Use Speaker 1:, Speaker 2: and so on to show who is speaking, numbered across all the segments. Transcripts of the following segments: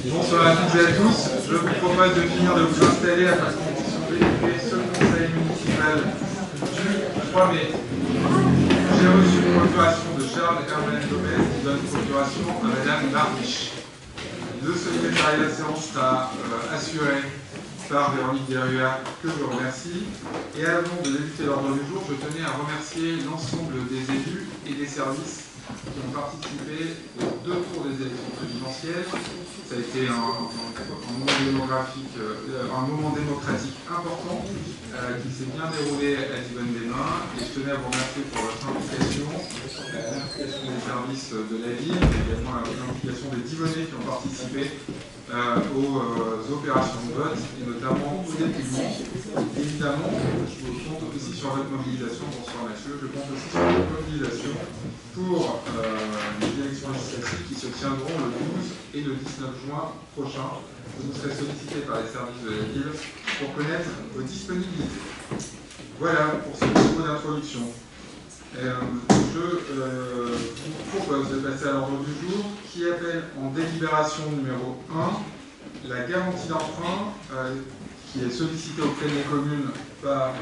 Speaker 1: Bonsoir à toutes et à tous. Je vous propose de finir de vous installer afin que nous puissions délibérer ce conseil municipal du 3 mai. J'ai reçu une procuration de Charles Herman Gomez qui donne procuration à Madame Barbiche. Le secrétariat de la séance sera assuré par Véronique Derruat, que je remercie. Et avant de débuter l'ordre du jour, je tenais à remercier l'ensemble des élus et des services qui ont participé aux 2 tours des élections présidentielles. Ça a été un moment démocratique important qui s'est bien déroulé à Yvonne-les-Bains. Et je tenais à vous remercier pour votre implication, l'implication des services de la ville, mais également l'implication des Divonnais qui ont participé aux opérations de vote, et notamment au dépouillement. Évidemment, je compte aussi sur votre mobilisation, bonsoir messieurs, je compte aussi sur votre mobilisation pour les élections législatives qui se tiendront le 12 et le 19 juin prochain. Vous serez sollicités par les services de la ville pour connaître vos disponibilités. Voilà pour ce niveau d'introduction. Je vous propose de passer à l'ordre du jour qui appelle en délibération numéro 1 la garantie d'emprunt qui est sollicitée auprès des communes par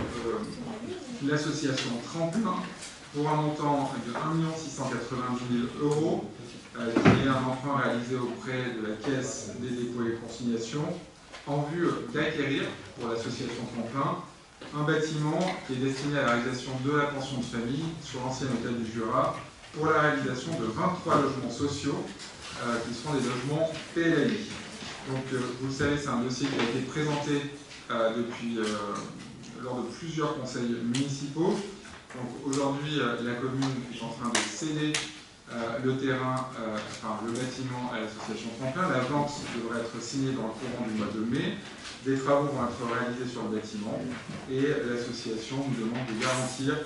Speaker 1: l'association Tremplin pour un montant de 1 690 000 €, qui est un emprunt réalisé auprès de la Caisse des dépôts et consignations en vue d'acquérir pour l'association Tremplin un bâtiment qui est destiné à la réalisation de la pension de famille sur l'ancien hôtel du Jura pour la réalisation de 23 logements sociaux qui seront des logements PLAI. Donc vous le savez, c'est un dossier qui a été présenté lors de plusieurs conseils municipaux. Donc aujourd'hui, la commune est en train de céder le terrain, le bâtiment à l'association Tremplin. La vente devrait être signée dans le courant du mois de mai. Des travaux vont être réalisés sur le bâtiment et l'association nous demande de garantir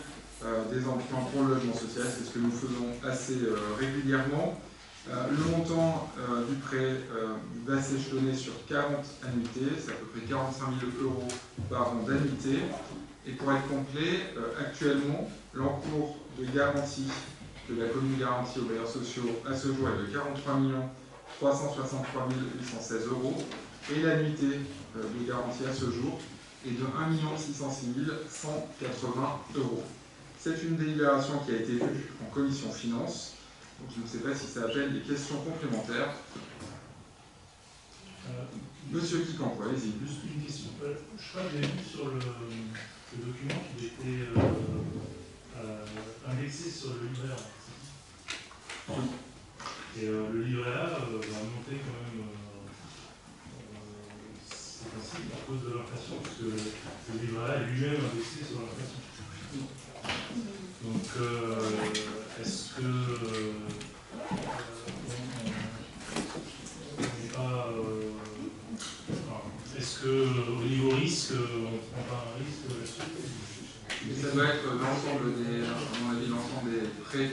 Speaker 1: des emprunts pour le logement social. C'est ce que nous faisons assez régulièrement. Le montant du prêt va s'échelonner sur 40 annuités, c'est à peu près 45 000 € par an d'annuité. Et pour être complet, actuellement, l'encours de garantie de la commune garantie aux bailleurs sociaux à ce jour est de 43 363 816 € et l'annuité de garantie à ce jour est de 1 606 180 €. C'est une délibération qui a été vue en commission finances. Donc je ne sais pas si ça appelle des questions complémentaires. Monsieur Quincampoix, allez-y.
Speaker 2: Juste une question. Je crois que j'ai vu sur le document qu'il était indexé sur le livret A. Oui. Et le livret A va monter quand même, c'est possible, à cause de l'inflation, parce que le livret A est lui-même indexé sur l'inflation. Donc, est-ce que est-ce qu'au niveau risque, on ne prend pas un risque là-dessus?
Speaker 1: Ça doit être l'ensemble à mon avis, l'ensemble des prêts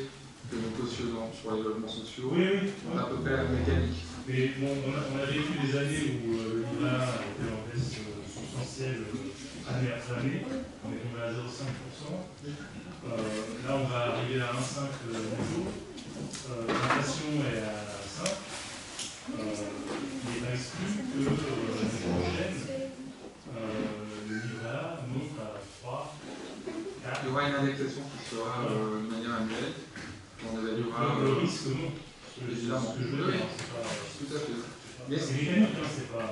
Speaker 1: que nous cautionnons sur les logements sociaux.
Speaker 2: Oui.
Speaker 1: On a à peu près la mécanique.
Speaker 2: Mais bon, on a vécu des années où le livret A était en baisse substantielle année après année. On est tombé à 0,5%. Là, on va arriver à 1,5 bientôt. L'inflation est à 5. Il n'est pas exclu que l'année prochaine, le livret A monte à 3, 4.
Speaker 1: Il y aura une indexation qui sera de manière annuelle. On évaluera.
Speaker 2: Le risque monte.
Speaker 1: Évidemment.
Speaker 2: Ce que je veux dire, c'est pas.
Speaker 1: Tout à fait.
Speaker 2: Mais c'est mécanique, hein, c'est pas.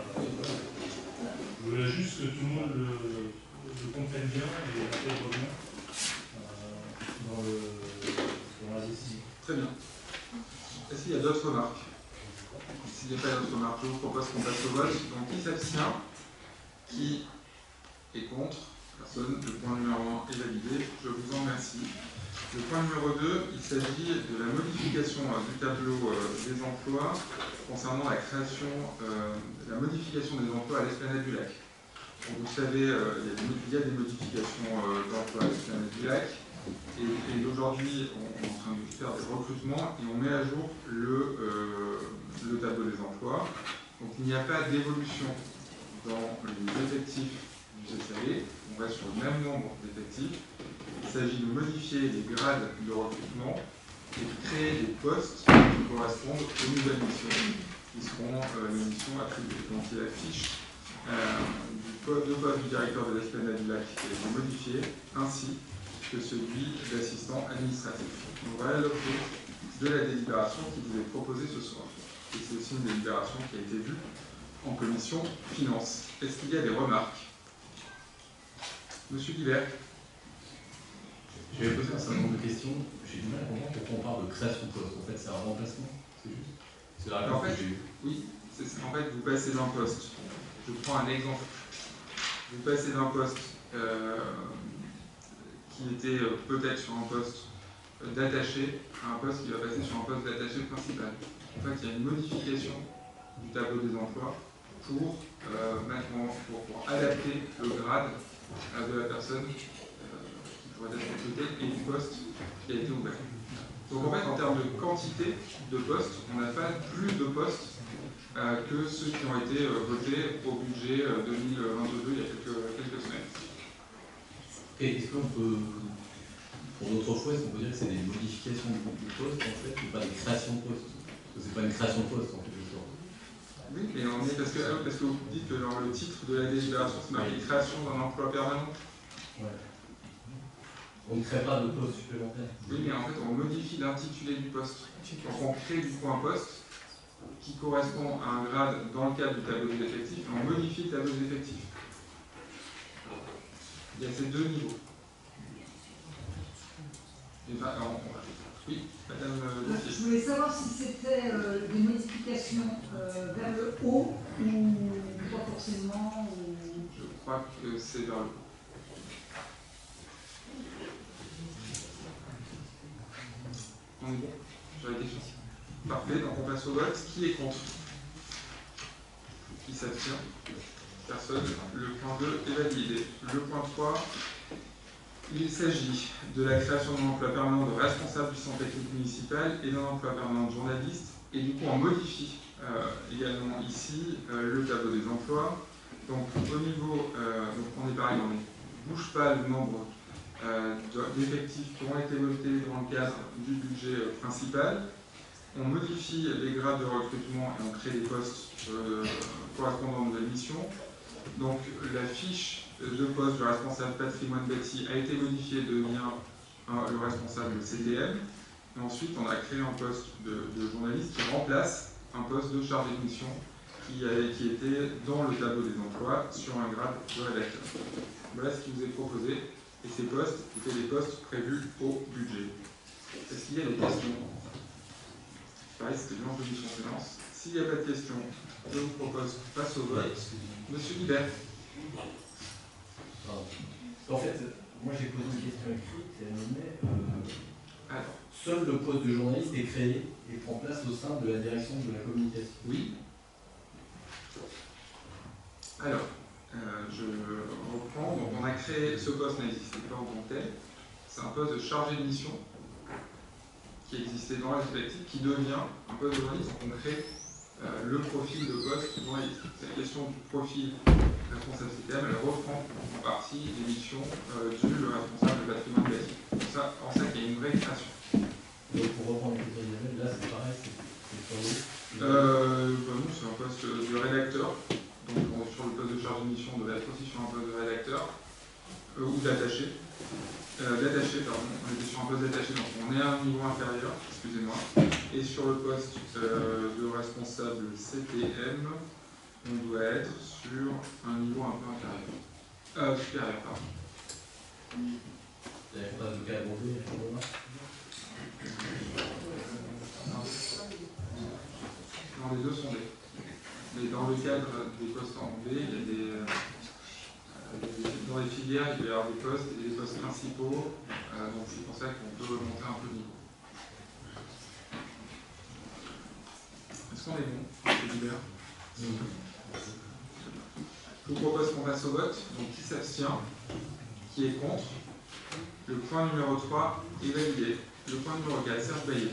Speaker 2: Je voulais juste que tout le monde le comprenne bien et intègre bien dans la décision.
Speaker 1: Très bien. Est-ce qu'il y a d'autres remarques? S'il n'y a pas d'autres remarques, je vous propose qu'on passe au vote. Donc, qui s'abstient? Qui est contre? Personne. Le point numéro 1 est validé. Je vous en remercie. Le point numéro 2, il s'agit de la modification du tableau des emplois concernant la création, la modification des emplois à l'Esplanade du Lac. Donc, vous savez, il y a des modifications d'emplois à l'Esplanade du Lac. Et aujourd'hui, on est en train de faire des recrutements et on met à jour le tableau des emplois. Donc il n'y a pas d'évolution dans les effectifs du CCAE, on reste sur le même nombre d'effectifs. Il s'agit de modifier les grades de recrutement et de créer des postes qui correspondent aux nouvelles missions, qui seront les missions attribuées. Donc il y a la fiche de poste du directeur de l'Esplanade du Lac qui a été modifié, ainsi que celui d'assistant administratif. Donc voilà l'objet de la délibération qui vous est proposée ce soir. Et c'est aussi une délibération qui a été vue en commission finance. Est-ce qu'il y a des remarques? Monsieur Guibert.
Speaker 3: Je vais poser un certain nombre de questions. J'ai du mal à comprendre pourquoi on parle de création de poste. En fait, c'est un remplacement. C'est la réponse que j'ai eue.
Speaker 1: Oui, en fait, vous passez d'un poste. Je prends un exemple. Vous passez d'un poste qui était peut-être sur un poste d'attaché à un poste qui va passer sur un poste d'attaché principal. En fait, il y a une modification du tableau des emplois pour adapter le grade de la personne qui pourrait être recrutée et du poste qui a été ouvert. Donc en fait, en termes de quantité de postes, on n'a pas plus de postes que ceux qui ont été votés au budget 2022 il y a quelques semaines.
Speaker 3: Et est-ce qu'on peut, pour d'autres fois, est-ce qu'on peut dire que c'est des modifications de postes en fait, ou pas des créations de postes? Parce que c'est pas une création de poste en quelque sorte.
Speaker 1: Oui, mais on est parce que vous dites que dans le titre de la délibération, c'est marqué création d'un emploi permanent.
Speaker 3: Ouais. On ne crée pas de poste supplémentaire.
Speaker 1: Oui, mais en fait, on modifie l'intitulé du poste. Donc on crée du coup un poste qui correspond à un grade dans le cadre du tableau des effectifs, et on modifie le tableau des effectifs. Il y a ces deux niveaux. Oui, madame.
Speaker 4: Je voulais savoir si c'était des modifications vers le haut ou pas forcément.
Speaker 1: Je crois que c'est vers le haut. On est bon sur la question? Parfait, donc on passe au vote. Qui est contre? Qui s'abstient? Personne. Le point 2 est validé. Le point 3, il s'agit de la création d'un emploi permanent de responsable du centre technique municipal et d'un emploi permanent de journaliste. Et du coup, on modifie également ici le tableau des emplois. Donc au niveau, donc on est pareil, on ne bouge pas le nombre d'effectifs qui ont été votés dans le cadre du budget principal. On modifie les grades de recrutement et on crée des postes correspondant aux nouvelles missions. Donc la fiche de poste du responsable patrimoine bâti a été modifiée de devenir le responsable CTM. Et ensuite, on a créé un poste de journaliste qui remplace un poste de chargé de mission qui était dans le tableau des emplois sur un grade de rédacteur. Voilà ce qui vous est proposé. Et ces postes étaient des postes prévus au budget. Est-ce qu'il y a des questions? Pareil, c'était bien en commission finance. S'il n'y a pas de questions, je vous propose qu'on passe au vote. Monsieur Guibert.
Speaker 3: En fait, moi j'ai posé une question écrite et elle me met
Speaker 1: Alors,
Speaker 3: seul le poste de journaliste est créé et prend place au sein de la direction de la communication.
Speaker 1: oui. Alors, je reprends. Donc, on a créé ce poste, n'existait pas en tant que tel. C'est un poste de chargé de mission qui existait dans la effectif, qui devient un poste de journaliste. Donc, on crée le profil de poste journaliste. Cette question du profil responsable CTM, elle reprend en partie les missions du responsable de patrimoine bâti. Ça, en fait, il y a une vraie création.
Speaker 3: Donc pour reprendre les critères là c'est pareil, c'est sur
Speaker 1: non, c'est un poste de rédacteur. Donc sur le poste de chargé de mission, on devait être aussi sur un poste de rédacteur ou d'attaché. On était sur un poste d'attaché, donc on est à un niveau inférieur, excusez-moi. Et sur le poste de responsable CTM, on doit être sur un niveau un peu inférieur. Supérieur, pardon.
Speaker 3: Il y a un de cas abondé,
Speaker 1: Non, les deux sont D. Mais dans le cadre des postes en B, il y a des dans les filières, il peut y avoir des postes et des postes principaux. Donc c'est pour ça qu'on peut monter un peu le niveau. Est-ce qu'on est bon, M. Guibert? Je vous propose qu'on passe au vote. Donc qui s'abstient? Qui est contre? Le point numéro 3 est validé. Le point numéro 4, Serge Baillet.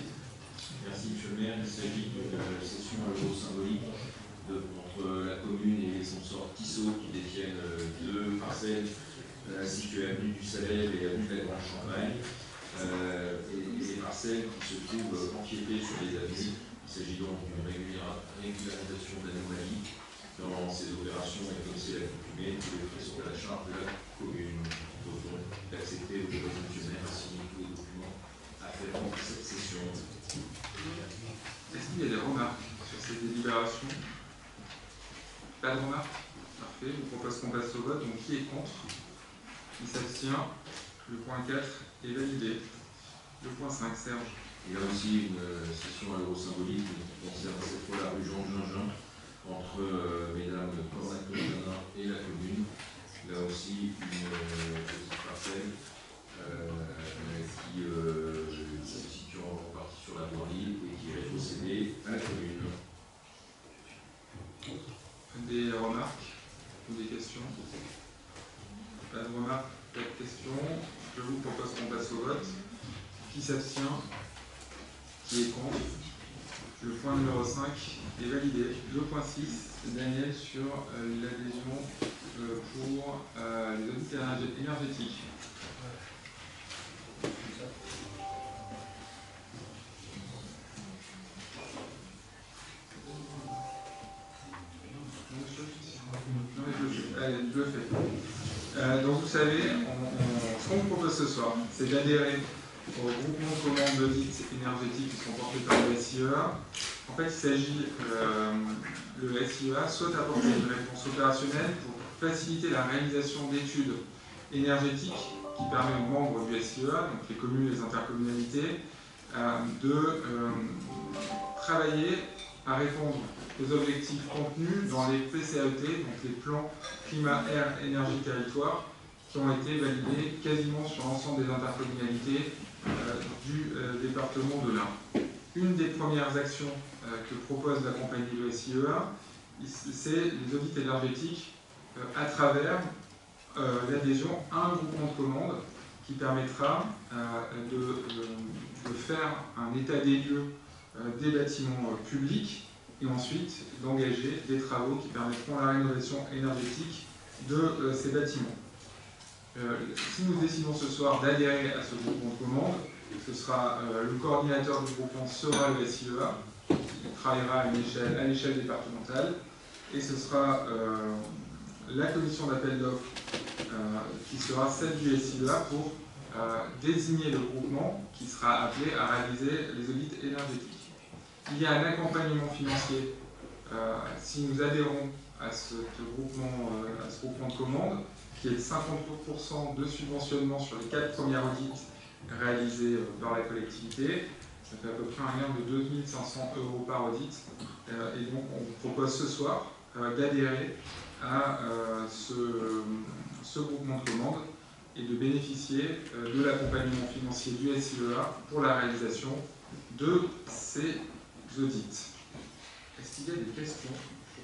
Speaker 5: Merci, M. le maire. Il s'agit d'une cession à l'euro symbolique entre la commune et les sponsors Tissot qui détiennent deux parcelles situées avenue du Salève et avenue de la Grande Champagne. Et les parcelles parcelles qui se trouvent empiétées sur les avenues. Il s'agit donc d'une régularisation d'anomalies dans ces opérations, et comme c'est l'accoutumée, tous les frais sont à la charge de la commune. Il faut donc d'accepter le révolutionnaire ainsi tous les documents afférents à cette session.
Speaker 1: Est-ce qu'il y a des remarques sur ces délibérations? Pas de remarques? Parfait, je vous propose qu'on passe au vote. Donc qui est contre? Qui s'abstient? Le point 4 est validé. Le point 5, Serge.
Speaker 5: Il y a aussi une session à l'euro symbolique qui concerne cette fois la rue Jean Gingin entre mesdames Cornac-Janin et la commune. Là aussi une petite parcelle qui se situe en partie sur la voirie et qui est possédée à la commune.
Speaker 1: Des remarques ou des questions? Pas de remarques, pas de questions. Je vous propose qu'on passe au vote. Qui s'abstient? Qui est contre? Le point numéro 5 est validé. Le point 6, Daniel, sur l'adhésion pour les audits énergétiques. Allez, je le fais. Donc vous savez, ce qu'on vous propose ce soir, c'est d'adhérer au groupement de commandes d'audit énergétiques qui sont portés par le SIEA. En fait, il s'agit, le SIEA souhaite apporter une réponse opérationnelle pour faciliter la réalisation d'études énergétiques qui permet aux membres du SIEA, donc les communes, les intercommunalités, de travailler à répondre aux objectifs contenus dans les PCAET, donc les plans climat, air, énergie, territoire, qui ont été validés quasiment sur l'ensemble des intercommunalités du département de l'Ain. Une des premières actions que propose la compagnie de SIEA, c'est les audits énergétiques à travers l'adhésion à un groupement de commandes qui permettra de faire un état des lieux des bâtiments publics et ensuite d'engager des travaux qui permettront la rénovation énergétique de ces bâtiments. Si nous décidons ce soir d'adhérer à ce groupement de commandes, ce sera le coordinateur du groupement sera le SIEA, qui travaillera à l'échelle départementale, et ce sera la commission d'appel d'offres qui sera celle du SIEA pour désigner le groupement qui sera appelé à réaliser les audits énergétiques. Il y a un accompagnement financier si nous adhérons à ce groupement de commandes, qui est de 50% de subventionnement sur les 4 premiers audits réalisés par la collectivité. Ça fait à peu près un gain de 2500 € par audit. Et donc on vous propose ce soir d'adhérer à ce groupement de commandes et de bénéficier de l'accompagnement financier du SIEA pour la réalisation de ces audits. Est-ce qu'il y a des questions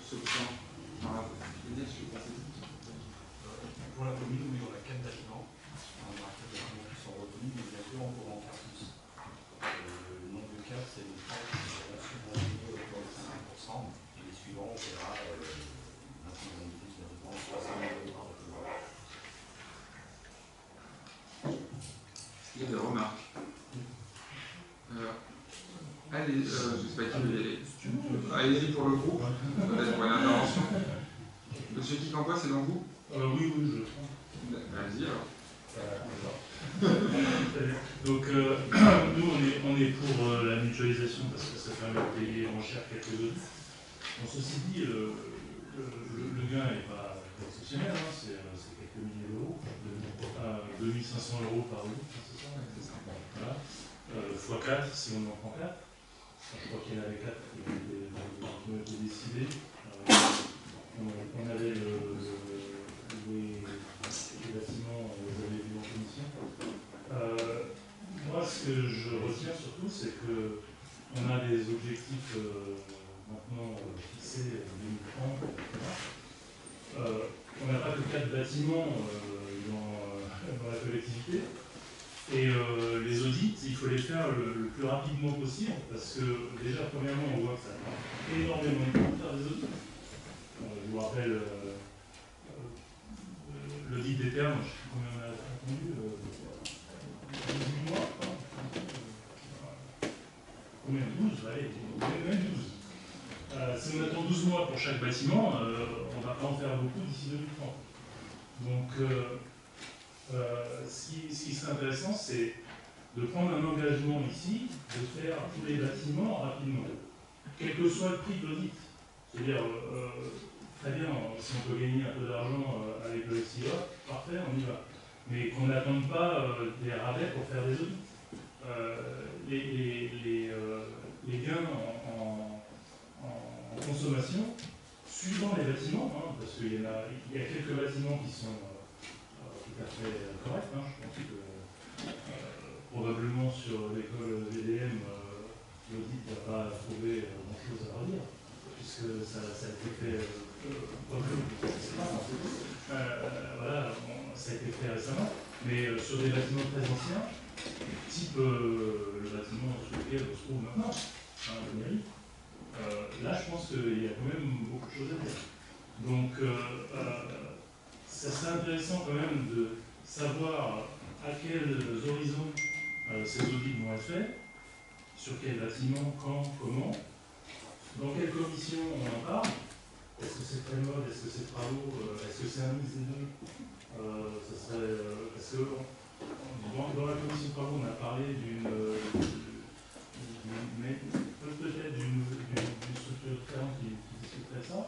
Speaker 1: sur ce point?
Speaker 6: Pour la commune, on a 4 bâtiments. On a 4 bâtiments qui sont retenus, mais bien sûr, on peut en faire plus. Le nombre de cas, c'est une phrase qui est subventionnée autour de 50%, et les suivants, on verra l'intégralité de 60 € par bâtiment.
Speaker 1: Il y a des remarques. Allez, je ne sais pas qui allez-y pour le groupe, peut-être pour une intervention. Monsieur Kikampois, c'est dans vous?
Speaker 2: Oui, je prends.
Speaker 1: Vas-y alors.
Speaker 2: Donc, nous, on est pour la mutualisation parce que ça permet de payer moins cher quelques audits. Bon, ceci dit, le gain n'est pas exceptionnel, hein, c'est quelques milliers d'euros, 2500 € par audit, c'est ça?
Speaker 1: C'est ça.
Speaker 2: Voilà. x4 si on en prend 4. Je crois qu'il y en avait 4 qui ont été décidés. On avait les bâtiments, vous avez vu en commission. Moi, ce que je retiens surtout, c'est qu'on a des objectifs maintenant fixés en 2030. On n'a pas que 4 bâtiments dans la collectivité. Et les audits, il faut les faire le plus rapidement possible, parce que déjà, premièrement, on voit que ça prend énormément de temps de faire des audits. Je vous rappelle l'audit des termes, je ne sais plus combien on a attendu, 18 mois. combien 12, allez, même 12. Si on attend 12 mois pour chaque bâtiment, on ne va pas en faire beaucoup d'ici 2030. Donc, ce qui serait intéressant, c'est de prendre un engagement ici, de faire tous les bâtiments rapidement, quel que soit le prix de l'audit. C'est-à-dire, très bien, si on peut gagner un peu d'argent avec le SIA, parfait, on y va. Mais qu'on n'attende pas des rabais pour faire des audits. Les gains en consommation, suivant les bâtiments, hein, parce qu'il y a quelques bâtiments qui sont tout à fait corrects. Hein, je pense que probablement sur l'école VDM, l'audit n'a pas trouvé grand-chose à redire, puisque ça a été fait voilà, ça a été fait récemment, mais sur des bâtiments très anciens, type le bâtiment sur lequel on se trouve maintenant, hein, le mairie, là je pense qu'il y a quand même beaucoup de choses à dire. Donc ça serait intéressant quand même de savoir à quels horizons ces audits vont être faits, sur quel bâtiment, quand, comment, dans quelle commission on en parle. Est-ce que c'est très mode, est-ce que c'est travaux, est-ce que c'est un mix des deux? Ça serait, parce que dans la commission de travaux, on a parlé peut-être d'une structure différente qui discuterait ça.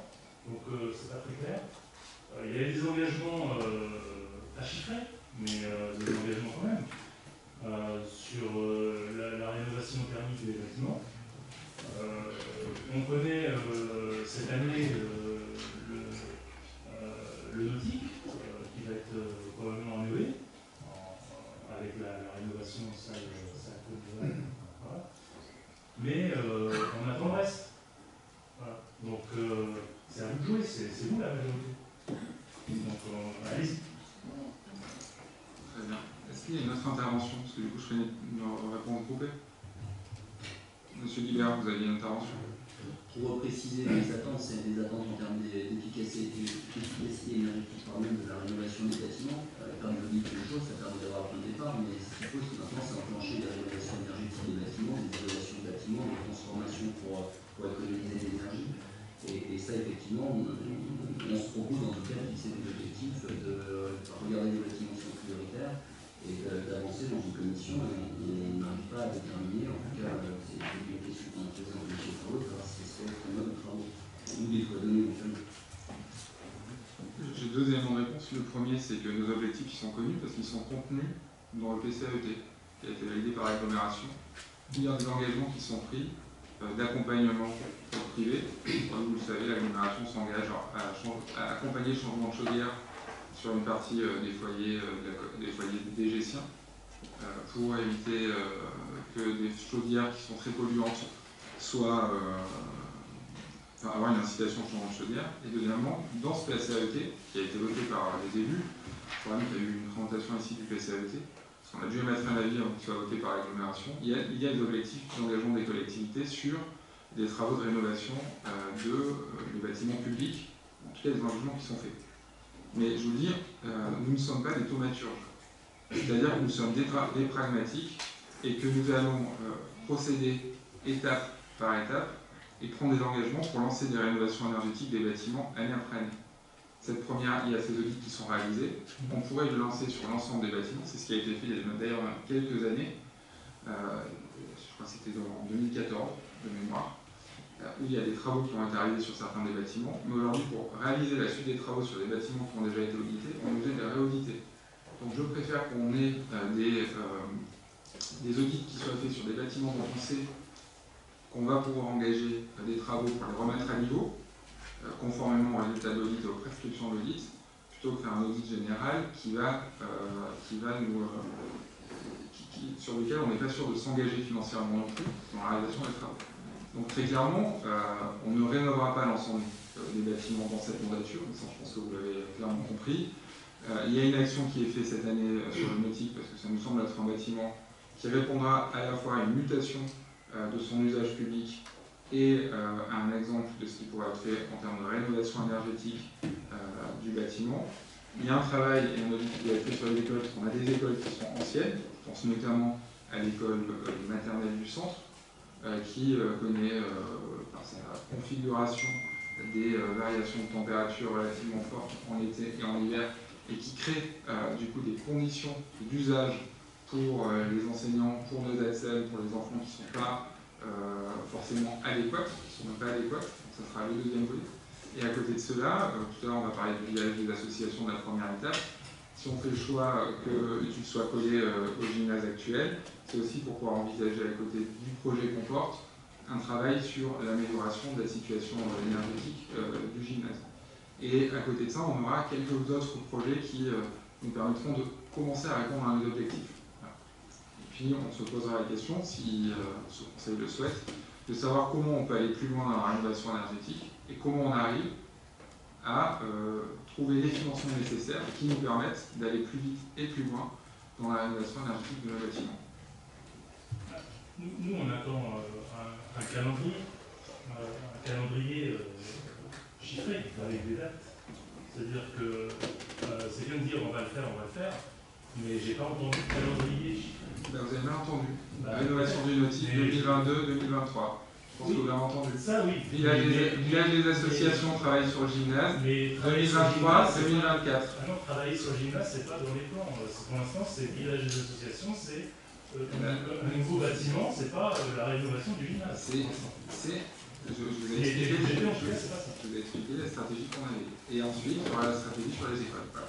Speaker 2: Donc c'est pas très clair. Il y a des engagements à chiffrer, mais des engagements quand même. Sur la rénovation thermique des bâtiments. On connaît cette année le nautique qui va être probablement enlevé avec la rénovation salle voilà. Mais on attend le reste. Voilà. Donc c'est à vous de jouer, c'est vous la majorité. Donc allez-y.
Speaker 1: Très bien. Est-ce qu'il y a une autre intervention? Parce que du coup, je fais une réponse groupée. Monsieur Guibert, vous aviez une intervention?
Speaker 7: Pour préciser les attentes, c'est des attentes en termes d'efficacité énergétique de la rénovation des bâtiments. Comme je dis quelque chose, ça permet d'avoir un départ, mais ce qu'il faut, c'est maintenant c'est enclencher des rénovations énergétiques des bâtiments, des isolation de bâtiments, des transformations pour économiser de l'énergie. Et ça, effectivement, on se propose en tout cas de fixer des objectifs, de regarder les bâtiments qui sont prioritaires et d'avancer dans une commission. On n'arrive pas à déterminer, en tout cas, c'est une question qu'on a posée en commission de travaux, si c'est un mode de travaux ou des données éventuellement.
Speaker 1: J'ai deux éléments de réponse. Le premier, c'est que nos objectifs sont connus parce qu'ils sont contenus dans le PCAET, qui a été validé par l'agglomération. Il y a des engagements qui sont pris d'accompagnement pour le privé. Comme vous le savez, l'agglomération s'engage à accompagner le changement de chaudière sur une partie des foyers DGCiens pour éviter que des chaudières qui sont très polluantes soient avoir une incitation au changement de chaudière. Et deuxièmement, dans ce PCAET, qui a été voté par les élus, je crois même qu'il y a eu une présentation ici du PCAET, parce qu'on a dû émettre un avis avant qu'il soit voté par l'agglomération, il y a des objectifs d'engagement des collectivités sur des travaux de rénovation des bâtiments publics, en tout cas des engagements qui sont faits. Mais je vous le dis, nous ne sommes pas des thaumaturges. C'est-à-dire que nous sommes des pragmatiques et que nous allons procéder étape par étape et prendre des engagements pour lancer des rénovations énergétiques des bâtiments année après année. Cette première, il y a ces audits qui sont réalisés. On pourrait le lancer sur l'ensemble des bâtiments. C'est ce qui a été fait il y a d'ailleurs quelques années. Je crois que c'était en 2014, de mémoire, où il y a des travaux qui ont été réalisés sur certains des bâtiments. Mais aujourd'hui, pour réaliser la suite des travaux sur des bâtiments qui ont déjà été audités, on est obligé de les réauditer. Donc je préfère qu'on ait des audits qui soient faits sur des bâtiments dont on sait qu'on va pouvoir engager des travaux pour les remettre à niveau, conformément aux résultats d'audit et aux prescriptions d'audit, plutôt que faire un audit général sur lequel on n'est pas sûr de s'engager financièrement non plus dans la réalisation des travaux. Donc très clairement, on ne rénovera pas l'ensemble des bâtiments dans cette mandature, mais ça je pense que vous l'avez clairement compris. Il y a une action qui est faite cette année sur le nautique, parce que ça nous semble être un bâtiment qui répondra à la fois à une mutation de son usage public et à un exemple de ce qui pourrait être fait en termes de rénovation énergétique du bâtiment. Il y a un travail et un audit qui doit être fait sur les écoles, parce qu'on a des écoles qui sont anciennes, je pense notamment à l'école maternelle du centre, qui connaît par sa configuration des variations de température relativement fortes en été et en hiver, et qui crée du coup des conditions d'usage pour les enseignants, pour nos ATSEM, pour les enfants qui ne sont pas forcément adéquates, qui ne sont même pas adéquates, donc ça sera le deuxième volet. Et à côté de cela, tout à l'heure on va parler du village des associations de la première étape. Si on fait le choix que l'étude soit collée au gymnase actuel, c'est aussi pour pouvoir envisager à côté du projet Comporte un travail sur l'amélioration de la situation énergétique du gymnase. Et à côté de ça, on aura quelques autres projets qui nous permettront de commencer à répondre à nos objectifs. Voilà. Et puis on se posera la question, si ce conseil le souhaite, de savoir comment on peut aller plus loin dans la rénovation énergétique et comment on arrive à trouver les financements nécessaires qui nous permettent d'aller plus vite et plus loin dans la rénovation énergétique de nos bâtiments.
Speaker 2: Nous, on attend un calendrier chiffré avec des dates. C'est-à-dire que c'est bien de dire on va le faire, mais j'ai pas entendu de calendrier chiffré.
Speaker 1: Ben, vous avez bien entendu. La rénovation du Nautique 2022-2023. Je pense que vous l'avez entendu.
Speaker 2: Ça, oui.
Speaker 1: Village des associations travaille sur le gymnase.
Speaker 2: Mais
Speaker 1: 2023-2024.
Speaker 2: Ah non, travailler sur le gymnase, c'est pas dans les plans. Pour l'instant, c'est village des associations, c'est un nouveau bâtiment, c'est pas la rénovation du gymnase.
Speaker 1: Je vous ai expliqué la stratégie qu'on avait. Et ensuite, il y aura la stratégie sur les écoles. Voilà.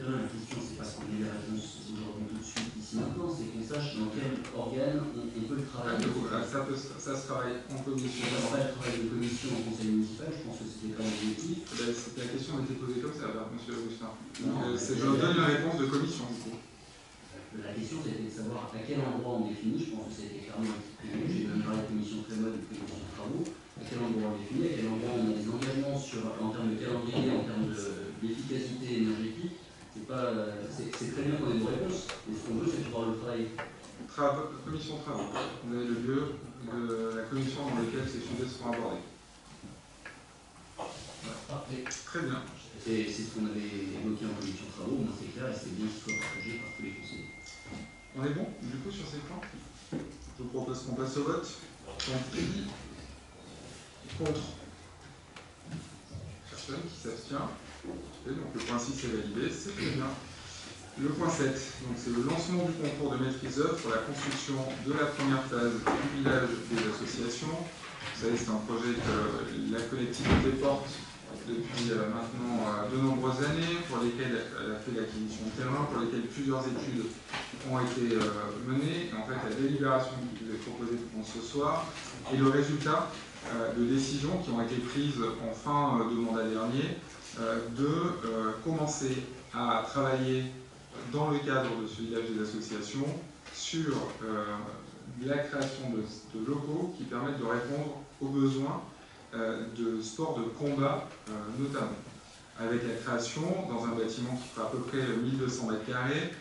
Speaker 7: La question, c'est pas qu'on ait la réponse aujourd'hui tout de suite, ici maintenant, c'est qu'on sache dans quel organe on peut le travailler.
Speaker 1: Ça se travaille en commission.
Speaker 7: On va pas le travail de commission en conseil municipal, je pense que c'était pas l'objectif.
Speaker 1: La question a été posée comme ça, monsieur Augustin. Je donne une réponse de commission, du coup.
Speaker 7: La question, c'était de savoir à quel endroit on définit, je pense que c'était clairement exprimé, j'ai même parlé de commission très mode, de commission de travaux, à quel endroit on définit, à quel endroit on a des engagements en termes de calendrier, en termes d'efficacité énergétique. C'est très bien qu'on ait des réponses, mais ce qu'on veut, c'est pouvoir le travailler.
Speaker 1: Commission de travaux. Vous avez le lieu de la commission dans laquelle ces sujets seront abordés.
Speaker 7: Parfait.
Speaker 1: Très bien.
Speaker 7: C'est ce qu'on avait évoqué en commission de travaux, au moins c'est clair et c'est bien qu'il soit partagé par tous les conseillers.
Speaker 1: On est bon, du coup, sur ces plans? Je vous propose qu'on passe au vote. Contre. Personne qui s'abstient. Donc le point 6 est validé, c'est très bien. Le point 7, c'est le lancement du concours de maîtrise d'œuvre pour la construction de la première phase du village des associations. Vous savez, c'est un projet que la collectivité porte depuis maintenant de nombreuses années, pour lesquelles elle a fait l'acquisition de terrain, pour lesquelles plusieurs études ont été menées. Et en fait, la délibération qui vous est proposée pour ce soir est le résultat de décisions qui ont été prises en fin de mandat dernier, de commencer à travailler dans le cadre de ce village des associations sur la création de locaux qui permettent de répondre aux besoins de sport de combat notamment, avec la création dans un bâtiment qui fera à peu près 1200 mètres carrés,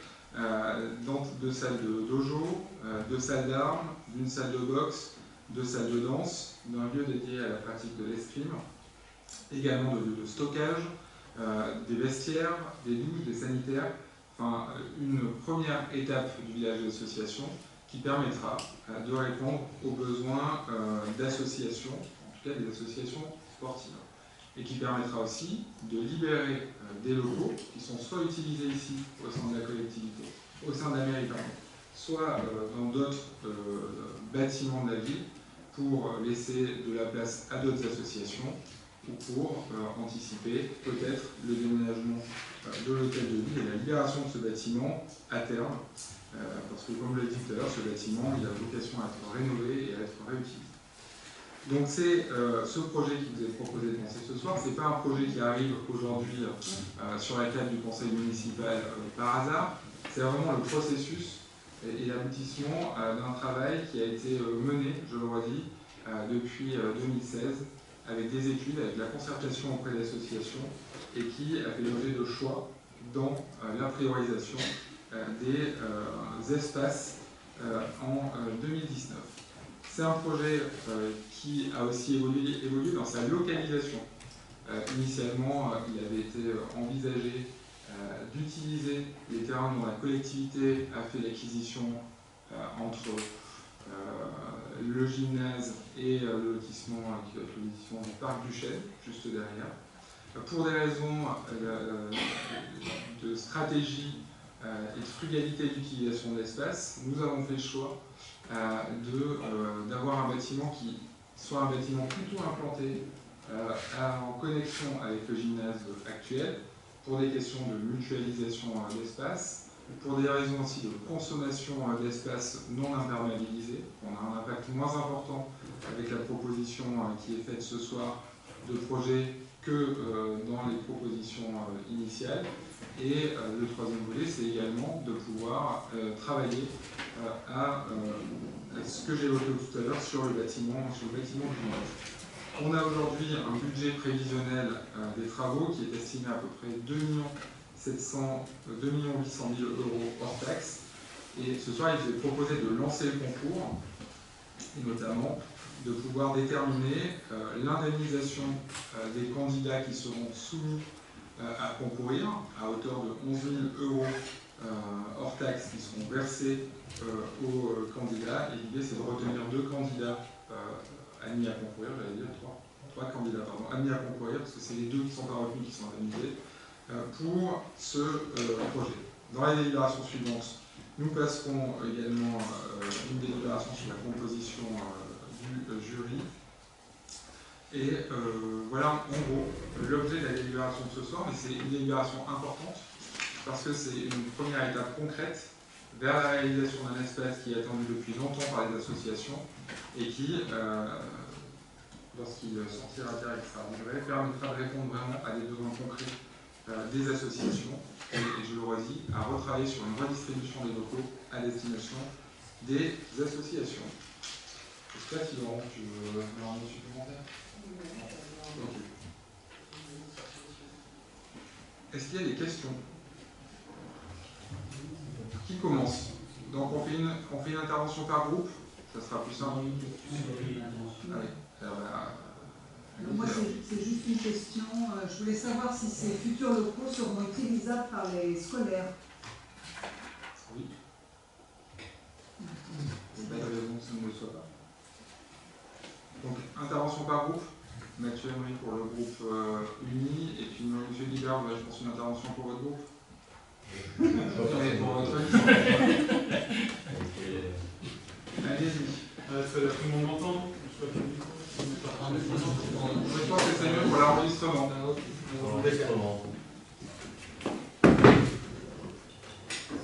Speaker 1: dans 2 salles de dojo, 2 salles d'armes, d'une salle de boxe, 2 salles de danse, d'un lieu dédié à la pratique de l'escrime, également de lieux de stockage, des vestiaires, des douches, des sanitaires, enfin une première étape du village d'association qui permettra de répondre aux besoins d'associations, en tout cas des associations sportives, et qui permettra aussi de libérer des locaux qui sont soit utilisés ici au sein de la collectivité, au sein de la mairie, soit dans d'autres bâtiments de la ville pour laisser de la place à d'autres associations ou pour anticiper peut-être le déménagement de l'hôtel de ville et la libération de ce bâtiment à terme, parce que comme je l'ai dit tout à l'heure, ce bâtiment il a vocation à être rénové et à être réutilisé. Donc c'est ce projet qui vous est proposé de lancer ce soir, c'est pas un projet qui arrive aujourd'hui sur la table du conseil municipal par hasard, c'est vraiment le processus et l'aboutissement d'un travail qui a été mené, je le redis, depuis 2016, avec des études, avec la concertation auprès d'associations, et qui a fait l'objet de choix dans la priorisation des espaces en 2019. C'est un projet qui a aussi évolué dans sa localisation. Initialement, il avait été envisagé d'utiliser les terrains dont la collectivité a fait l'acquisition entre le gymnase et le lotissement qui va être le lotissement du parc du Chêne, juste derrière. Pour des raisons de stratégie et de frugalité d'utilisation de l'espace, nous avons fait le choix d'avoir un bâtiment qui soit un bâtiment plutôt implanté en connexion avec le gymnase actuel, pour des questions de mutualisation d'espace, pour des raisons aussi de consommation d'espace non imperméabilisé. On a un impact moins important avec la proposition qui est faite ce soir de projet que dans les propositions initiales. Et le troisième volet, c'est également de pouvoir travailler à ce que j'ai évoqué tout à l'heure sur le bâtiment du gymnase. On a aujourd'hui un budget prévisionnel des travaux qui est estimé à peu près 2 800 000 € hors taxe. Et ce soir, il est proposé de lancer le concours, et notamment de pouvoir déterminer l'indemnisation des candidats qui seront soumis à concourir à hauteur de 11 000 € hors taxe qui seront versés aux candidats. Et l'idée, c'est de retenir 2 candidats admis à concourir, j'allais dire 3 candidats admis à concourir, parce que c'est les 2 qui ne sont pas retenus qui sont indemnisés, pour ce projet. Dans la délibération suivante, nous passerons également une délibération sur la composition du jury. Et voilà en gros l'objet de la délibération de ce soir, mais c'est une délibération importante parce que c'est une première étape concrète vers la réalisation d'un espace qui est attendu depuis longtemps par les associations et qui, lorsqu'il sortira direct, sera livré, permettra de répondre vraiment à des besoins concrets des associations et je le redis, à retravailler sur une redistribution des locaux à destination des associations. Je ne sais pas si Laurent, tu veux avoir un mot supplémentaire? Okay. Est-ce qu'il y a des questions? Qui commence? Donc on fait une intervention par groupe, ça sera plus simple. Ah oui.
Speaker 4: Alors moi c'est juste une question, je voulais savoir si ces futurs locaux seront utilisables par les scolaires.
Speaker 1: Oui. Il n'y a pas de raison que ça ne le soit pas. Donc intervention par groupe. Mathieu Emery pour le groupe Uni, et puis M. Guibert, je pense une intervention pour votre groupe. Pour votre liste. Allez-y.
Speaker 2: Tout le monde m'entend?
Speaker 1: Je pense que c'est mieux pour l'enregistrement.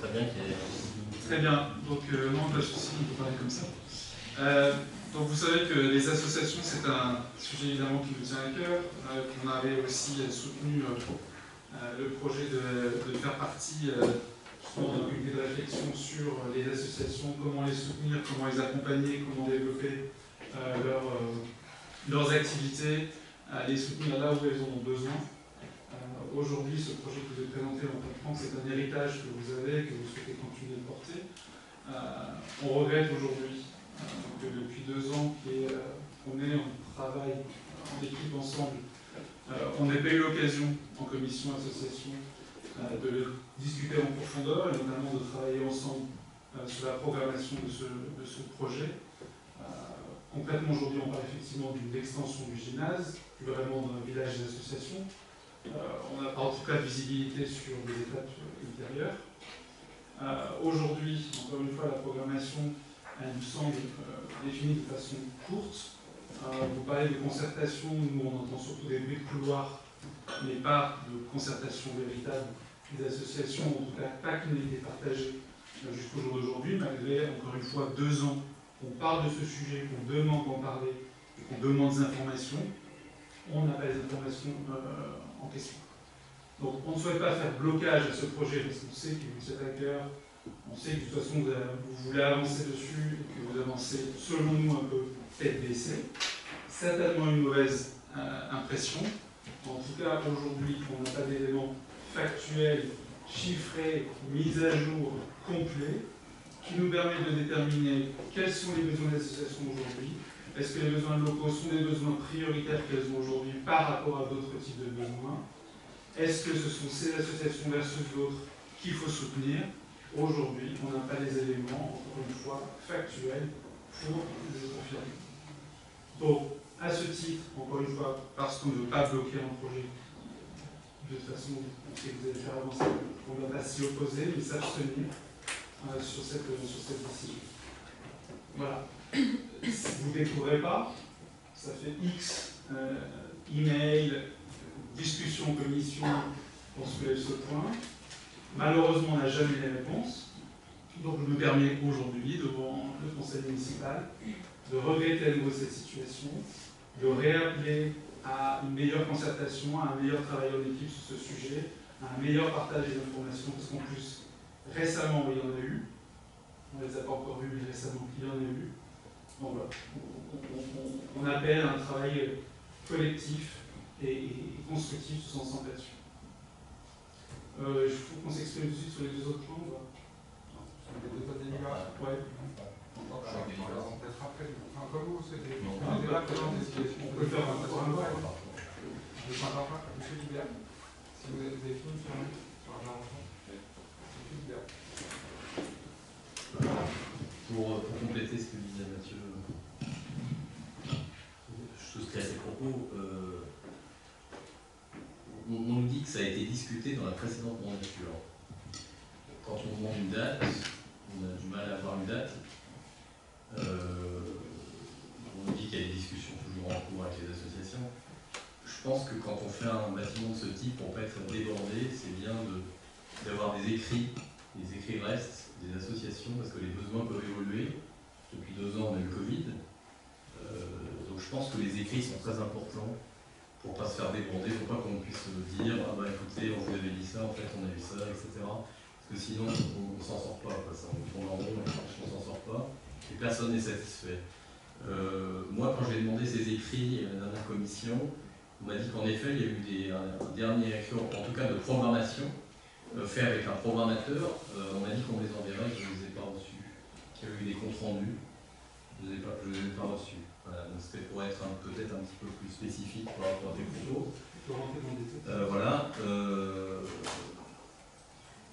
Speaker 3: Très bien qu'il y ait...
Speaker 2: Très bien. Donc, non, pas de souci, on peut parler comme ça. Donc vous savez que les associations, c'est un sujet évidemment qui nous tient à cœur, qu'on avait aussi soutenu le projet de faire partie justement d'un comité de réflexion sur les associations, comment les soutenir, comment les accompagner, comment développer leurs activités, les soutenir là où elles en ont besoin. Aujourd'hui, ce projet que je vous ai présenté, on comprend que c'est un héritage que vous avez, que vous souhaitez continuer de porter. On regrette aujourd'hui que depuis 2 ans qu'on travaille en équipe ensemble, on n'a pas eu l'occasion en commission association de discuter en profondeur et notamment de travailler ensemble sur la programmation de ce projet. Concrètement, aujourd'hui, on parle effectivement d'une extension du gymnase, plus vraiment d'un village d'association. On n'a pas en tout cas de visibilité sur les étapes ultérieures. Aujourd'hui, encore une fois, la programmation, elle nous semble définie de façon courte. Vous parlez de concertation, nous on entend surtout des bruits de couloir, mais pas de concertation véritable des associations, en tout cas pas qu'une idée partagée jusqu'au jour d'aujourd'hui, malgré encore une fois 2 ans qu'on parle de ce sujet, qu'on demande d'en parler, qu'on demande des informations, on n'a pas les informations en question. Donc on ne souhaite pas faire blocage à ce projet parce qu'on sait qu'il vous est à cœur, on sait que de toute façon vous voulez avancer dessus et que vous avancez selon nous un peu tête baissée. Certainement une mauvaise impression. En tout cas aujourd'hui on n'a pas d'éléments factuels, chiffrés, mis à jour, complets, qui nous permettent de déterminer quels sont les besoins des associations aujourd'hui. Est-ce que les besoins locaux sont des besoins prioritaires qu'elles ont aujourd'hui par rapport à d'autres types de besoins? Est-ce que ce sont ces associations versus d'autres qu'il faut soutenir? Aujourd'hui, on n'a pas les éléments, encore une fois, factuels pour les confirmer.
Speaker 8: confirmer. Donc, à ce titre, encore une fois, parce qu'on ne veut pas bloquer un projet, de toute façon, on sait que vous allez faire avancer, on ne va pas s'y opposer, mais s'abstenir sur cette décision. Voilà. Vous ne découvrez pas, ça fait X email, discussion, commission pour soulever ce point. Malheureusement, on n'a jamais les réponses. Donc, je me permets aujourd'hui, devant le conseil municipal, de regretter à nouveau cette situation, de réappeler à une meilleure concertation, à un meilleur travail en équipe sur ce sujet, à un meilleur partage des informations, parce qu'en plus, récemment, il y en a eu. On ne les a pas encore vus, mais récemment, il y en a eu. Donc voilà, on appelle à un travail collectif et constructif tous ensemble là-dessus. Il faut qu'on s'exprime tout de suite sur les deux autres plans.
Speaker 1: Les deux autres délibérations.
Speaker 8: Ouais.
Speaker 1: Peut-être après. Enfin, comme vous souhaitez.
Speaker 8: On peut le faire un vote.
Speaker 1: Je ne m'entends pas. Monsieur Libert, si vous avez fini sur l'intervention. Monsieur Libert.
Speaker 3: Pour compléter ce que disait Mathieu, je souscris à ses propos. On nous dit que ça a été discuté dans la précédente mandature. Quand on demande une date, on a du mal à avoir une date. On nous dit qu'il y a des discussions toujours en cours avec les associations. Je pense que quand on fait un bâtiment de ce type, pour ne pas être débordé, c'est bien d'avoir des écrits. Les écrits restent des associations parce que les besoins peuvent évoluer. Depuis 2 ans, on a eu le Covid. Donc je pense que les écrits sont très importants pour ne pas se faire déborder, pour pas qu'on puisse dire « Ah bah écoutez, on vous avait dit ça, en fait on a eu ça, etc. » Parce que sinon, on ne s'en sort pas, ça, on tourne en rond et on ne s'en sort pas. Et personne n'est satisfait. Moi, quand j'ai demandé ces écrits à la dernière commission, on m'a dit qu'en effet, il y a eu un dernier écrit, en tout cas de programmation, fait avec un programmateur. On m'a dit qu'on les enverrait, je ne les ai pas reçus. Qu'il y a eu des comptes rendus, je ne les ai pas reçus. Voilà, donc c'était pour être peut-être un petit peu plus spécifique par rapport à tes propos. Voilà.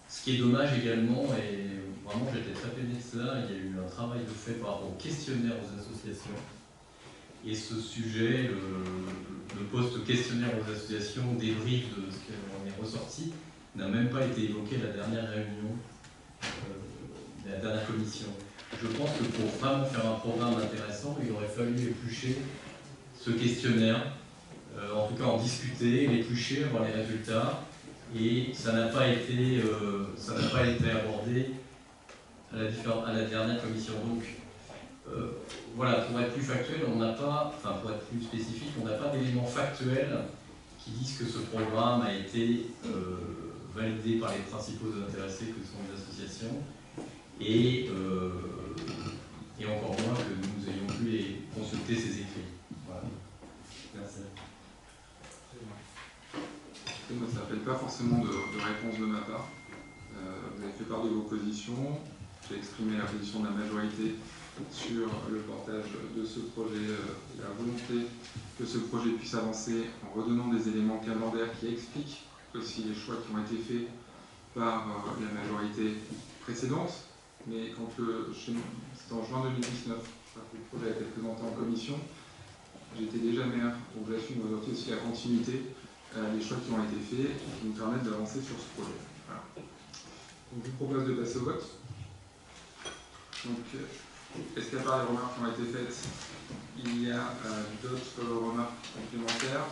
Speaker 3: Ce qui est dommage également, et vraiment j'étais très peiné de cela, il y a eu un travail de fait par rapport au questionnaire aux associations. Et ce sujet, le poste questionnaire aux associations, débrief de ce qui en est ressorti, n'a même pas été évoqué à la dernière réunion de la dernière commission. Je pense que pour vraiment faire un programme intéressant, il aurait fallu éplucher ce questionnaire, en tout cas en discuter, l'éplucher, avoir les résultats, et ça n'a pas été abordé à la dernière commission. Donc voilà, pour être plus factuel, pour être plus spécifique, on n'a pas d'éléments factuels qui disent que ce programme a été validé par les principaux intéressés que sont les associations, et encore moins que nous ayons pu consulter ces écrits. Voilà. Merci.
Speaker 1: Moi, ça n'appelle pas forcément de réponse de ma part. Vous avez fait part de vos positions. J'ai exprimé la position de la majorité sur le portage de ce projet, la volonté que ce projet puisse avancer en redonnant des éléments calendaires qui expliquent aussi les choix qui ont été faits par la majorité précédente. Mais quand c'était en juin 2019, le projet a été présenté en commission, j'étais déjà maire, donc j'assume aujourd'hui aussi la continuité des choix qui ont été faits et qui nous permettent d'avancer sur ce projet. Voilà. Donc, je vous propose de passer au vote. Donc, est-ce qu'à part les remarques qui ont été faites, il y a d'autres remarques complémentaires?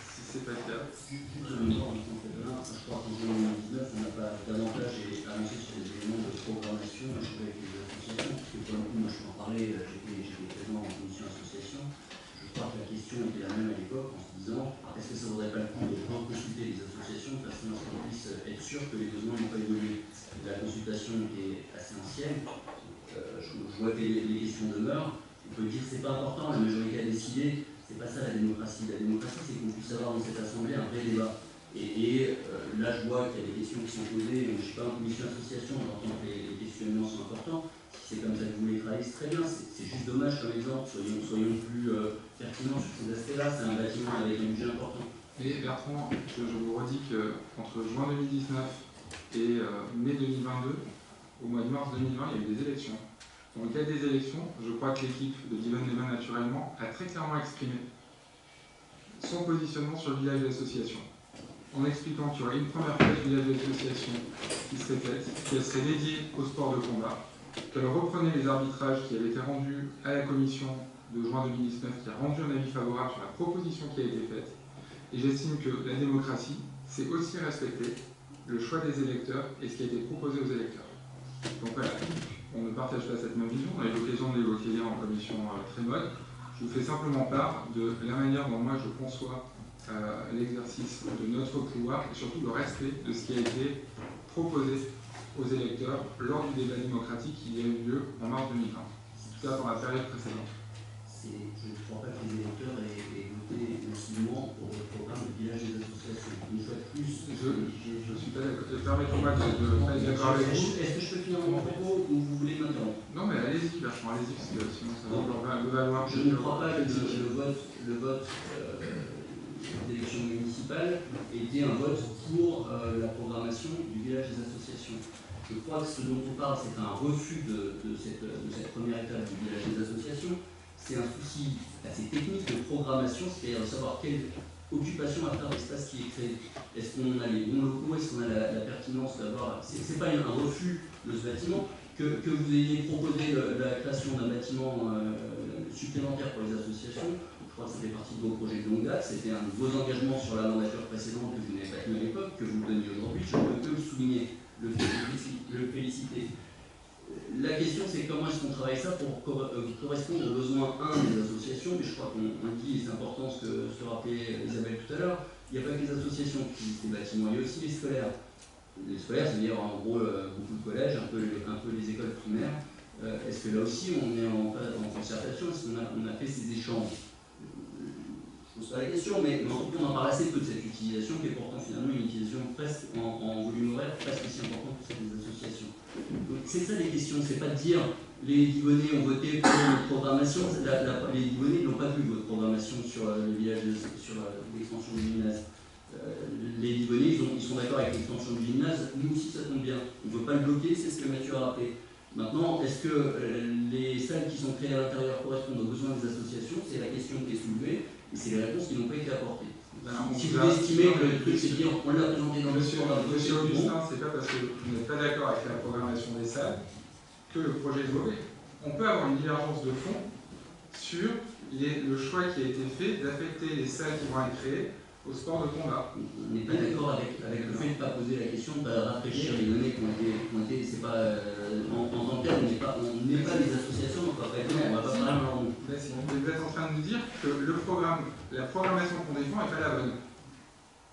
Speaker 1: Si ce n'est pas le cas.
Speaker 7: Je crois qu'en 2019, on n'a pas davantage avancé sur les éléments de programmation avec les associations, parce que pour le coup, moi je peux en parler, j'étais présent en commission association. Je crois que la question était la même à l'époque en se disant est-ce que ça ne vaudrait pas le coup de consulter les associations de façon à ce qu'on puisse être sûr que les besoins n'ont pas évolué. La consultation est assez ancienne. Je vois que les questions demeurent. On peut dire que ce n'est pas important, la majorité a décidé. C'est pas ça la démocratie. La démocratie, c'est qu'on puisse avoir dans cette assemblée un vrai débat. Et là, je vois qu'il y a des questions qui sont posées. Je ne suis pas en commission association, j'entends que les questionnements sont importants. Si c'est comme ça que vous voulez travailler, c'est très bien. C'est juste dommage comme exemple. Soyons plus pertinents sur ces aspects-là. C'est un bâtiment avec un budget important.
Speaker 1: Et Bertrand, je vous redis qu'entre juin 2019 et mai 2022, au mois de mars 2020, il y a eu des élections. Dans le cadre des élections, je crois que l'équipe de Given Leven, naturellement, a très clairement exprimé son positionnement sur le village d'association, en expliquant qu'il y aurait une première phase du village d'association qui serait faite, qu'elle serait dédiée au sport de combat, qu'elle reprenait les arbitrages qui avaient été rendus à la commission de juin 2019, qui a rendu un avis favorable sur la proposition qui a été faite. Et j'estime que la démocratie, c'est aussi respecter le choix des électeurs et ce qui a été proposé aux électeurs. Donc voilà, on ne partage pas cette même vision, on a eu l'occasion de l'évoquer hier en commission très mode. Je vous fais simplement part de la manière dont moi je conçois l'exercice de notre pouvoir et surtout le respect de ce qui a été proposé aux électeurs lors du débat démocratique qui a eu lieu en mars 2020. Tout ça dans la période précédente.
Speaker 7: Je ne crois pas que les électeurs aient voté massivement pour le programme de village des associations. Une fois de plus,
Speaker 1: je suis pas d'accord. Permettez-moi de pas être d'accord avec vous.
Speaker 7: Est-ce que je peux finir mon propos ou vous voulez m'interrompre?
Speaker 1: Non, mais allez-y, Bertrand, allez-y, parce que sinon ça va valoir.
Speaker 7: Je ne crois pas que le vote d'élection municipale était un vote pour la programmation du village des associations. Je crois que ce dont on parle, c'est un refus de cette première étape du village des associations. C'est un souci assez technique de programmation, c'est-à-dire de savoir quelle occupation à faire l'espace qui est créé. Est-ce qu'on a les bons locaux, est-ce qu'on a la pertinence d'avoir... C'est pas un refus de ce bâtiment. Que vous ayez proposé la création d'un bâtiment supplémentaire pour les associations, je crois que ça fait partie de vos projets de longue date, c'était un de vos engagements sur la mandature précédente que vous n'avez pas tenu à l'époque, que vous donniez aujourd'hui, je peux que vous souligner, le féliciter. La question c'est comment est-ce qu'on travaille ça pour correspondre aux besoins des associations, mais je crois qu'on dit, et c'est important ce que rappelait Isabelle tout à l'heure, il n'y a pas que les associations qui utilisent ces bâtiments, il y a aussi les scolaires. Les scolaires, c'est-à-dire en gros beaucoup de collèges, un peu les écoles primaires. Est-ce que là aussi on est en concertation? Est-ce qu'on a fait ces échanges? Je pose pas la question, mais en tout cas on en parle assez peu de cette utilisation qui est pourtant finalement une utilisation presque en volume horaire presque aussi importante que celle des associations. Donc c'est ça les questions, c'est pas de dire les Divonnais ont voté pour notre programmation, les Divonnais n'ont pas vu votre programmation sur le village, sur l'extension du gymnase. Les Divonnais, ils sont d'accord avec l'extension du gymnase, nous aussi ça tombe bien. On ne veut pas le bloquer, c'est ce que Mathieu a rappelé. Maintenant, est-ce que les salles qui sont créées à l'intérieur correspondent aux besoins des associations? C'est la question qui est soulevée, et c'est les réponses qui n'ont pas été apportées. Si vous estimez que le truc c'est dire on l'a présenté dans le programme,
Speaker 1: Monsieur Augustin, c'est pas parce que vous n'êtes pas d'accord avec la programmation des salles que le projet est mauvais. On peut avoir une divergence de fond sur le choix qui a été fait d'affecter les salles qui vont être créées au sport de combat.
Speaker 7: On n'est pas d'accord avec le fait de ne pas poser la question, de ne pas rafraîchir les données qui ont été c'est pas, en tant que tel, on n'est pas les associations, donc on va pas parler en nous.
Speaker 1: Vous êtes en train de nous dire que la programmation qu'on défend n'est pas la bonne.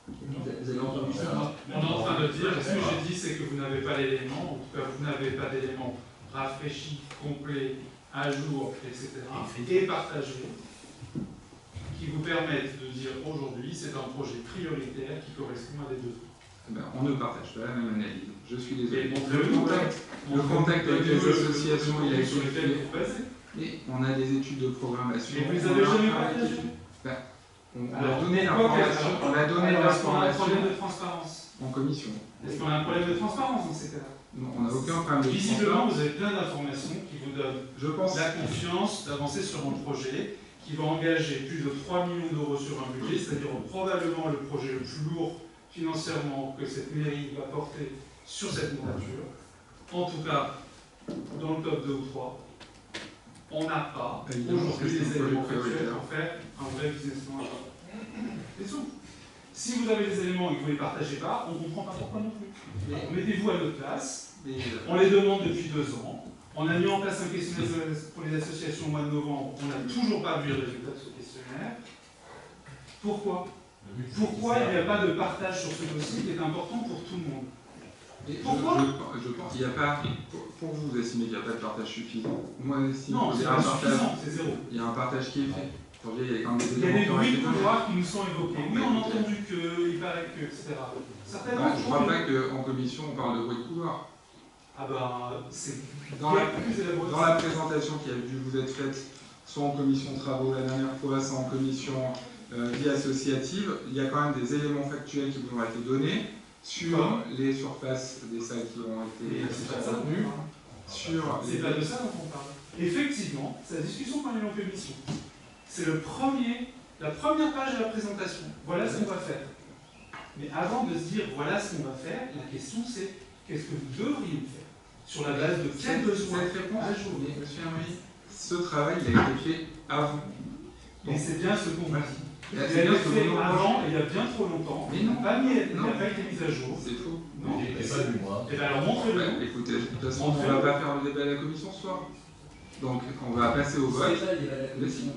Speaker 7: Vous avez entendu ça?
Speaker 8: On est en train de dire, ce que j'ai dit, c'est que vous n'avez pas l'élément, en tout cas vous n'avez pas d'élément rafraîchi, complet, à jour, etc., et partagé, qui vous permettent de dire aujourd'hui c'est un projet prioritaire qui correspond à des besoins.
Speaker 1: On ne partage pas la même analyse. Je suis désolé.
Speaker 8: Le
Speaker 1: contact avec les associations, il a été
Speaker 8: sur lesquels
Speaker 1: fait.
Speaker 8: vous passez.
Speaker 1: Et on a des études de programmation.
Speaker 8: Mais vous avez jamais partagé.
Speaker 1: On a donné l'information. On a donné
Speaker 8: Est-ce qu'on a un
Speaker 1: l'information
Speaker 8: problème de transparence?
Speaker 1: en commission.
Speaker 8: Est-ce qu'on a un problème de transparence dans ces cas-là?
Speaker 1: Non, on n'a aucun problème de
Speaker 8: Visiblement,
Speaker 1: transparence.
Speaker 8: vous avez plein d'informations qui vous donnent la confiance d'avancer sur un projet qui va engager plus de 3 millions d'euros sur un budget, c'est-à-dire probablement le projet le plus lourd financièrement que cette mairie va porter sur cette mandature. En tout cas, dans le top 2 ou 3, on n'a pas aujourd'hui les éléments factuels pour faire un vrai business plan. C'est tout. Si vous avez des éléments et que vous ne les partagez pas, on ne comprend pas pourquoi non plus. Mettez-vous à notre place. On les demande depuis 2 ans. On a mis en place un questionnaire pour les associations au mois de novembre. On n'a toujours pas vu le résultat de ce questionnaire. Pourquoi? Pourquoi il n'y a pas de partage sur ce dossier qui est important pour tout le monde? Pourquoi?
Speaker 1: Je pense qu'il n'y a pas, pour vous estimer qu'il n'y a pas de partage suffisant. Moi, j'estime
Speaker 8: non,
Speaker 1: qu'il y
Speaker 8: c'est
Speaker 1: a un
Speaker 8: pas
Speaker 1: partage.
Speaker 8: suffisant, c'est zéro.
Speaker 1: Il y a un partage qui est fait. Aujourd'hui, il y a quand même des
Speaker 8: Il y a des
Speaker 1: éléments
Speaker 8: bruits
Speaker 1: qui
Speaker 8: de
Speaker 1: ont été
Speaker 8: couloir qui nous sont évoqués. Oui, on a entendu que, il paraît que, etc. Certainement.
Speaker 1: Je ne crois pas qu'en commission, on parle de bruit de couloir.
Speaker 8: Ah ben, c'est
Speaker 1: dans la présentation qui a dû vous être faite, soit en commission de travaux la dernière fois, soit en commission vie associative, il y a quand même des éléments factuels qui vous ont été donnés sur les surfaces des salles qui ont été retenues. sur
Speaker 8: C'est pas de ça dont on parle. Effectivement, c'est la discussion qu'on a eue en commission. C'est la première page de la présentation. Voilà ce qu'on va faire. Mais avant de se dire voilà ce qu'on va faire, la question c'est qu'est-ce que vous devriez faire? Sur la base de quels besoins
Speaker 1: cette réponse
Speaker 8: à jour?
Speaker 1: Monsieur Hermé, ce travail il a été fait avant.
Speaker 8: Et c'est bien ce qu'on va dire. Il a
Speaker 1: C'est bien
Speaker 8: été
Speaker 1: ce que
Speaker 8: fait
Speaker 1: vous nous
Speaker 8: avant, il y a bien trop longtemps.
Speaker 1: Mais non.
Speaker 8: Il n'a pas été mis à jour.
Speaker 1: C'est faux.
Speaker 8: Non.
Speaker 3: Je l'ai pas vu, moi.
Speaker 8: Et bien alors montrez-le.
Speaker 1: Ouais, écoutez, de toute façon, on ne va pas faire le débat à la commission ce soir. Donc, on va passer au vote.
Speaker 7: C'est pas le débat de la commission.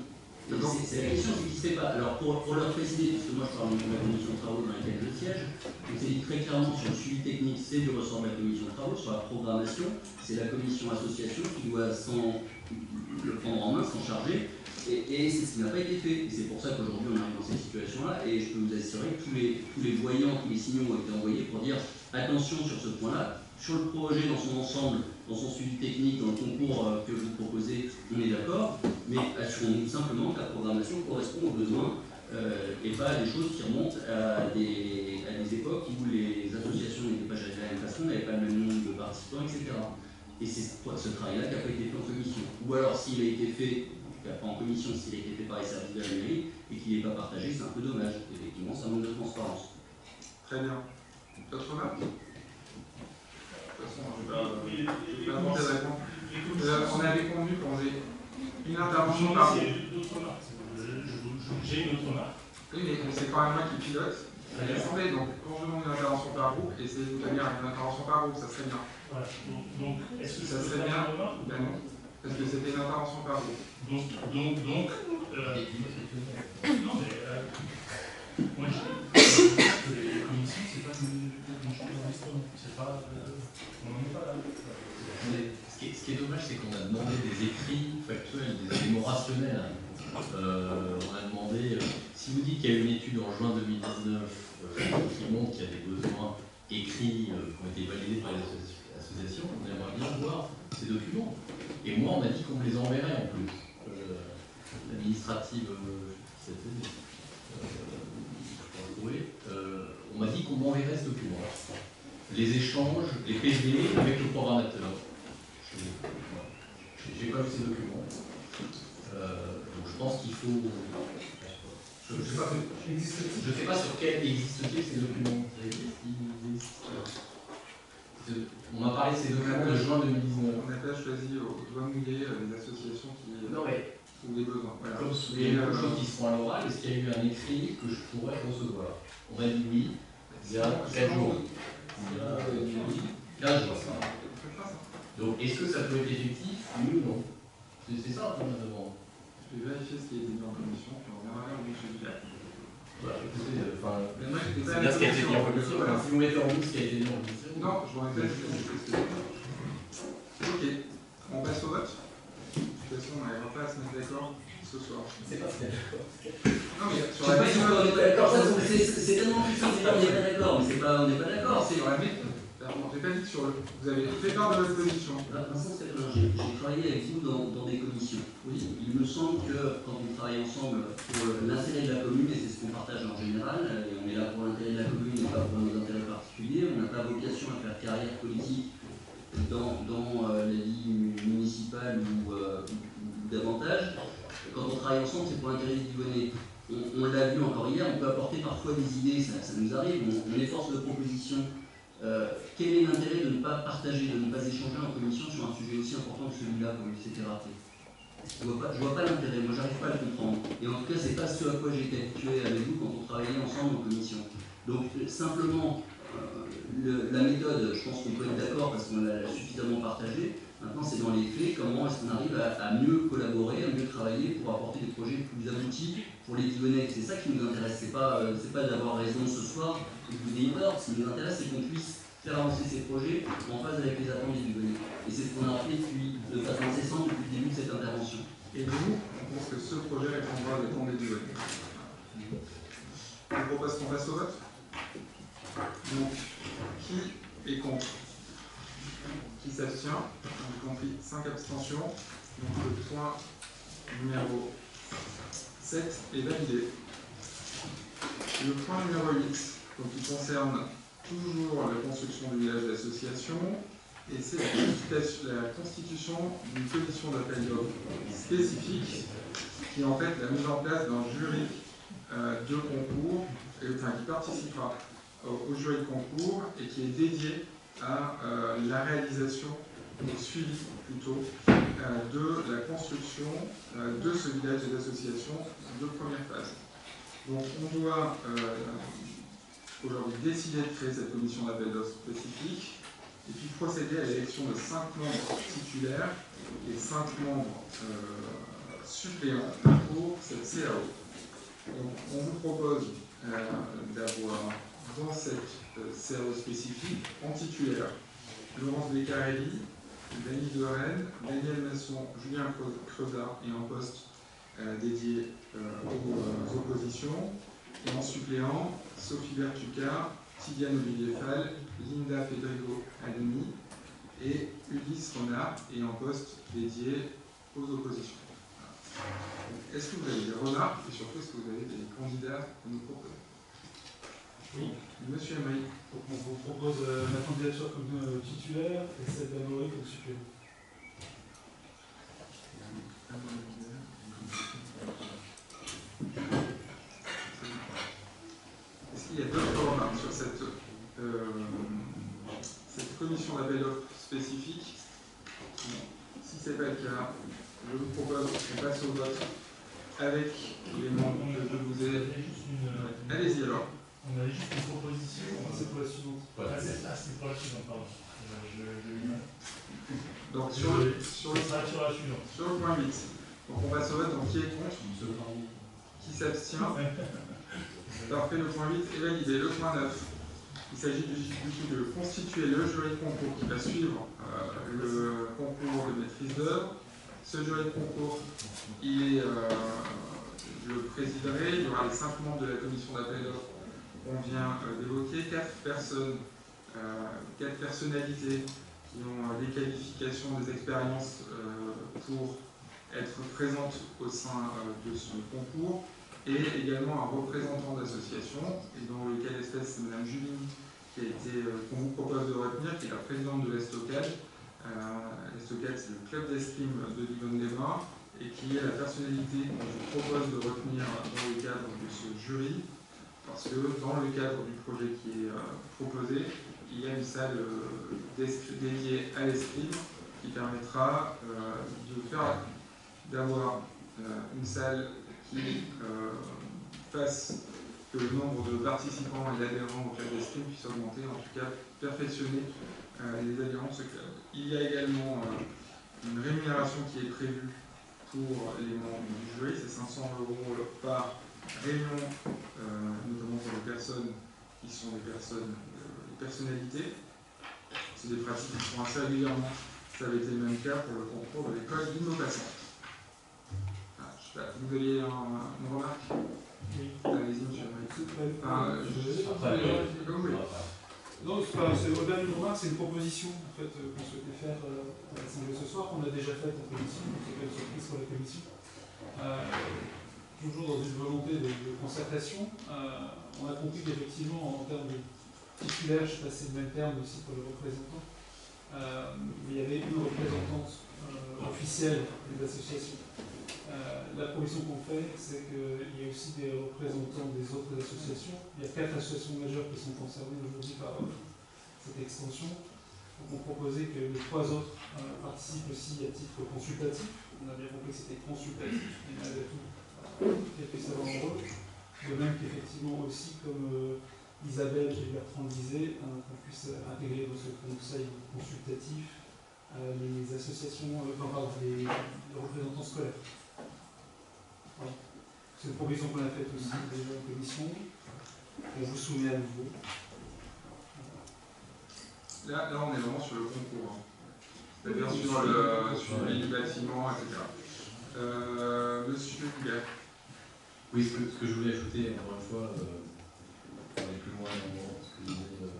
Speaker 7: C'est la question qui ne se fait pas. Alors, pour leur préciser, puisque moi je parle de la commission de travaux dans laquelle je siège, on s'est dit très clairement sur le suivi technique, c'est du ressort de la commission de travaux. Sur la programmation, c'est la commission association qui doit le prendre en main, s'en charger. Et c'est ce qui n'a pas été fait. Et c'est pour ça qu'aujourd'hui on arrive dans cette situation-là. Et je peux vous assurer que tous les voyants, tous les signaux ont été envoyés pour dire attention sur ce point-là. Sur le projet dans son ensemble, dans son suivi technique, dans le concours que vous proposez, on est d'accord, mais assurons-nous simplement que la programmation correspond aux besoins et pas à des choses qui remontent à des époques où les associations n'étaient pas gérées de la même façon, n'avaient pas le même nombre de participants, etc. Et c'est ce travail-là qui n'a pas été fait en commission. Ou alors s'il a été fait, pas en commission, s'il a été fait par les services de la mairie et qu'il n'est pas partagé, c'est un peu dommage. Effectivement, ça manque de transparence.
Speaker 1: Très bien. D'autres remarques? De toute façon, je vais pas demander de réponse. On avait convenu qu'on ait une intervention par groupe.
Speaker 2: J'ai une autre remarque.
Speaker 1: Oui, mais c'est quand même moi qui pilote. Attendez, donc quand je demande une intervention par groupe, essayez de tenir une intervention par groupe, ça serait bien.
Speaker 2: Voilà. Donc, est-ce que
Speaker 1: Ça serait bien? Ben non, parce que c'était une intervention par groupe.
Speaker 2: non, mais moi je dis que les commissions, c'est pas c'est pas. On n'en est pas là.
Speaker 3: Ce qui est dommage, c'est qu'on a demandé des écrits factuels, des éléments rationnels. On a demandé, si vous dites qu'il y a eu une étude en juin 2019 qui montre qu'il y a des besoins écrits qui ont été validés par les associations, on aimerait bien voir ces documents. Et moi, on m'a dit qu'on me les enverrait en plus. L'administrative, on m'a dit qu'on m'enverrait ce document. Les échanges, les PV avec le programmateur. J'ai pas vu ces documents. Donc je pense qu'il faut. Je ne sais pas sur quel existent-ils ces documents. On m'a parlé de ces documents de juin 2019.
Speaker 1: On n'a pas choisi au doigt mouillé les associations qui ont des besoins. Voilà.
Speaker 3: Comme il y a beaucoup de choses qui se font à l'oral, est-ce qu'il y a eu un écrit que je pourrais recevoir? On m'a dit oui, il y a 4 jours. Il y a 15 jours. Donc est-ce que ça peut être effectif? Oui ou non? C'est ça qu'on me demande.
Speaker 1: Je vais vérifier ce qui a été dit en commission, puis on reviendra vers vous chez vous.
Speaker 3: Écoutez,
Speaker 1: C'est
Speaker 3: bien ce qui a été dit en commission. Si vous mettez en doute ce qui a été dit en commission.
Speaker 1: Non, je vous répète ce que c'est. Ok, on passe au vote. De toute façon, on n'arrivera pas à se mettre d'accord ce soir.
Speaker 7: C'est pas fait d'accord.
Speaker 1: Non, mais sur
Speaker 7: Je sais
Speaker 1: la
Speaker 7: pas si on n'est pas d'accord, c'est tellement plus simple de dire on n'est pas d'accord, mais on n'est pas d'accord.
Speaker 1: sur la méthode. J'ai pas dit sur le. Vous avez fait part de votre position.
Speaker 7: Vincent, j'ai travaillé avec vous dans des commissions. Oui, il me semble que quand on travaille ensemble pour l'intérêt de la commune, et c'est ce qu'on partage en général, et on est là pour l'intérêt de la commune et pas pour nos intérêts particuliers, on n'a pas vocation à faire carrière politique dans la vie municipale ou davantage. Quand on travaille ensemble, c'est pour l'intérêt des Divonnais. On l'a vu encore hier, on peut apporter parfois des idées, ça nous arrive, on est force de proposition. Quel est l'intérêt de ne pas partager, de ne pas échanger en commission sur un sujet aussi important que celui-là, comme c'était rappelé? Je vois pas l'intérêt, moi j'arrive pas à le comprendre. Et en tout cas, c'est pas ce à quoi j'ai été habitué avec vous quand on travaillait ensemble en commission. Donc simplement, la méthode, je pense qu'on peut être d'accord parce qu'on l'a suffisamment partagée. Maintenant, c'est dans les faits, comment est-ce qu'on arrive à mieux collaborer, à mieux travailler pour apporter des projets plus aboutis pour les Divonnais. C'est ça qui nous intéresse, c'est pas d'avoir raison ce soir et que vous ayez tort. Ce qui nous intéresse, c'est qu'on puisse faire avancer ces projets en phase avec les attentes des Divonnais. Et c'est ce qu'on a fait de façon incessante depuis le début de cette intervention.
Speaker 1: Et nous, on pense que ce projet répondra aux attentes des Divonnais. Je vous propose qu'on passe au vote. Donc, qui est contre? Qui s'abstient? J'ai compris 5 abstentions. Donc le point numéro 7 est validé. Le point numéro 8, donc, qui concerne toujours la construction du village d'association. et c'est la constitution d'une commission d'appel d'offres spécifique qui est en fait la mise en place d'un jury de concours, qui participera au jury de concours et qui est dédié à la réalisation, au suivi plutôt, de la construction de ce village et d'association de première phase. Donc on doit aujourd'hui décider de créer cette commission d'appel d'offres spécifique et puis procéder à l'élection de 5 membres titulaires et 5 membres suppléants pour cette CAO. Donc, on vous propose d'avoir dans cette CAO spécifique en titulaire Laurence Beccarelli, Dany de Rennes, Daniel Masson, Julien Creusat et un poste dédié aux oppositions. Et en suppléant, Sophie Bertuca, Tidiane Olivier Fall, Linda Federico Alemi et Ulysse Renard et un poste dédié aux oppositions. Est-ce que vous avez des remarques et surtout est-ce que vous avez des candidats à nous proposer?
Speaker 8: Oui.
Speaker 1: Monsieur Emery.
Speaker 8: Donc on vous propose ma candidature comme titulaire et celle d'Amaury comme suppléant.
Speaker 1: Est-ce qu'il y a d'autres remarques sur cette commission d'appel d'offres spécifique? Si ce n'est pas le cas, je vous propose qu'on passe au vote avec les membres que je vous ai. Allez-y alors.
Speaker 2: On avait juste une proposition.
Speaker 8: C'est pour la suivante.
Speaker 2: C'est pour la suivante, pardon.
Speaker 1: Donc sur le point 8. Donc on passe au vote. Donc qui est contre? Qui s'abstient? Parfait, le point 8 est validé. Le point 9. Il s'agit du coup de constituer le jury de concours qui va suivre le concours de maîtrise d'œuvre. Ce jury de concours, je le présiderai. Il y aura les 5 membres de la commission d'appel d'offres qu'on vient d'évoquer, 4 personnes, 4 personnalités qui ont des qualifications, des expériences pour être présentes au sein de ce concours, et également un représentant d'association, et dans le cas d'espèce, c'est Mme Julie qu'on vous propose de retenir, qui est la présidente de l'Estocade. L'Estocade, c'est le club d'escrime de Livonne-les-Bains, et qui est la personnalité qu'on vous propose de retenir dans le cadre de ce jury, parce que dans le cadre du projet qui est proposé, il y a une salle dédiée à l'escrime qui permettra d'avoir une salle qui fasse que le nombre de participants et d'adhérents au club d'escrime puisse augmenter, en tout cas perfectionner les adhérents de ce club. Il y a également une rémunération qui est prévue pour les membres du jury, c'est 500 € par réunion, notamment pour les personnes qui sont des personnalités. C'est des pratiques qui sont assez régulièrement. Ça avait été le même cas pour le concours de l'école d'Innovation. Vous aviez une remarque?
Speaker 8: Oui.
Speaker 1: Allez-y, monsieur.
Speaker 8: Non, c'est au-delà d'une remarque, c'est une proposition en fait, qu'on souhaitait faire à l'Assemblée ce soir, qu'on a déjà faite en commission, donc c'est pas une surprise pour la commission. Toujours dans une volonté de concertation, on a compris qu'effectivement, en termes de titulaire, je ne sais pas si c'est le même terme aussi pour le représentant, mais il y avait une représentante officielle des associations. La proposition qu'on fait, c'est qu'il y a aussi des représentants des autres associations. Il y a 4 associations majeures qui sont concernées aujourd'hui par cette extension. Donc on proposait que les 3 autres participent aussi à titre consultatif. On a bien compris que c'était consultatif, mais malgré tout, qu'elles puissent avoir un rôle. De même qu'effectivement aussi, comme Isabelle et Bertrand disaient, qu'on puisse intégrer dans ce conseil consultatif les associations, les représentants scolaires. Voilà. C'est une proposition qu'on a faite aussi déjà en commission. On vous soumet à nouveau.
Speaker 1: Là, on est vraiment sur le concours. C'est-à-dire sur le suivi du bâtiment, etc. Monsieur Huguet.
Speaker 3: Oui, ce que je voulais ajouter, encore une fois, pour aller plus loin dans ce que disait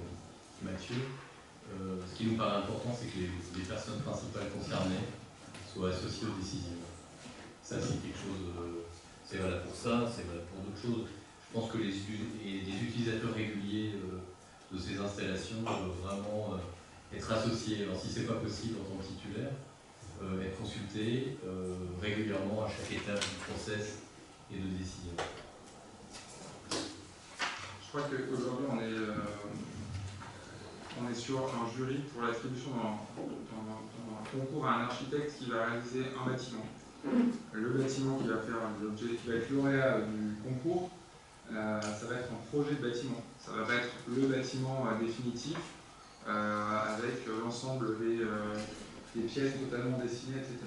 Speaker 3: Mathieu, ce qui nous paraît important, c'est que les personnes principales concernées soient associées aux décisions. Ça, c'est quelque chose, c'est valable pour ça, c'est valable pour d'autres choses. Je pense que les utilisateurs réguliers de ces installations doivent vraiment être associé. Alors si ce n'est pas possible en tant que titulaire, être consulté régulièrement à chaque étape du process et de décision.
Speaker 1: Je crois qu'aujourd'hui on est sur un jury pour l'attribution d'un concours à un architecte qui va réaliser un bâtiment. Le bâtiment qui va faire l'objet, qui va être lauréat du concours, ça va être un projet de bâtiment. Ça va pas être le bâtiment définitif avec l'ensemble des pièces totalement dessinées, etc.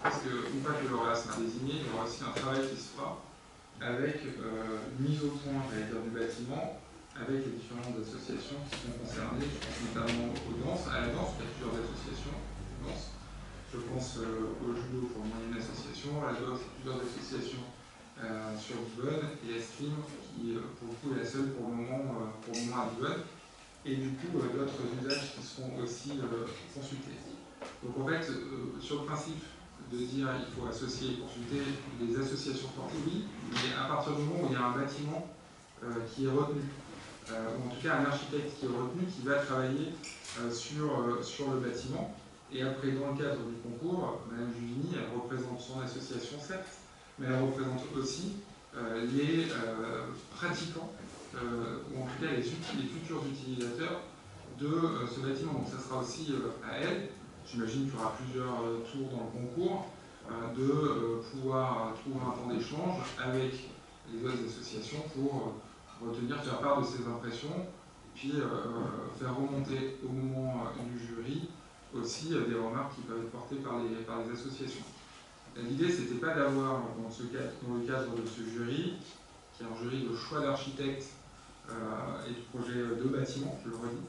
Speaker 1: Parce qu'une fois que le lauréat sera désigné, il y aura aussi un travail qui se fera avec une mise au point, j'allais dire, du bâtiment, avec les différentes associations qui sont concernées. Je pense notamment aux danses, à la danse, il y a plusieurs associations de danse. Je pense au judo pour une association, à la boxe, plusieurs associations sur Lisbonne, et Escrime qui pour le coup est la seule pour le moment à Lisbonne, et du coup d'autres usages qui seront aussi consultés. Donc en fait, sur le principe de dire il faut associer et consulter les associations sportives, oui, mais à partir du moment où il y a un bâtiment qui est retenu, ou en tout cas un architecte qui est retenu, qui va travailler sur le bâtiment. Et après, dans le cadre du concours, Mme Juvigny, elle représente son association, certes, mais elle représente aussi les pratiquants, ou en tout cas les futurs utilisateurs de ce bâtiment. Donc ça sera aussi à elle, j'imagine qu'il y aura plusieurs tours dans le concours, de pouvoir trouver un temps d'échange avec les autres associations pour retenir, faire part de ses impressions, et puis faire remonter au moment du jury aussi des remarques qui peuvent être portées par les associations. L'idée, c'était pas d'avoir, dans le cadre de ce jury, qui est un jury de choix d'architectes et de projets de bâtiments, je le redis,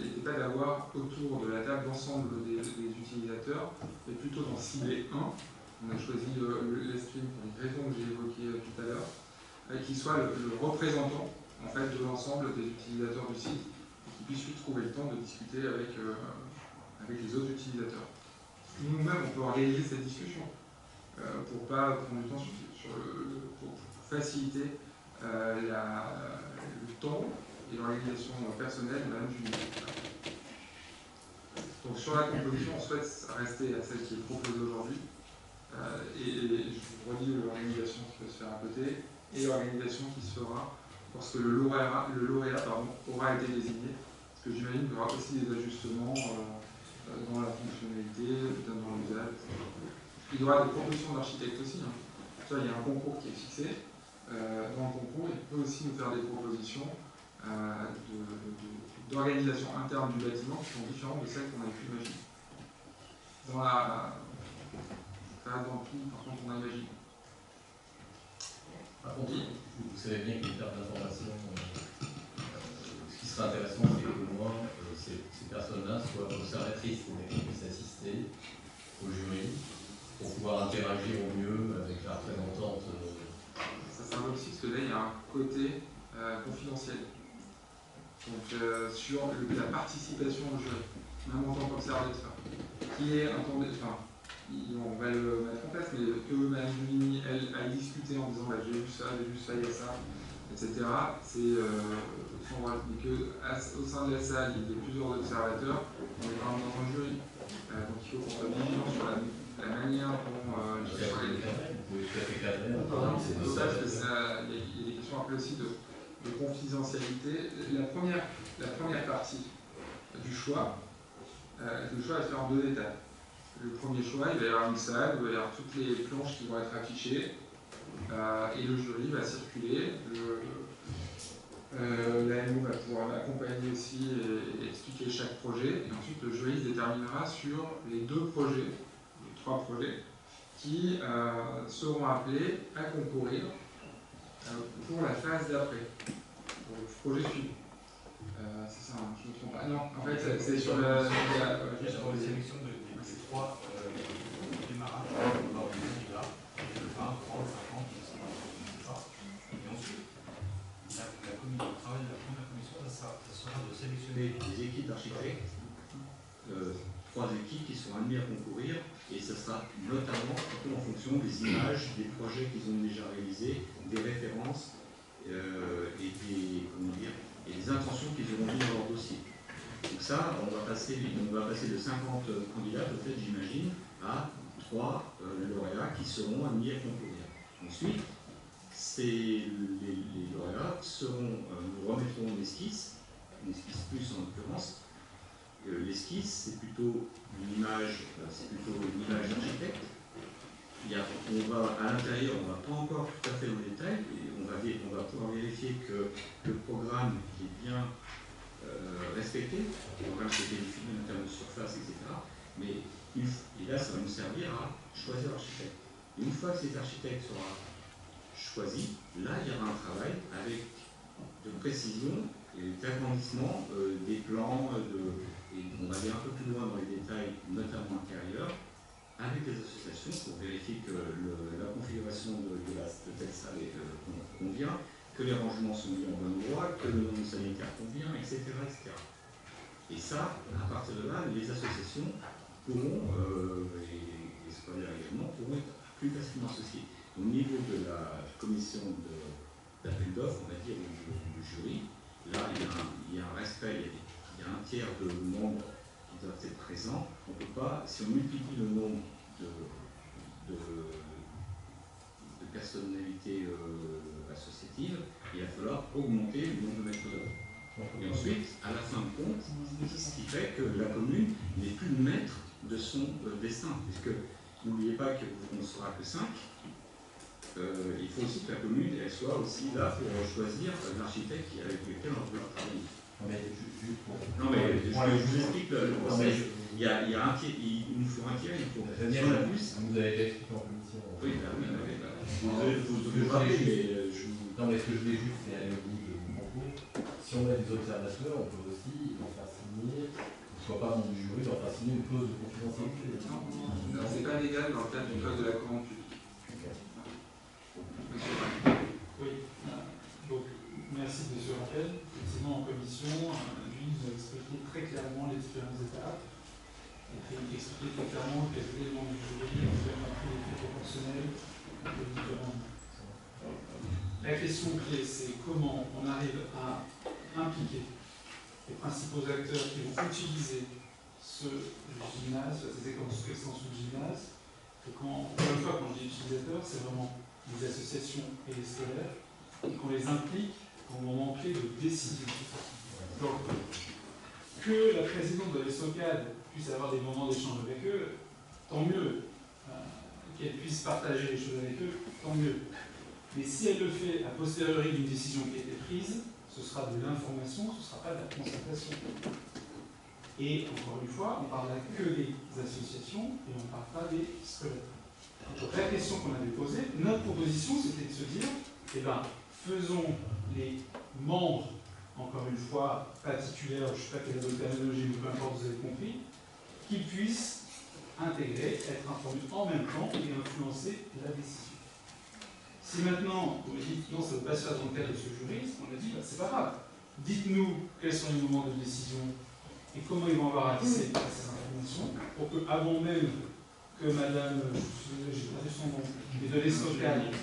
Speaker 1: n'était pas d'avoir autour de la table l'ensemble des utilisateurs, mais plutôt d'en cibler un. On a choisi l'Escrime pour les raisons que j'ai évoquées tout à l'heure, qui soit le représentant en fait, de l'ensemble des utilisateurs du site, et qui puisse lui trouver le temps de discuter avec les autres utilisateurs. Nous-mêmes, on peut organiser cette discussion pour pas prendre du temps pour faciliter le temps et l'organisation personnelle de Mme Juvigny. Donc sur la composition, on souhaite rester à celle qui est proposée aujourd'hui. Et je vous redis l'organisation qui peut se faire à côté et l'organisation qui se fera lorsque le lauréat aura été désigné. Parce que j'imagine qu'il y aura aussi des ajustements dans la fonctionnalité, peut-être dans l'usage. Il y aura des propositions d'architectes aussi. Hein. Il y a un concours qui est fixé. Dans le concours, il peut aussi nous faire des propositions d'organisation interne du bâtiment qui sont différentes de celles qu'on a pu imaginer. Dans tout, par contre, on a imaginé.
Speaker 3: Par contre, vous savez bien qu'il y a une perte d'information. Ce qui serait intéressant, c'est qu'au moins ces personnes-là soient observatrices, c'est-à-dire qu'elles puissent assister au jury pour pouvoir interagir au mieux avec la représentante.
Speaker 1: Ça symbole aussi parce que là, il y a un côté confidentiel. Donc, sur la participation au jury, même en tant qu'observateur, qui est on va le mettre en place, mais que Mme Juvigny, elle, a discuté en disant bah, j'ai vu ça, il y a ça, etc. C'est sans vrai, mais qu'au sein de la salle, il y a plusieurs observateurs, on est quand même dans un jury. Donc il faut qu'on soit vigilant sur la manière dont les choses sont organisées. C'est dommage parce qu'il y a des questions un peu aussi de confidentialité. La première partie du choix va se faire en 2 étapes. Le premier choix, il va y avoir une salle, il va y avoir toutes les planches qui vont être affichées, et le jury va circuler. L'AMO va pouvoir accompagner aussi et expliquer chaque projet, et ensuite le jury se déterminera sur les 3 projets, qui seront appelés à concourir pour la phase d'après, pour le projet suivant. C'est ça, je ne me trompe pas. Non, en fait, c'est sur
Speaker 6: juste pour les sélections des 3 démarrages, on va organiser là, 20, 30, 50, c'est ça. Et ensuite, le travail de la première commission, ça sera de sélectionner des équipes d'architectes, 3 équipes qui seront amenées à concourir, et ça sera notamment en fonction des images, des projets qu'ils ont déjà réalisés, des références et des intentions qu'ils auront mis dans leur dossier.
Speaker 9: Donc ça, on va passer de 50 candidats, peut-être j'imagine, à 3 lauréats qui seront admis à concourir. Ensuite, les lauréats nous remettront une esquisse plus en l'occurrence. L'esquisse, c'est plutôt une image d'architecte. À l'intérieur, on ne va pas encore tout à fait au détail, et on va pouvoir vérifier que le programme est bien respecté, le programme qui a été défini en termes de surface, etc. Et là, ça va nous servir à choisir l'architecte. Et une fois que cet architecte sera choisi, là, il y aura un travail avec de précision et d'agrandissement des plans, et on va aller un peu plus loin dans les détails, notamment intérieurs, avec les associations pour vérifier que la configuration de telle salle convient, que les rangements sont mis en bon endroit, que le nombre sanitaire convient, etc., etc. Et ça, à partir de là, les associations pourront, et scolaires également, pourront être plus facilement associées. Au niveau de la commission d'appel d'offres, on va dire, du jury, là, il y a un respect, il y a un tiers de membres qui doivent être présents. On ne peut pas, si on multiplie le nombre de personnalités associatives, il va falloir augmenter le nombre de maîtres d'œuvre. Et ensuite, à la fin de compte, ce qui fait que la commune n'est plus le maître de son destin, puisque n'oubliez pas qu'on ne sera que 5. Il faut aussi que la commune elle soit aussi là pour choisir l'architecte avec lequel on va travailler. Non mais je vous explique le process. Il nous faut un tiers, il faut. Si on a plus.
Speaker 3: Vous avez déjà expliqué en commission.
Speaker 9: Oui, vous rappelez, mais
Speaker 3: non, mais ce que je voulais juste, c'est aller au bout de mon propos. Si on a des observateurs, on peut aussi leur faire signer, ne soit pas membre du jury, leur faire signer une clause de confidentialité.
Speaker 1: Non, c'est pas légal dans le cadre du code de la commande publique.
Speaker 8: Oui, donc merci de ce rappel. Effectivement, en commission, lui nous a expliqué très clairement les différentes étapes. Et puis expliqué très clairement quels étaient les membres du jury, nous avons appris les faits proportionnels des différents. La question clé, c'est comment on arrive à impliquer les principaux acteurs qui vont utiliser ce gymnase, ces extensions de gymnase. Et encore une fois, quand je dis utilisateurs, c'est vraiment les associations et les scolaires, et qu'on les implique au moment clé de décision. Donc, que la présidente de l'ESOCAD puisse avoir des moments d'échange avec eux, tant mieux. Qu'elle puisse partager les choses avec eux, tant mieux. Mais si elle le fait a posteriori d'une décision qui a été prise, ce sera de l'information, ce ne sera pas de la constatation. Et encore une fois, on ne parle que des associations et on ne parle pas des scolaires. Donc la question qu'on avait posée, notre proposition, c'était de se dire, eh bien, faisons les membres, encore une fois, pas titulaires, je ne sais pas quelle est la terminologie, mais peu importe, vous avez compris, qui puissent intégrer, être informés en même temps et influencer la décision. Si maintenant, vous me dites, non, ça ne veut pas se faire dans le cadre de ce jury, on a dit, bah, c'est pas grave. Dites-nous quels sont les moments de décision et comment ils vont avoir accès à ces informations pour que, avant même que madame, j'ai pas son nom, mais de l'ESOCAD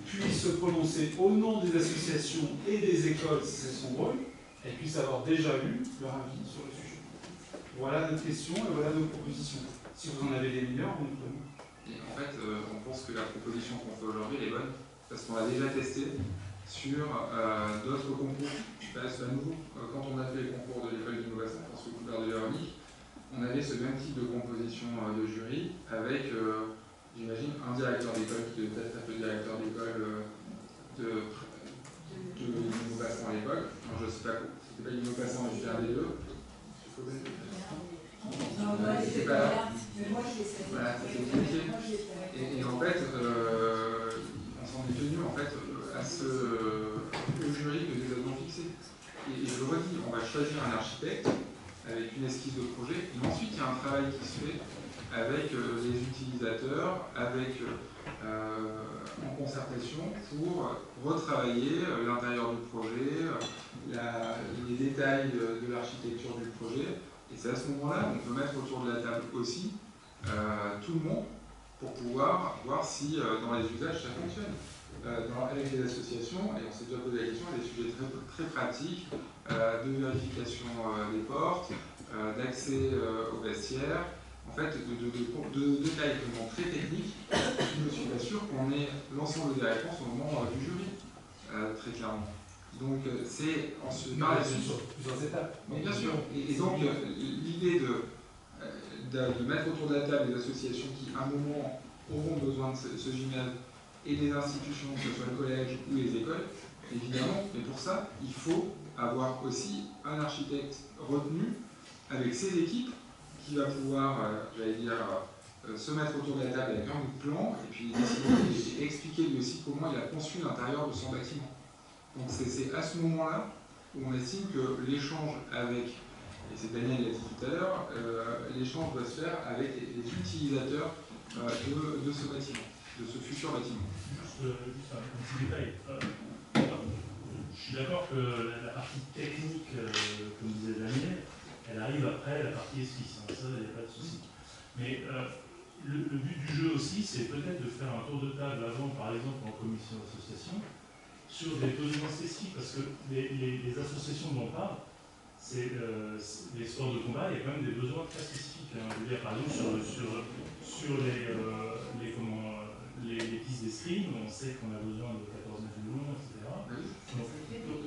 Speaker 8: puisse se prononcer au nom des associations et des écoles, si c'est son rôle, elle puisse avoir déjà eu leur avis sur le sujet. Voilà notre question et voilà nos propositions. Si vous en avez des meilleures, on nous donne.
Speaker 1: Et en fait, on pense que la proposition qu'on fait aujourd'hui est bonne, parce qu'on l'a déjà testée sur d'autres concours. C'est à nouveau, quand on a fait les concours de l'école d'innovation, parce que couvert de Véronique, on avait ce même type de composition de jury avec, j'imagine, un directeur d'école qui devait être le directeur d'école de l'innovation à l'époque. Non, je ne sais pas quoi. C'était pas l'innovation, mais c'était un des deux. C'est pas là. Voilà, c'est compliqué. Et en fait, on s'en est tenu en fait au jury que nous avons fixé. Et je le redis, on va choisir un architecte avec une esquisse de projet, et ensuite il y a un travail qui se fait avec les utilisateurs, en concertation pour retravailler l'intérieur du projet, les détails de l'architecture du projet. Et c'est à ce moment-là qu'on peut mettre autour de la table aussi tout le monde pour pouvoir voir si dans les usages ça fonctionne. avec les associations, et on s'est déjà posé la question, il y a des sujets très, très pratiques de vérification des portes, d'accès aux vestiaires, en fait, de détails vraiment très techniques. Je ne suis pas sûr qu'on ait l'ensemble des réponses au moment du jury, très clairement. Donc, c'est en se
Speaker 6: sur plusieurs étapes.
Speaker 1: Mais bien sûr. Et donc, l'idée de mettre autour de la table des associations qui, à un moment, auront besoin de ce gymnase et des institutions, que ce soit le collège ou les écoles, évidemment, mais pour ça, il faut avoir aussi un architecte retenu avec ses équipes qui va pouvoir, j'allais dire, se mettre autour de la table avec un bout de plan et puis décider et expliquer lui aussi comment il a conçu l'intérieur de son bâtiment. Donc c'est à ce moment-là où on estime que l'échange avec, et c'est Daniel l'a dit tout à l'heure, l'échange doit se faire avec les utilisateurs de ce bâtiment, de ce futur bâtiment.
Speaker 2: Juste un petit détail. Je suis d'accord que la partie technique, comme disait Daniel, elle arrive après la partie esquisse, hein, ça, il n'y a pas de souci. Mais le but du jeu aussi, c'est peut-être de faire un tour de table avant, par exemple, en commission d'association, sur des besoins spécifiques, parce que les associations dont on parle, c'est les sports de combat, il y a quand même des besoins très spécifiques. Hein. Je veux dire, par exemple, sur les pistes d'escrime, on sait qu'on a besoin de 14 mètres de long, etc.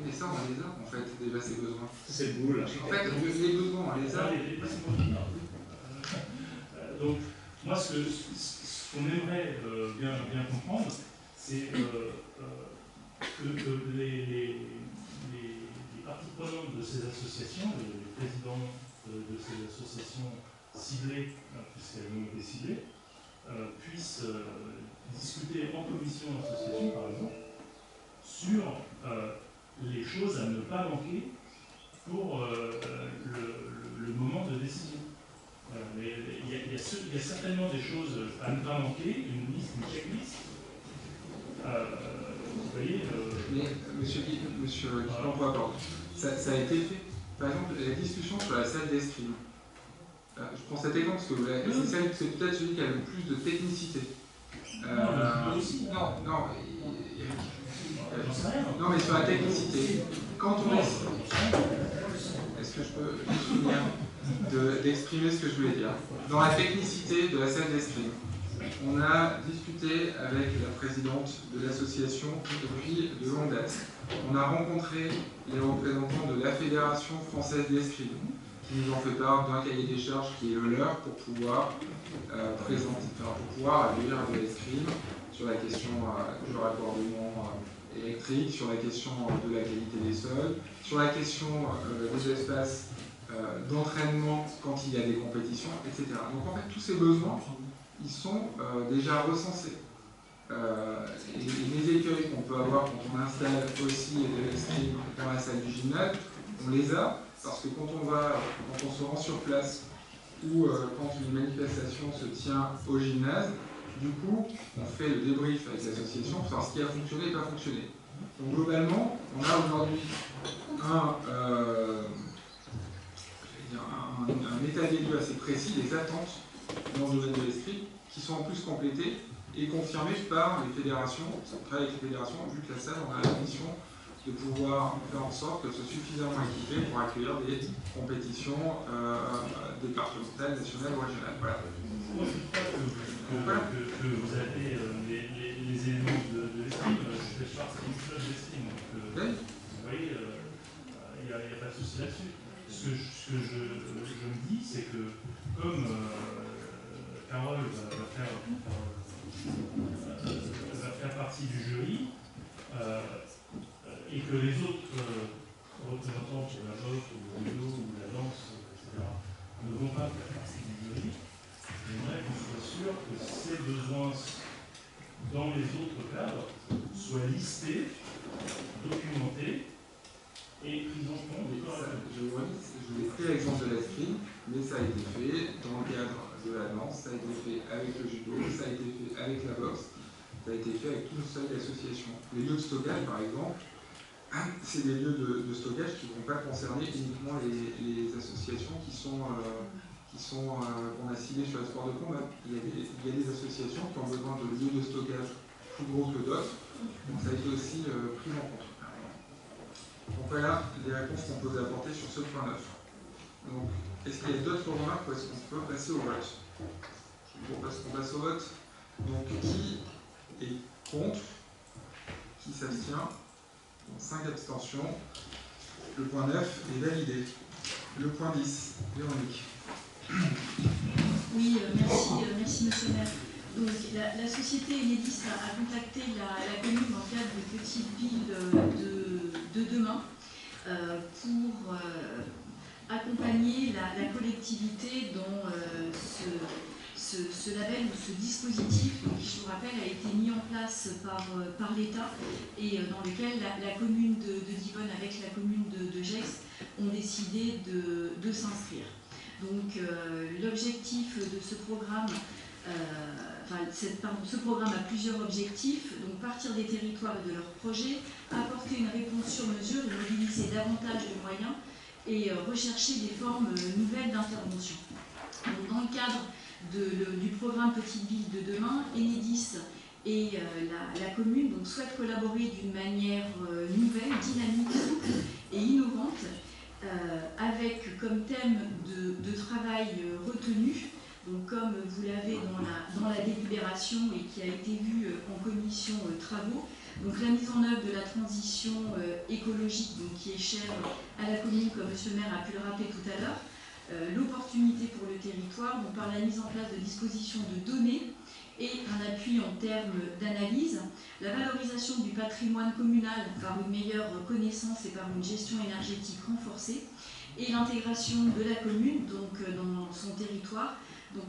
Speaker 1: Mais ça, on les a, en fait, déjà, ces besoins.
Speaker 9: C'est le boule.
Speaker 1: En fait, les besoins, on les a.
Speaker 2: Donc, moi, ce qu'on aimerait bien comprendre, c'est que les parties prenantes de ces associations, les présidents de ces associations ciblées, puisqu'elles ont été ciblées, puissent discuter en commission d'association, par exemple, sur les choses à ne pas manquer pour le moment de décision. Mais il y a certainement des choses à ne pas manquer, une liste, une checklist. Vous voyez,
Speaker 1: mais monsieur ça a été fait. Par exemple, la discussion sur la salle d'escrime. Je prends cet exemple parce que c'est peut-être celui qui a le plus de technicité. Non, mais sur la technicité, quand on est-ce que je peux juste finir d'exprimer ce que je voulais dire? Dans la technicité de la salle d'escrime, on a discuté avec la présidente de l'association depuis de longue date. On a rencontré les représentants de la Fédération française d'escrime, qui nous ont fait part d'un cahier des charges qui est le leur pour pouvoir accueillir de l'escrime sur la question du raccordement électrique, sur la question de la qualité des sols, sur la question des espaces d'entraînement quand il y a des compétitions, etc. Donc en fait, tous ces besoins, ils sont déjà recensés. Et les écueils qu'on peut avoir quand on installe aussi de l'escrime dans la salle du gymnase, on les a, parce que quand on se rend sur place ou quand une manifestation se tient au gymnase, du coup, on fait le débrief avec l'association pour savoir ce qui a fonctionné et pas fonctionné. Donc globalement, on a aujourd'hui un état des lieux assez précis des attentes dans le domaine de l'escrime qui sont en plus complétées et confirmées par les fédérations. On travaille avec les fédérations, vu que la salle, on a la mission de pouvoir faire en sorte qu'elle soit suffisamment équipée pour accueillir des compétitions départementales, nationales ou régionales. Voilà.
Speaker 2: Moi, je ne sais pas que vous avez les éléments de l'escrime. Je fais partie du club d'escrime. Donc, vous voyez, il n'y a pas de souci là-dessus. Ce que je me dis, c'est que comme Carole va faire partie du jury, et que les autres représentants pour la boxe, ou le vélo, ou la danse, etc., ne vont pas faire partie du jury, j'aimerais qu'on soit sûr que ces besoins dans les autres cadres soient listés, documentés et pris en compte.
Speaker 1: Je vous ai pris l'exemple de l'escrime, mais ça a été fait dans le cadre de la danse, ça a été fait avec le judo, ça a été fait avec la boxe, ça a été fait avec tout le seuil d'association. Les lieux de stockage, par exemple, c'est des lieux de stockage qui ne vont pas concerner uniquement les associations qu'on a ciblées sur les sports de combat. Il y a des associations qui ont besoin de lieux de stockage plus gros que d'autres. Donc ça a été aussi pris en compte. Donc voilà les réponses qu'on peut apporter sur ce point 9. Donc, est-ce qu'il y a d'autres remarques ou est-ce qu'on peut passer au vote? Je propose qu'on passe au vote. Donc, qui est contre? Qui s'abstient? 5 abstentions. Le point 9 est validé. Le point 10, Véronique.
Speaker 10: Oui, merci Monsieur le maire. Donc, la société Enedis a contacté la commune dans le cadre de Petite Ville de demain pour accompagner la collectivité dans ce label ou ce dispositif qui, je vous rappelle, a été mis en place par l'État et dans lequel la commune de Divonne avec la commune de Gex ont décidé de s'inscrire. Donc l'objectif de ce programme, ce programme a plusieurs objectifs, donc partir des territoires et de leurs projets, apporter une réponse sur mesure et mobiliser davantage de moyens et rechercher des formes nouvelles d'intervention. Donc, dans le cadre du programme Petite Ville de demain, Enedis et la commune souhaitent collaborer d'une manière nouvelle, dynamique, souple et innovante, avec comme thème de travail retenu, donc comme vous l'avez dans la délibération et qui a été vu en commission travaux, donc la mise en œuvre de la transition écologique qui est chère à la commune, comme M. le maire a pu le rappeler tout à l'heure, l'opportunité pour le territoire, donc par la mise en place de dispositions de données et un appui en termes d'analyse, la valorisation du patrimoine communal par une meilleure connaissance et par une gestion énergétique renforcée, et l'intégration de la commune dans son territoire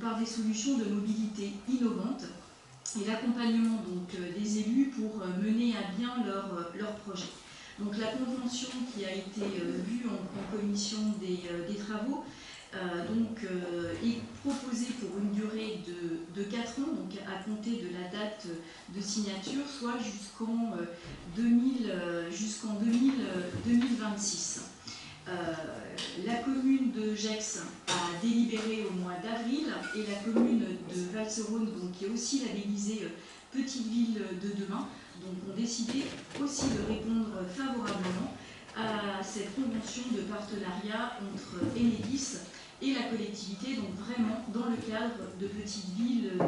Speaker 10: par des solutions de mobilité innovantes et l'accompagnement des élus pour mener à bien leurs projets. Donc la convention qui a été vue en commission des travaux est proposée pour une durée de 4 ans, donc à compter de la date de signature, soit jusqu'en 2026. La commune de Gex a délibéré au mois d'avril et la commune de Val-Serone, qui est aussi labellisée Petite Ville de demain, ont décidé aussi de répondre favorablement à cette convention de partenariat entre Enedis et la collectivité, donc vraiment dans le cadre de Petite Ville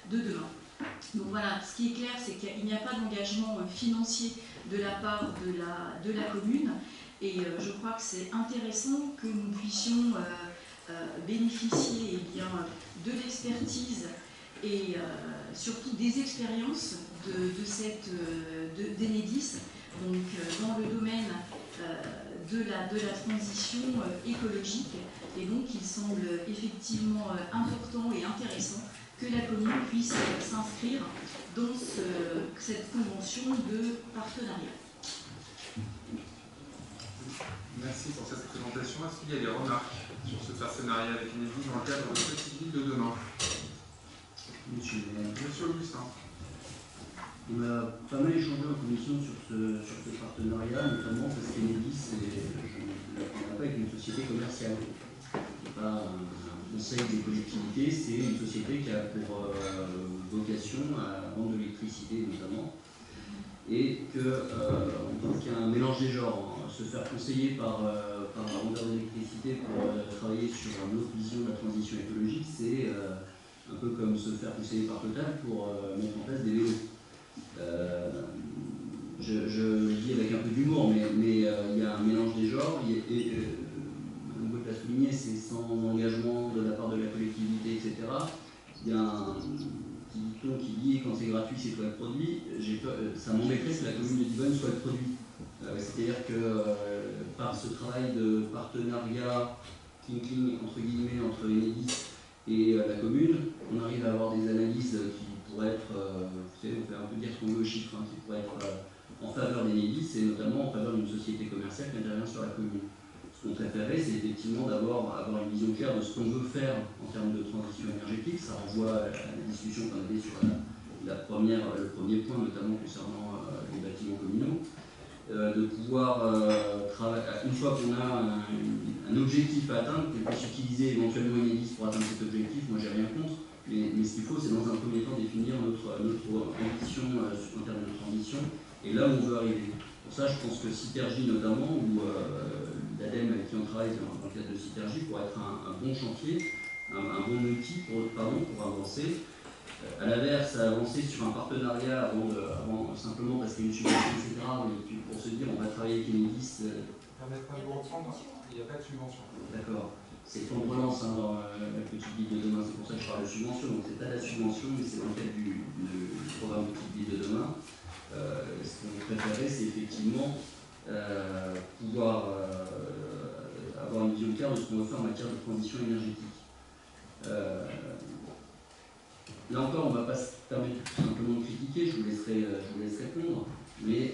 Speaker 10: de demain. Donc voilà, ce qui est clair, c'est qu'il n'y a pas d'engagement financier de la part de la commune. Et je crois que c'est intéressant que nous puissions bénéficier de l'expertise et surtout des expériences d'Enedis dans le domaine de la transition écologique. Et donc il semble effectivement important et intéressant que la commune puisse s'inscrire dans cette convention de partenariat.
Speaker 1: Merci pour cette présentation. Est-ce qu'il y a des remarques sur ce partenariat avec Enedis dans le cadre de Petite Ville de demain? Monsieur Augustin.
Speaker 7: On a pas mal échangé en commission sur ce partenariat, notamment parce qu'Enedis n'a pas avec une société commerciale. Ce n'est pas un conseil des collectivités, c'est une société qui a pour vocation à vendre de l'électricité notamment. Et on trouve qu'il y a un mélange des genres. Se faire conseiller par un vendeur d'électricité pour travailler sur une autre vision de la transition écologique, c'est un peu comme se faire conseiller par Total pour mettre en place des vélos. Je le dis avec un peu d'humour, mais il y a un mélange des genres. On peut la souligner, c'est sans engagement de la part de la collectivité, etc. Il y a un petit dicton qui dit quand c'est gratuit, c'est toi le produit. Ça m'embêterait que la commune de Divonne soit le produit. C'est-à-dire que par ce travail de partenariat entre guillemets entre Enedis et la commune, on arrive à avoir des analyses qui pourraient être, vous savez, on peut un peu dire ce qu'on veut aux chiffres, qui pourraient être en faveur d'Enedis et notamment en faveur d'une société commerciale qui intervient sur la commune. Ce qu'on préférerait, c'est effectivement avoir une vision claire de ce qu'on veut faire en termes de transition énergétique. Ça renvoie à la discussion qu'on avait sur le premier point, notamment concernant les bâtiments communaux. De pouvoir travailler, une fois qu'on a un objectif à atteindre, qu'on puisse utiliser éventuellement Enedis pour atteindre cet objectif, moi j'ai rien contre, Mais ce qu'il faut, c'est dans un premier temps définir notre ambition en termes de transition et là où on veut arriver. Pour ça, je pense que Citergy notamment, ou l'ADEME avec qui on travaille dans le cadre de Citergy, pourrait être un bon chantier, un bon outil pour avancer. À l'inverse, avancer sur un partenariat avant simplement parce qu'il y a une subvention, etc., mais pour se dire on va travailler avec Enedis.
Speaker 1: Permettez-moi de vous reprendre, il n'y a pas de subvention.
Speaker 7: D'accord. C'est le fonds de relance dans la petite ville de demain, c'est pour ça que je parle de subvention. Donc c'est pas la subvention, mais c'est dans le cadre du programme Petite ville de demain. Ce qu'on préférait, c'est effectivement pouvoir avoir une vision claire de ce qu'on veut faire en matière de transition énergétique. Là encore, on ne va pas se permettre simplement de critiquer, je vous laisserai répondre, mais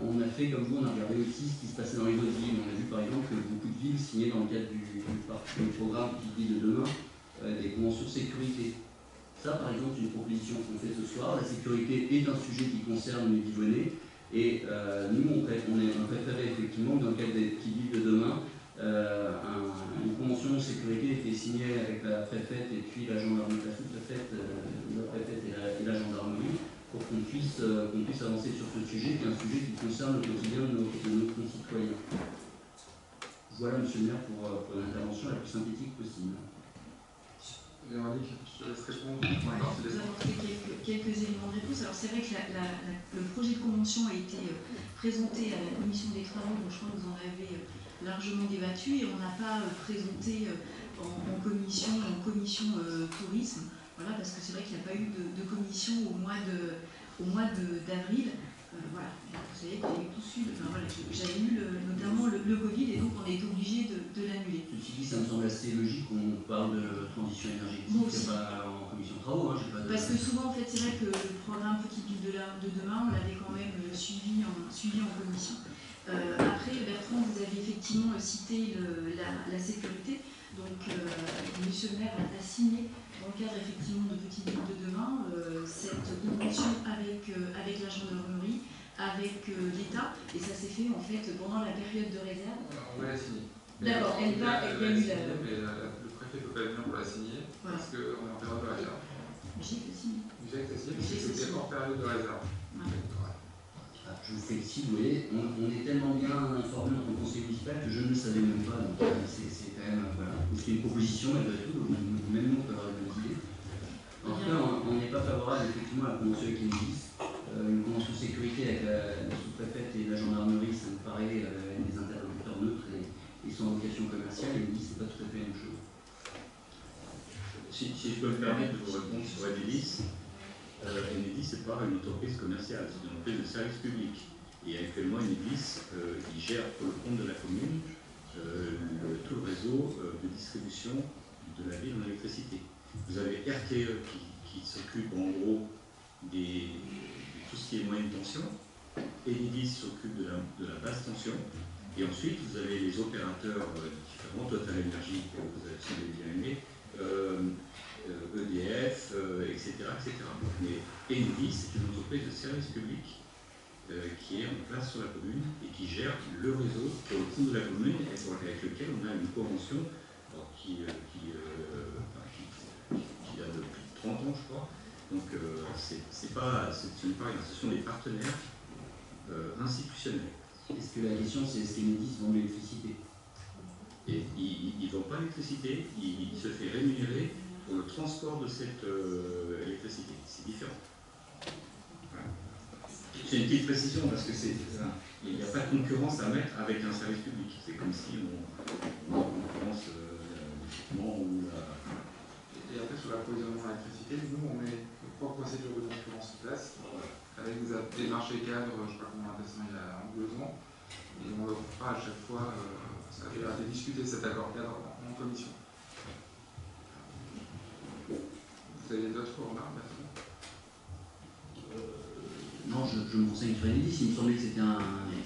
Speaker 7: on a fait comme vous, on a regardé aussi ce qui se passait dans les autres villes. On a vu par exemple que beaucoup de villes signaient dans le cadre du programme Petite ville de demain des conventions de sécurité. Ça, par exemple, c'est une proposition qu'on fait ce soir. La sécurité est un sujet qui concerne les Divonnais. Et nous, on préférait effectivement, dans le cadre des petites villes de demain, une convention de sécurité était signée avec la préfète et puis la gendarmerie, la sous-préfète, la préfète et la gendarmerie, pour qu'on puisse avancer sur ce sujet, qui est un sujet qui concerne le quotidien de nos concitoyens. Voilà, monsieur le maire, pour l'intervention la plus synthétique possible.
Speaker 1: Véronique, je te laisse répondre.
Speaker 10: Je vais vous apporter quelques éléments de réponse. Alors c'est vrai que le projet de convention a été présenté à la commission des travaux, donc je crois que vous en avez largement débattu, et on n'a pas présenté en commission tourisme, voilà, parce que c'est vrai qu'il n'y a pas eu de commission au mois d'avril. Voilà, vous savez qu'on avait tous eu, voilà, j'avais eu notamment le Covid, et donc on a été obligé de l'annuler.
Speaker 7: Ceci dit, ça me semble assez logique qu'on parle de transition énergétique, pas en commission de travaux.
Speaker 10: Parce que souvent, en fait, c'est vrai que le programme Petite ville de demain, on l'avait quand même suivi en commission. Après, Bertrand, vous avez effectivement cité la sécurité. Donc, monsieur le maire a signé, dans le cadre effectivement de Petite ville de demain, cette convention avec la gendarmerie, avec l'État, et ça s'est fait en fait pendant la période de réserve.
Speaker 1: On va la signer.
Speaker 10: D'accord, elle va
Speaker 1: mais le préfet ne peut pas venir pour la signer, voilà. Parce qu'on est en période de réserve.
Speaker 10: J'ai que signé.
Speaker 1: J'ai que signé, parce que c'était en période de réserve.
Speaker 10: Ouais.
Speaker 7: Je vous fais ici, vous voyez, on est tellement bien informé dans le conseil municipal que je ne le savais même pas. Donc c'est quand même, voilà. C'est une proposition, malgré tout, donc même nous, on peut avoir des idées. En tout cas, on n'est pas favorable effectivement à la convention avec Enedis. Une convention de sécurité avec la sous-préfète et la gendarmerie, ça me paraît des interlocuteurs neutres et sans vocation commerciale. Enedis, c'est pas tout à fait la même chose.
Speaker 9: Si je peux me permettre de vous répondre sur Enedis, Enedis, c'est pas une entreprise commerciale, c'est une entreprise de service public. Et actuellement, Enedis, il gère pour le compte de la commune tout le réseau de distribution de la ville en électricité. Vous avez RTE qui s'occupe en gros de tout ce qui est moyenne tension. Enedis s'occupe de la basse tension. Et ensuite, vous avez les opérateurs différents, Total Energy, que vous avez bien aimé, EDF, etc., etc. Mais Enedis, c'est une entreprise de service public qui est en place sur la commune et qui gère le réseau pour le compte de la commune et avec lequel on a une convention qui a de plus de 30 ans, je crois. Donc, ce n'est pas une association des partenaires institutionnels.
Speaker 7: Est-ce que la question, c'est est-ce qu'Enedis vend l'électricité?
Speaker 9: Et il ne vend pas l'électricité, il se fait rémunérer pour le transport de cette électricité. C'est différent. Voilà. C'est une petite précision parce que il n'y a pas de concurrence à mettre avec un service public. C'est comme si on concurrence l'équipement ou la...
Speaker 1: Et après, sur l'approvisionnement en électricité, nous, on met notre propre procédure de concurrence en place, avec des marchés cadres, je crois qu'on a fait ça il y a 2 ans, et on le fera à chaque fois, ça a été discuté cet accord cadre en commission. Vous avez d'autres remarques, Bertrand?
Speaker 7: Non, je me renseigne sur Enedis. Il me semblait que c'était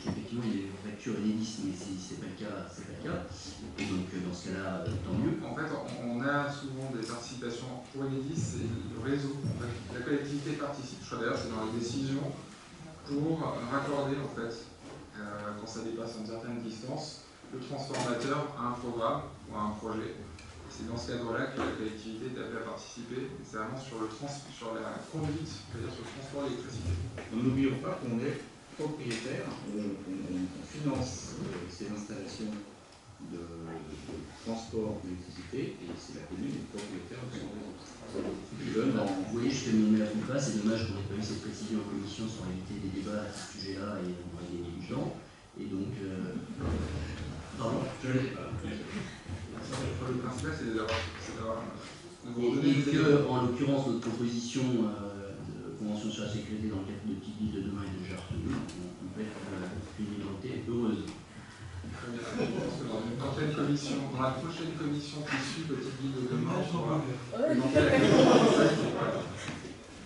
Speaker 7: effectivement il y avait une facture Enedis, mais si c'est pas le cas, c'est pas le cas. Et donc dans ce cas-là, tant mieux.
Speaker 1: En fait, on a souvent des participations pour Enedis, et le réseau. En fait, la collectivité participe. Je crois d'ailleurs c'est dans les décisions pour raccorder en fait, quand ça dépasse une certaine distance, le transformateur à un programme ou à un projet. C'est dans ce cadre-là que la collectivité est appelée à participer, c'est vraiment sur la conduite, c'est-à-dire sur le transport d'électricité.
Speaker 9: N'oublions pas qu'on est propriétaire, on finance ces installations de transport d'électricité et c'est la commune qui est propriétaire de son réseau.
Speaker 7: Vous voyez, je fais mon mea culpa, c'est dommage qu'on n'ait pas eu cette précision en commission sur l'éviter des débats à ce sujet-là et on aurait gagné du temps. Et donc, pardon, je ne l'ai pas.
Speaker 1: Le principal, c'est d'avoir.
Speaker 7: Et que, en l'occurrence, notre proposition de convention sur la sécurité dans le cadre de Petite Ville de demain est déjà retenue, on peut être une minorité heureuse.
Speaker 1: Très bien. Je pense que dans la prochaine commission qui suit Petite Ville de demain, on pourra commenter la question.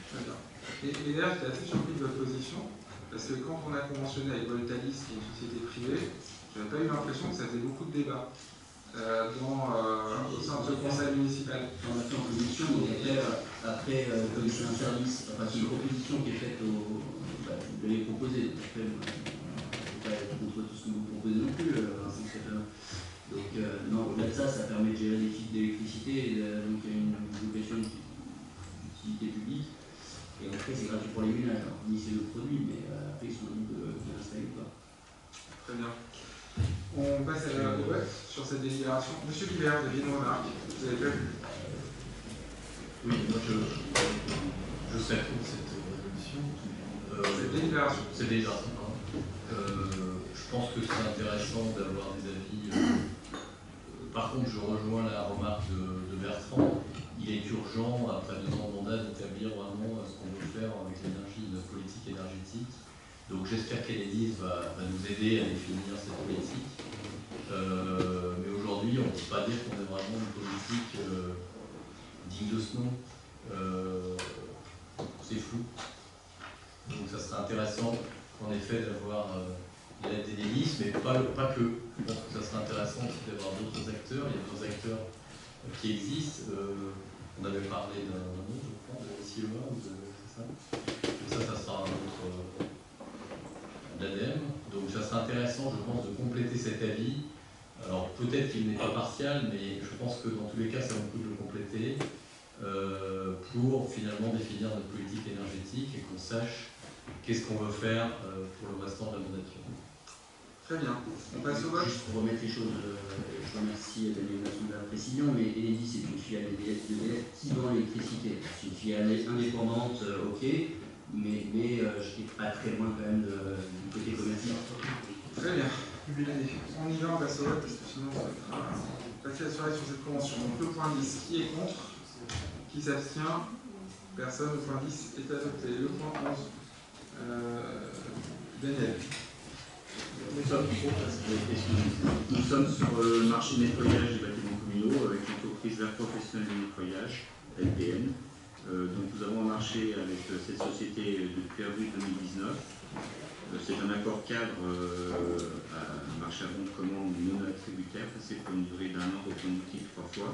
Speaker 1: Très bien. Et d'ailleurs, j'étais assez surpris de votre position, parce que quand on a conventionné avec Voltalis, qui est une société privée, je n'avais pas eu l'impression que ça faisait beaucoup de débats. Au sein de ce conseil municipal.
Speaker 7: On a fait en commission, donc après comme c'est un service, enfin c'est une proposition qui est faite vous l'avez proposée, donc après, on ne peut pas être contre tout ce que vous proposez non plus, donc non, au-delà de ça, ça permet de gérer des fiches d'électricité, donc il y a une location d'utilité publique, et après c'est gratuit pour les ménages, alors ni c'est le produit, mais après ils sont libres de l'installer ou pas.
Speaker 1: Très bien. On passe à la vote sur cette délibération. Monsieur Guibert, vous aviez une remarque. Vous avez pas vu?
Speaker 3: Oui, moi je sais toute cette résolution.
Speaker 1: Cette délibération.
Speaker 3: Cette délibération, pardon. Je pense que c'est intéressant d'avoir des avis. Par contre, je rejoins la remarque de Bertrand. Il est urgent, après 2 ans de mandat, d'établir vraiment ce qu'on veut faire avec l'énergie, notre politique énergétique. Donc j'espère qu'Enedis va nous aider à définir cette politique. Mais aujourd'hui, on ne peut pas dire qu'on a vraiment une politique digne de ce nom. C'est flou. Donc ça serait intéressant, en effet, d'avoir l'aide d'Enedis, mais pas que. Je pense que ça serait intéressant aussi d'avoir d'autres acteurs. Il y a d'autres acteurs qui existent. On avait parlé d'un autre, je crois, de CIEA, c'est ça. Donc ça sera un autre... l'ADEME. Donc ça serait intéressant, je pense, de compléter cet avis. Alors peut-être qu'il n'est pas partial, mais je pense que dans tous les cas, ça vaut le coup de le compléter pour finalement définir notre politique énergétique et qu'on sache qu'est-ce qu'on veut faire pour le restant de la mandature.
Speaker 1: Très bien. On passe au vote.
Speaker 7: Juste pour remettre les choses, je remercie Daniel Masson de la précision, mais Enedis c'est une filiale d'EDF qui vend l'électricité. C'est une filiale indépendante, ok. Mais je n'étais pas très loin quand même du côté commercial.
Speaker 1: Très bien. Allez, on y va, on passe au vote, parce que sinon ça va être passer la soirée sur cette convention. Donc le point 10, qui est contre? Qui s'abstient? Personne. Le point 10 est adopté. Le point 11, Daniel.
Speaker 9: Nous sommes sur le marché de nettoyage des bâtiments communaux avec l'entreprise Vert Professionnel de nettoyage, LPN. Donc nous avons un marché avec cette société depuis avril 2019. C'est un accord cadre un marché à bon de commande non attributaire, passé pour une durée d'1 an, reconductible 3 fois,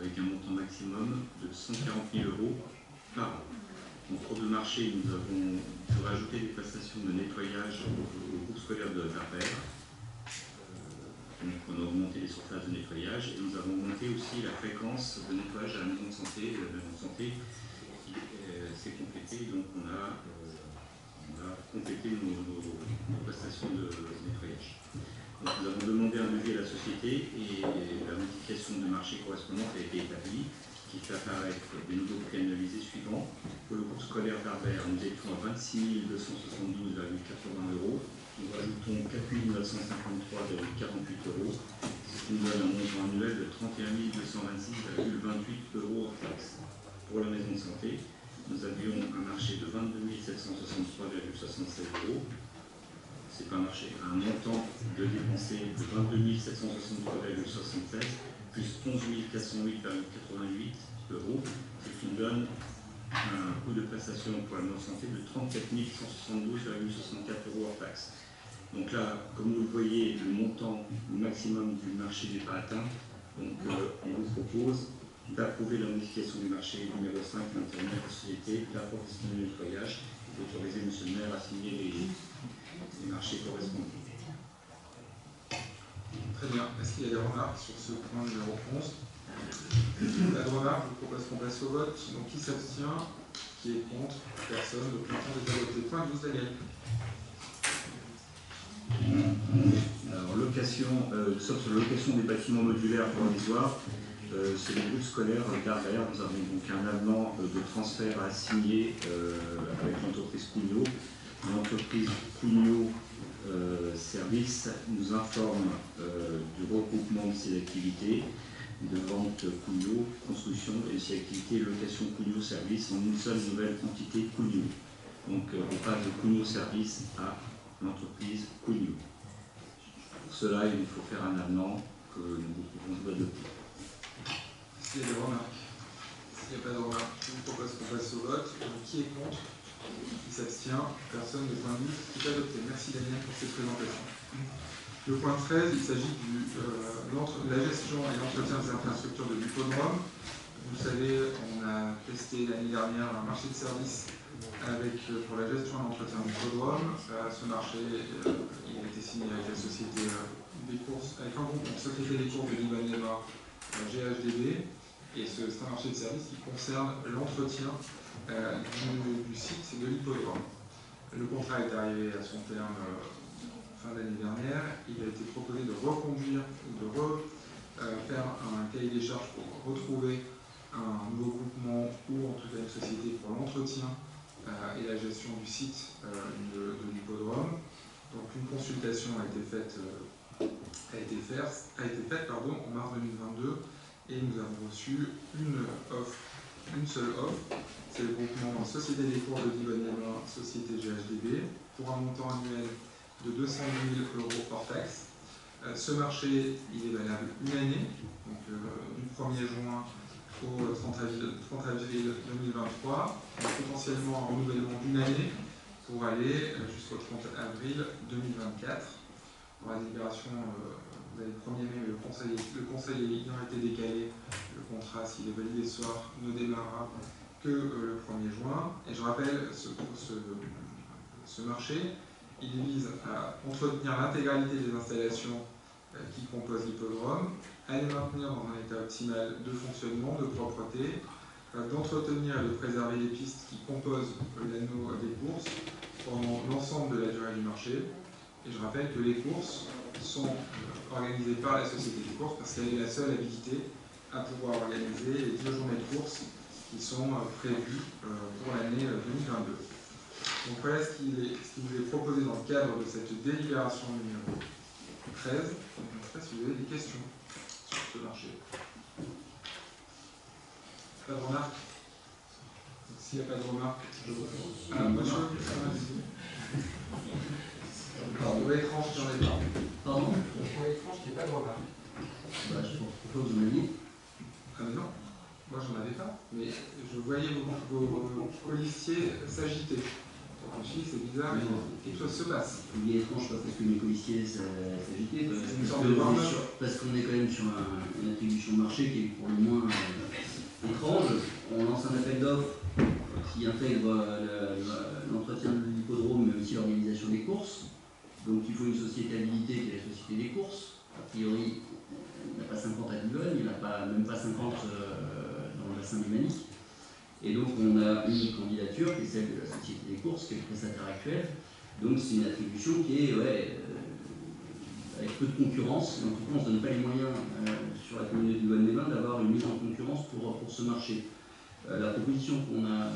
Speaker 9: avec un montant maximum de 140 000 € par an. En cours de marché, nous avons rajouté des prestations de nettoyage au groupe scolaire de Darber. Donc on a augmenté les surfaces de nettoyage et nous avons augmenté aussi la fréquence de nettoyage à la maison de santé. La maison de santé s'est complétée, donc on a complété nos prestations de nettoyage. Donc nous avons demandé un devis à la société et la modification de marché correspondante a été établie, qui fait apparaître des nouveaux prix annualisés suivants. Pour le groupe scolaire d'Arber, nous étions à 26 272,80 €. Nous rajoutons 4 953,48 €, ce qui nous donne un montant annuel de 31 226,28 € hors taxe. Pour la maison de santé, nous avions un marché de 22 763,76 €. C'est un marché, un montant de dépensé de 22 763,76 plus 11 408,88 €, ce qui nous donne un coût de prestation pour la maison de santé de 34 172,64 € hors taxe. Donc là, comme vous le voyez, le montant maximum du marché n'est pas atteint. Donc on vous propose d'approuver la modification du marché numéro 5 l'intérieur de la société, la professionnelle de nettoyage, et d'autoriser M. le maire à signer les marchés correspondants.
Speaker 1: Très bien. Est-ce qu'il y a des remarques sur ce point numéro 11? Pas de remarque, je vous propose qu'on passe au vote. Donc qui s'abstient? Qui est contre? Personne. Donc l'ensemble est adopté. Point 12, Daniel.
Speaker 9: Alors, sauf sur la location des bâtiments modulaires provisoires, c'est le groupe scolaire derrière. Nous avons donc un avenant de transfert à signer avec l'entreprise Cugnot. L'entreprise Cugnot Service nous informe du regroupement de ses activités de vente Cugnot, construction et ses activités location Cugnot Service en une seule nouvelle entité Cugnot. Donc on passe de Cugnot Service à l'entreprise Cugnot. Pour cela, il faut faire un avenant que nous pouvons adopter.
Speaker 1: S'il y a des remarques. S'il n'y a pas de remarques, je vous propose qu'on passe au vote. Donc, qui est contre? Qui s'abstient? Personne. Le point 12 est adopté. Merci Daniel pour cette présentation. Le point 13, il s'agit de la gestion et l'entretien des infrastructures de l'hippodrome. Vous le savez, on a testé l'année dernière un marché de service pour la gestion et l'entretien de l'hippodrome. Ce marché, il a été signé avec la société des courses, avec un groupe, la société des courses de Liban-Léma, GHDB. Et c'est un marché de service qui concerne l'entretien du site de l'hippodrome. Le contrat est arrivé à son terme fin d'année dernière. Il a été proposé de reconduire, de faire un cahier des charges pour retrouver un nouveau groupement ou en tout cas une société pour l'entretien et la gestion du site de l'hippodrome. Donc une consultation a été faite en mars 2022 et nous avons reçu une seule offre. C'est le groupement Société des cours de Liban-Léma, Société GHDB, pour un montant annuel de 210 000 € hors taxe. Ce marché, il est valable une année, donc du 1er juin au 30 avril 2023, donc potentiellement un renouvellement d'une année pour aller jusqu'au 30 avril 2024. Pour la délibération, vous avez le 1er mai, mais le conseil ayant été décalé, le contrat, s'il est validé ce soir, ne démarrera que le 1er juin. Et je rappelle, ce marché, il vise à entretenir l'intégralité des installations qui composent l'hippodrome, à les maintenir dans un état optimal de fonctionnement, de propreté, d'entretenir et de préserver les pistes qui composent l'anneau des courses pendant l'ensemble de la durée du marché. Et je rappelle que les courses sont organisées par la société des courses parce qu'elle est la seule habilitée à pouvoir organiser les 10 journées de courses qui sont prévues pour l'année 2022. Donc voilà ce qui vous est proposé dans le cadre de cette délibération numéro 13. Donc, je ne sais pas si vous avez des questions sur ce marché. Pas de remarques? S'il n'y a pas de remarques, je vous Pardon, étrange, j'en ai pas.
Speaker 7: Pardon?
Speaker 1: Étrange, qu'il n'y ait pas de remarques.
Speaker 7: Bah, je propose vous m'avez dit.
Speaker 1: Ah mais non, moi j'en avais pas. Mais je voyais vos policiers s'agiter. Je me suis dit, c'est bizarre, mais quelque chose se passe.
Speaker 7: Il est étrange pas parce que mes policiers s'agitaient, parce qu'on est quand même sur une attribution de marché qui est pour le moins étrange. On lance un appel d'offres qui intègre l'entretien de l'hippodrome, mais aussi l'organisation des courses. Donc il faut une société habilitée qui est la société des courses. A priori, il n'y a pas 50 à Livogne, il n'y en a même pas 50 dans le bassin lémanique. Et donc on a une candidature qui est celle de la société des courses, qui est le prestataire actuel. Donc c'est une attribution qui est avec peu de concurrence. En tout cas, on ne se donne pas les moyens sur la communauté de Livogne-les-Bains d'avoir une mise en concurrence pour ce marché. La proposition qu'on a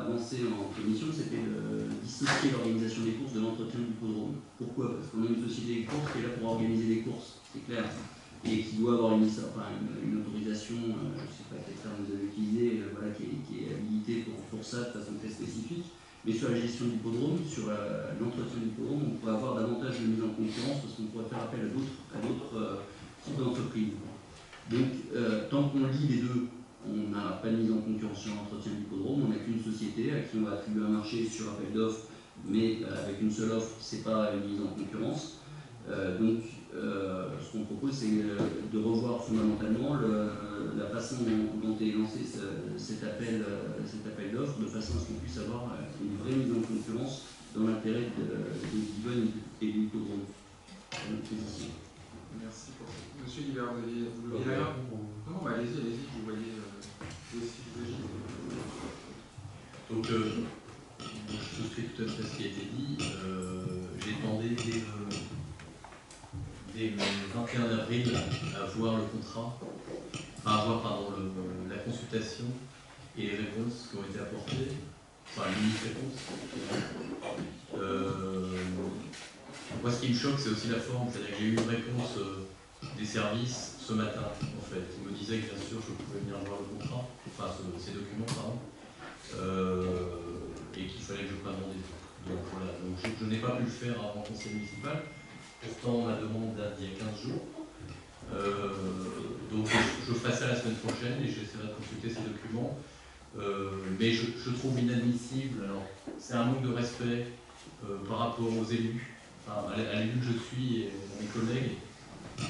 Speaker 7: avancée en commission, c'était de dissocier l'organisation des courses de l'entretien de l'hippodrome. Pourquoi? Parce qu'on a une société des courses qui est là pour organiser des courses, c'est clair, et qui doit avoir une autorisation, je ne sais pas quel terme vous avez utilisé, qui est habilitée pour ça de façon très spécifique. Mais sur la gestion de l'hippodrome, sur l'entretien de l'hippodrome, on pourrait avoir davantage de mise en concurrence parce qu'on pourrait faire appel à d'autres types d'entreprises. Donc, tant qu'on lit les deux, on n'a pas de mise en concurrence sur l'entretien de l'hippodrome, on n'a qu'une société à qui on va attribuer un marché sur appel d'offres, mais avec une seule offre, ce n'est pas une mise en concurrence. Ce qu'on propose, c'est de revoir fondamentalement la façon dont est lancé cet appel d'offres, de façon à ce qu'on puisse avoir une vraie mise en concurrence dans l'intérêt de Livogne et de l'hippodrome.
Speaker 1: Merci pour ça. Monsieur Guibert, vous voulez rien? Non, bah allez-y, vous voyez
Speaker 3: Donc, je souscris tout à fait à ce qui a été dit. J'ai demandé dès le 21 avril à voir le contrat, enfin à voir la consultation et les réponses qui ont été apportées, enfin l'unique réponse. Moi, ce qui me choque, c'est aussi la forme, c'est-à-dire que j'ai eu une réponse des services ce matin, en fait. Ils me disaient que bien sûr je pouvais venir voir le contrat, enfin ces documents, pardon, et qu'il fallait que je prenne rendez-vous. Donc voilà, donc je n'ai pas pu le faire avant le conseil municipal, pourtant ma demande date d'il y a 15 jours. Donc je ferai ça la semaine prochaine et j'essaierai de consulter ces documents. Mais je trouve inadmissible, alors c'est un manque de respect par rapport aux élus, enfin, à l'élu que je suis et à mes collègues,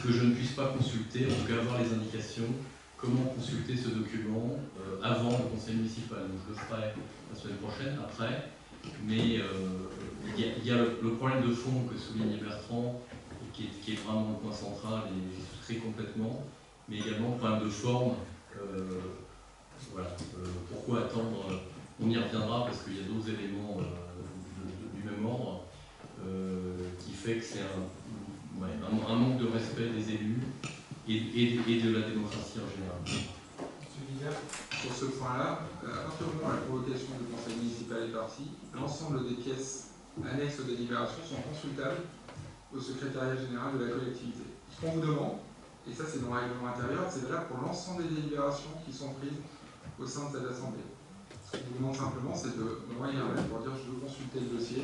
Speaker 3: que je ne puisse pas consulter, en tout cas avoir les indications, comment consulter ce document avant le conseil municipal. Donc je le ferai la semaine prochaine, après. Mais il y a le problème de fond que souligne Bertrand, qui est vraiment le point central et je souscris complètement, mais également le problème de forme. Voilà. Pourquoi attendre? On y reviendra parce qu'il y a d'autres éléments du même ordre qui fait que c'est un manque de respect des élus et de la démocratie en général.
Speaker 1: Monsieur Guibert, sur ce point-là, à partir du moment où la convocation du conseil municipal est partie, l'ensemble des pièces annexes aux délibérations sont consultables au secrétariat général de la collectivité. Ce qu'on vous demande, et ça c'est dans le règlement intérieur, c'est valable pour l'ensemble des délibérations qui sont prises au sein de cette assemblée. Ce qu'on vous demande simplement, c'est de m'envoyer un mail pour dire je veux consulter le dossier,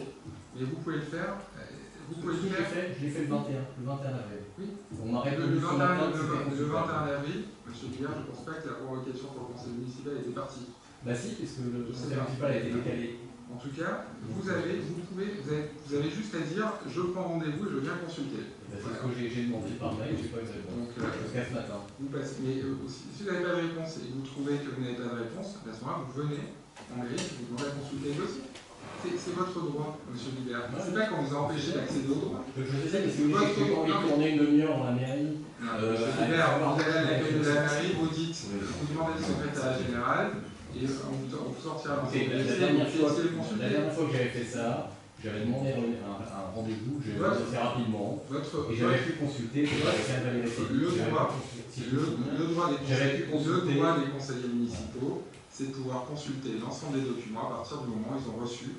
Speaker 1: mais vous pouvez le faire.
Speaker 3: Je l'ai fait le 21 avril.
Speaker 1: Oui.
Speaker 3: On m'a répondu
Speaker 1: le 21 avril, monsieur Guillard, je ne pense pas que la convocation pour le conseil municipal était partie.
Speaker 3: Bah si, parce que le conseil municipal a été décalé.
Speaker 1: En tout cas, vous avez juste à dire je prends rendez-vous et je viens consulter.
Speaker 3: C'est ce que j'ai demandé par mail, je n'ai pas eu de réponse. Jusqu'à ce matin.
Speaker 1: Vous passez, mais si vous n'avez pas de réponse et que vous trouvez que vous n'avez pas de réponse, à ce moment-là, vous venez en mairie et vous demandez à consulter le dossier. C'est votre droit, monsieur Guibert. C'est pas qu'on vous a empêché d'accéder au droit.
Speaker 3: Je sais, parce que vous avez envie de tourner une demi-heure dans la mairie.
Speaker 1: Monsieur Guibert, vous allez à l'accueil de la mairie, vous dites, vous demandez le secrétaire général et on vous sortira dans
Speaker 3: la dernière fois que j'avais fait ça, j'avais demandé un rendez-vous, je l'ai fait rapidement, et j'avais pu consulter
Speaker 1: le droit des conseillers municipaux, c'est de pouvoir consulter l'ensemble des documents à partir du moment où ils ont reçu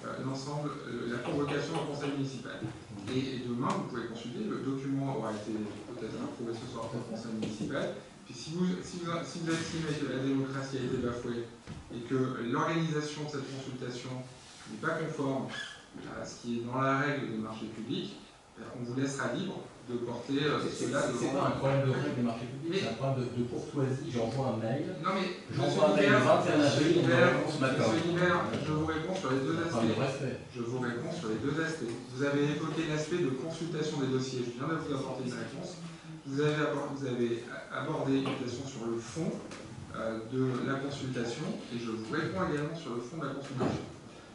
Speaker 1: la convocation au conseil municipal. Et demain, vous pouvez consulter, le document aura été peut-être approuvé ce soir par le conseil municipal. Puis si vous estimez que la démocratie a été bafouée et que l'organisation de cette consultation n'est pas conforme à ce qui est dans la règle des marchés publics, on vous laissera libre de porter cela devant.
Speaker 3: C'est pas un problème de règle des marchés publics, c'est un problème de courtoisie. J'envoie un mail.
Speaker 1: Non mais,
Speaker 3: j'envoie un mail le 21 avril,
Speaker 1: Monsieur Guibert, je vous réponds sur les deux aspects. Vous avez évoqué l'aspect de consultation des dossiers. Je viens de vous apporter une réponse. Vous avez abordé une question sur le fond de la consultation et je vous réponds également sur le fond de la consultation.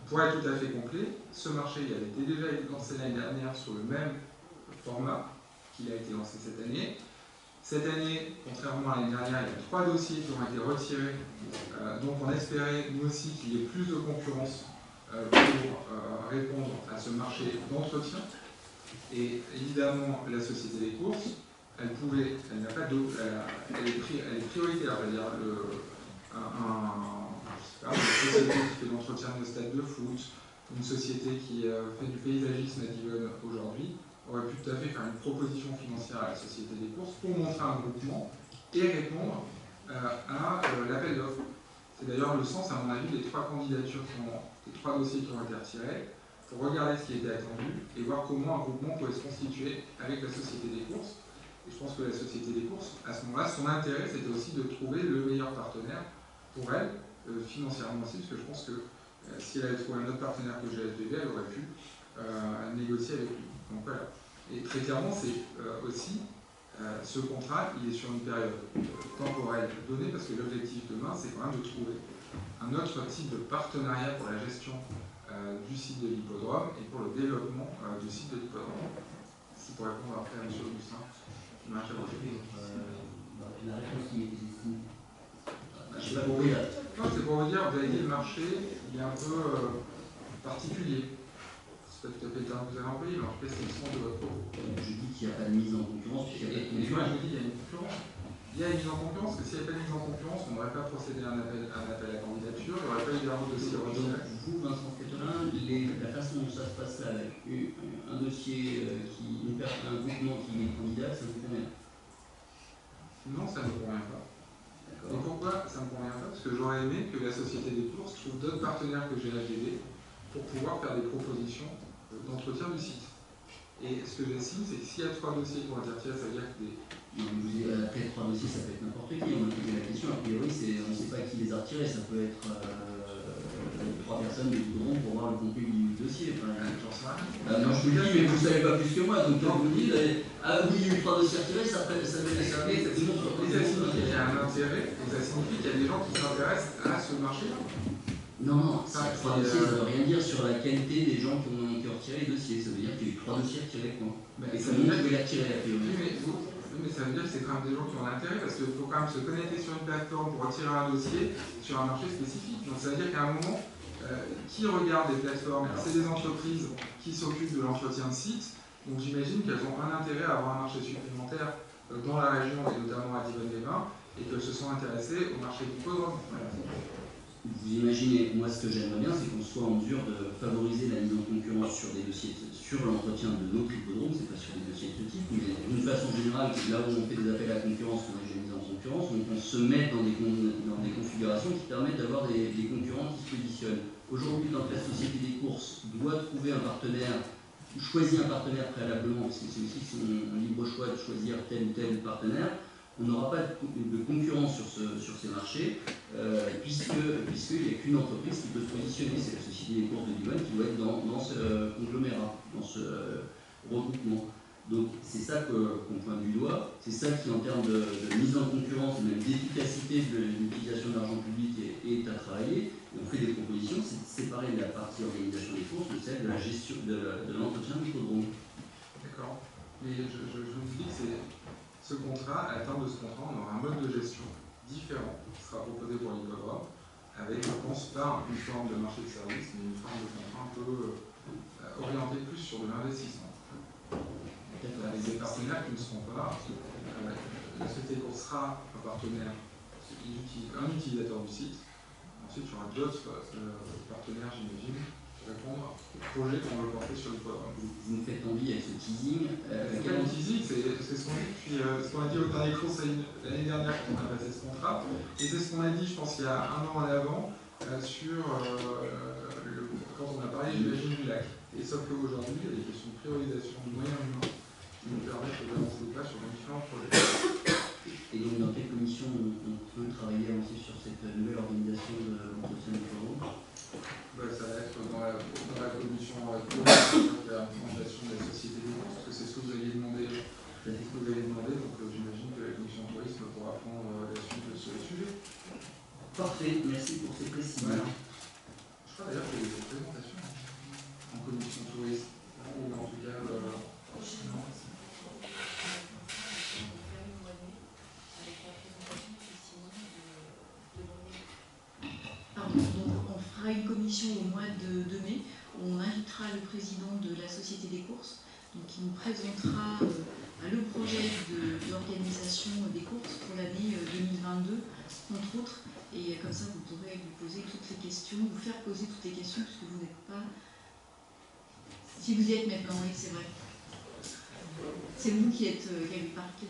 Speaker 1: Pour être tout à fait complet, ce marché il avait déjà été lancé l'année dernière sur le même format qu'il a été lancé cette année. Cette année, contrairement à l'année dernière, il y a 3 dossiers qui ont été retirés. Donc on espérait, nous aussi, qu'il y ait plus de concurrence pour répondre à ce marché d'entretien. Et évidemment, la société des courses, elle n'a pas d'eau, elle est prioritaire, c'est-à-dire une société qui fait l'entretien de stade de foot, une société qui fait du paysagisme à Divonne aujourd'hui, aurait pu tout à fait faire une proposition financière à la société des courses pour montrer un groupement et répondre à l'appel d'offres. C'est d'ailleurs le sens, à mon avis, des 3 candidatures, des 3 dossiers qui ont été retirés, pour regarder ce qui était attendu et voir comment un groupement pouvait se constituer avec la société des courses. Et je pense que la société des courses, à ce moment-là, son intérêt, c'était aussi de trouver le meilleur partenaire pour elle, financièrement aussi, parce que je pense que si elle avait trouvé un autre partenaire que GSBB, elle aurait pu négocier avec lui. Donc voilà. Et très clairement, c'est aussi, ce contrat, il est sur une période temporelle donnée, parce que l'objectif demain, c'est quand même de trouver un autre type de partenariat pour la gestion du site de l'hippodrome et pour le développement du site de l'hippodrome. Si pour répondre après à M. Augustin, on m'a interrogé.
Speaker 7: La réponse qui est destinée.
Speaker 1: C'est pour vous dire, vous avez dit le marché, il est un peu particulier. C'est pas tout à fait le terme que vous avez employé, mais en tout cas, c'est le sens de votre propos.
Speaker 7: Je dis qu'il n'y a pas de mise en concurrence, puisqu'il n'y a pas de
Speaker 1: Et moi,
Speaker 7: concurrence.
Speaker 1: je vous dis, il y a une concurrence. Il y a une mise en concurrence, parce que s'il n'y avait pas de mise en concurrence, on n'aurait pas procédé à un appel à candidature, il n'y aurait pas eu d'un dossier original.
Speaker 7: Vous, Vincent Cattelin, la façon dont ça se passe là, avec un dossier un groupement qui est candidat, ça vous convient?
Speaker 1: Non, ça ne me convient pas. Et pourquoi ça ne me convient pas? Parce que j'aurais aimé que la société des courses trouve d'autres partenaires que GHDD pour pouvoir faire des propositions d'entretien du site. Et ce que j'estime, c'est que s'il y a 3 dossiers qui vont être retirés, ça veut dire que des...
Speaker 7: Après 3 dossiers, ça peut être n'importe qui. On a posé la question, a priori, on ne sait pas qui les a retirés. Ça peut être 3 personnes de Goudron pour voir le contenu du dossier. Enfin,
Speaker 1: j'en sais rien.
Speaker 7: Non, je vous le dis, mais vous ne savez pas plus que moi. Donc, quand vous dites, ah oui, il y a eu 3 dossiers retirés, ça veut dire
Speaker 1: ça signifie qu'il y a un intérêt, et ça signifie qu'il y a des gens qui s'intéressent à ce marché-là.
Speaker 7: Non, 3 dossiers, ça ne veut rien dire sur la qualité des gens qui ont retiré les dossiers. Ça veut dire qu'il y a eu 3 dossiers retirés. Et ça veut dire que les retirer, a priori.
Speaker 1: Mais ça veut dire que c'est quand même des gens qui ont l'intérêt, parce qu'il faut quand même se connecter sur une plateforme pour retirer un dossier sur un marché spécifique. Donc ça veut dire qu'à un moment, qui regarde les plateformes? C'est des entreprises qui s'occupent de l'entretien de site. Donc j'imagine qu'elles ont un intérêt à avoir un marché supplémentaire dans la région, et notamment à Divonne-les-Bains, et qu'elles se sont intéressées au marché du hippodrome.
Speaker 7: Vous imaginez, moi ce que j'aimerais bien, c'est qu'on soit en mesure de favoriser la mise en concurrence sur des dossiers, sur l'entretien de notre hippodrome, c'est pas sur des dossiers de ce type, mais d'une façon générale, là où on fait des appels à la concurrence, on a déjà mis en concurrence, on se met dans des configurations qui permettent d'avoir des concurrents qui se positionnent. Aujourd'hui, quand la société des courses doit trouver un partenaire, choisir un partenaire préalablement, parce que c'est aussi son libre choix de choisir tel ou tel partenaire, on n'aura pas de concurrence sur ces marchés, puisqu'il n'y a qu'une entreprise qui peut se positionner, c'est la société des courses de Divonne qui doit être dans ce conglomérat, dans ce regroupement. Donc c'est ça qu'on pointe du doigt, c'est ça qui en termes de mise en concurrence, même d'efficacité de l'utilisation de l'argent public est à travailler. Et on fait des propositions, c'est de séparer la partie organisation des courses de celle de la gestion de l'entretien du hippodrome.
Speaker 1: D'accord. Mais je vous dis que c'est... Ce contrat, à la terme de ce contrat, on aura un mode de gestion différent qui sera proposé pour l'hippodrome, avec, je pense, pas une forme de marché de service, mais une forme de contrat un peu orienté plus sur de l'investissement. Avec des partenaires qui ne seront pas. La société de course sera un partenaire, un utilisateur du site. Ensuite, il y aura d'autres partenaires, j'imagine, répondre au projet qu'on veut porter sur le programme.
Speaker 7: Vous me faites envie avec ce teasing.
Speaker 1: C'est pas du teasing, c'est ce qu'on dit depuis ce qu'on a dit au dernier conseil l'année dernière quand on a passé ce contrat. Et c'est ce qu'on a dit, je pense, il y a 1 an en avant, sur quand on a parlé, j'imagine, du lac. Et sauf qu'aujourd'hui, il y a des questions de priorisation de moyens humains qui nous permettent d'avancer pas sur les différents projets.
Speaker 7: Et donc, dans quelle commission on peut travailler aussi sur cette nouvelle organisation de l'entretien du forum?
Speaker 1: Ça va être dans la commission de la présentation de la société des courses, parce que c'est ce que vous aviez demandé. Donc j'imagine que la commission de tourisme pourra prendre la suite de ce sujet.
Speaker 7: Parfait, merci pour ces précisions.
Speaker 1: Voilà. Je crois d'ailleurs qu'il y a des présentations en commission de tourisme, ou en tout cas... non.
Speaker 10: On fera une commission au mois de mai. On invitera le président de la Société des courses, donc qui nous présentera le projet d'organisation des courses pour l'année 2022, entre autres. Et comme ça, vous pourrez lui poser toutes les questions, vous faire poser toutes les questions, puisque vous n'êtes pas... Si vous y êtes maintenant, oui, c'est vrai. C'est vous qui avez parti.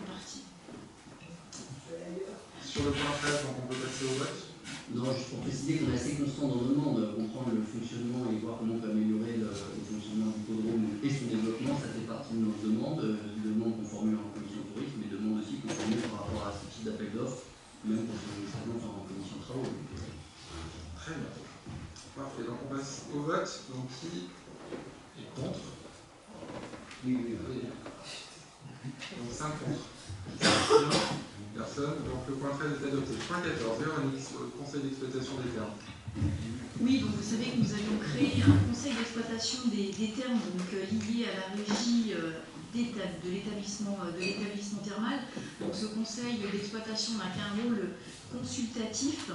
Speaker 1: Sur le point 13, donc on peut passer au vote.
Speaker 7: Non, juste pour préciser qu'on est assez constant dans nos demandes, comprendre le fonctionnement et voir comment on peut améliorer le fonctionnement du hippodrome et son développement, ça fait partie de nos demandes qu'on formule en commission de tourisme, mais demandes aussi qu'on formule par rapport à ce type d'appel d'offres, même quand on se présente en commission de travaux.
Speaker 1: Très bien. Parfait, donc on passe au vote. Donc qui est contre?
Speaker 7: Oui.
Speaker 1: Donc 5 contre. Personne. Donc le point 13 est adopté. Point 14, Véronique, sur le conseil d'exploitation des terres.
Speaker 10: Oui, donc vous savez que nous avions créé un conseil d'exploitation des termes donc, liés à la régie de l'établissement thermal. Donc ce conseil d'exploitation n'a qu'un rôle consultatif.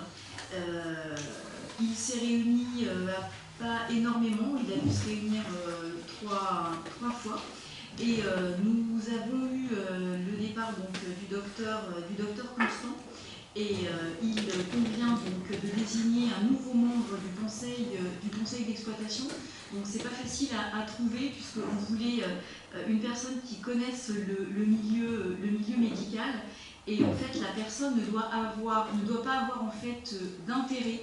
Speaker 10: Il s'est réuni pas énormément, il a dû se réunir trois fois. Et nous avons eu le départ donc, du docteur Constant. Et il convient donc de désigner un nouveau membre du conseil d'exploitation. Donc c'est pas facile à trouver puisqu'on voulait une personne qui connaisse le milieu médical. Et en fait la personne ne doit pas avoir en fait d'intérêt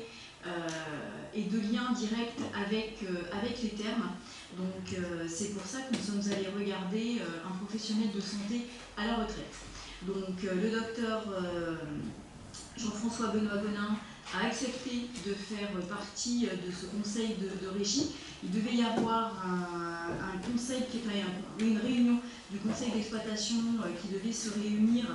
Speaker 10: et de lien direct avec les termes. Donc c'est pour ça que nous sommes allés regarder un professionnel de santé à la retraite. Donc le docteur Jean-François Benoît Gonin a accepté de faire partie de ce conseil de régie. Il devait y avoir une réunion du conseil d'exploitation qui devait se réunir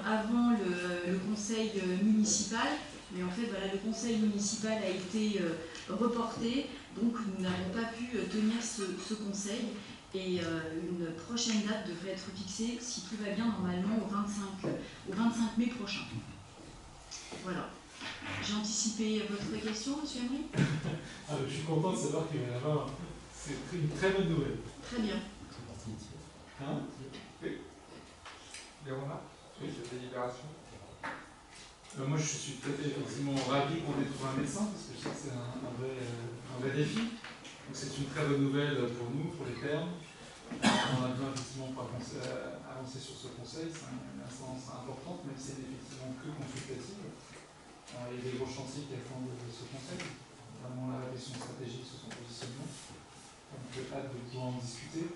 Speaker 10: avant le conseil municipal. Mais en fait, voilà, le conseil municipal a été reporté, donc nous n'avons pas pu tenir ce conseil. Et une prochaine date devrait être fixée, si tout va bien, normalement au 25 mai prochain. Voilà. J'ai anticipé votre question, monsieur Emery.
Speaker 8: Je suis content de savoir qu'il va y avoir. C'est une très bonne nouvelle.
Speaker 10: Très bien.
Speaker 1: Hein? Oui. Des remarques? Oui, cette délibération.
Speaker 8: Moi, je suis tout à fait effectivement ravi qu'on ait trouvé un médecin, parce que je sais que c'est un vrai défi. Donc c'est une très bonne nouvelle pour nous, pour les termes. On a besoin effectivement pour avancer sur ce conseil. C'est une instance importante, même si elle n'est effectivement que consultative. Il y a des gros chantiers qui fondent ce conseil, notamment la réflexion stratégique sur son positionnement. Donc j'ai hâte de pouvoir en discuter.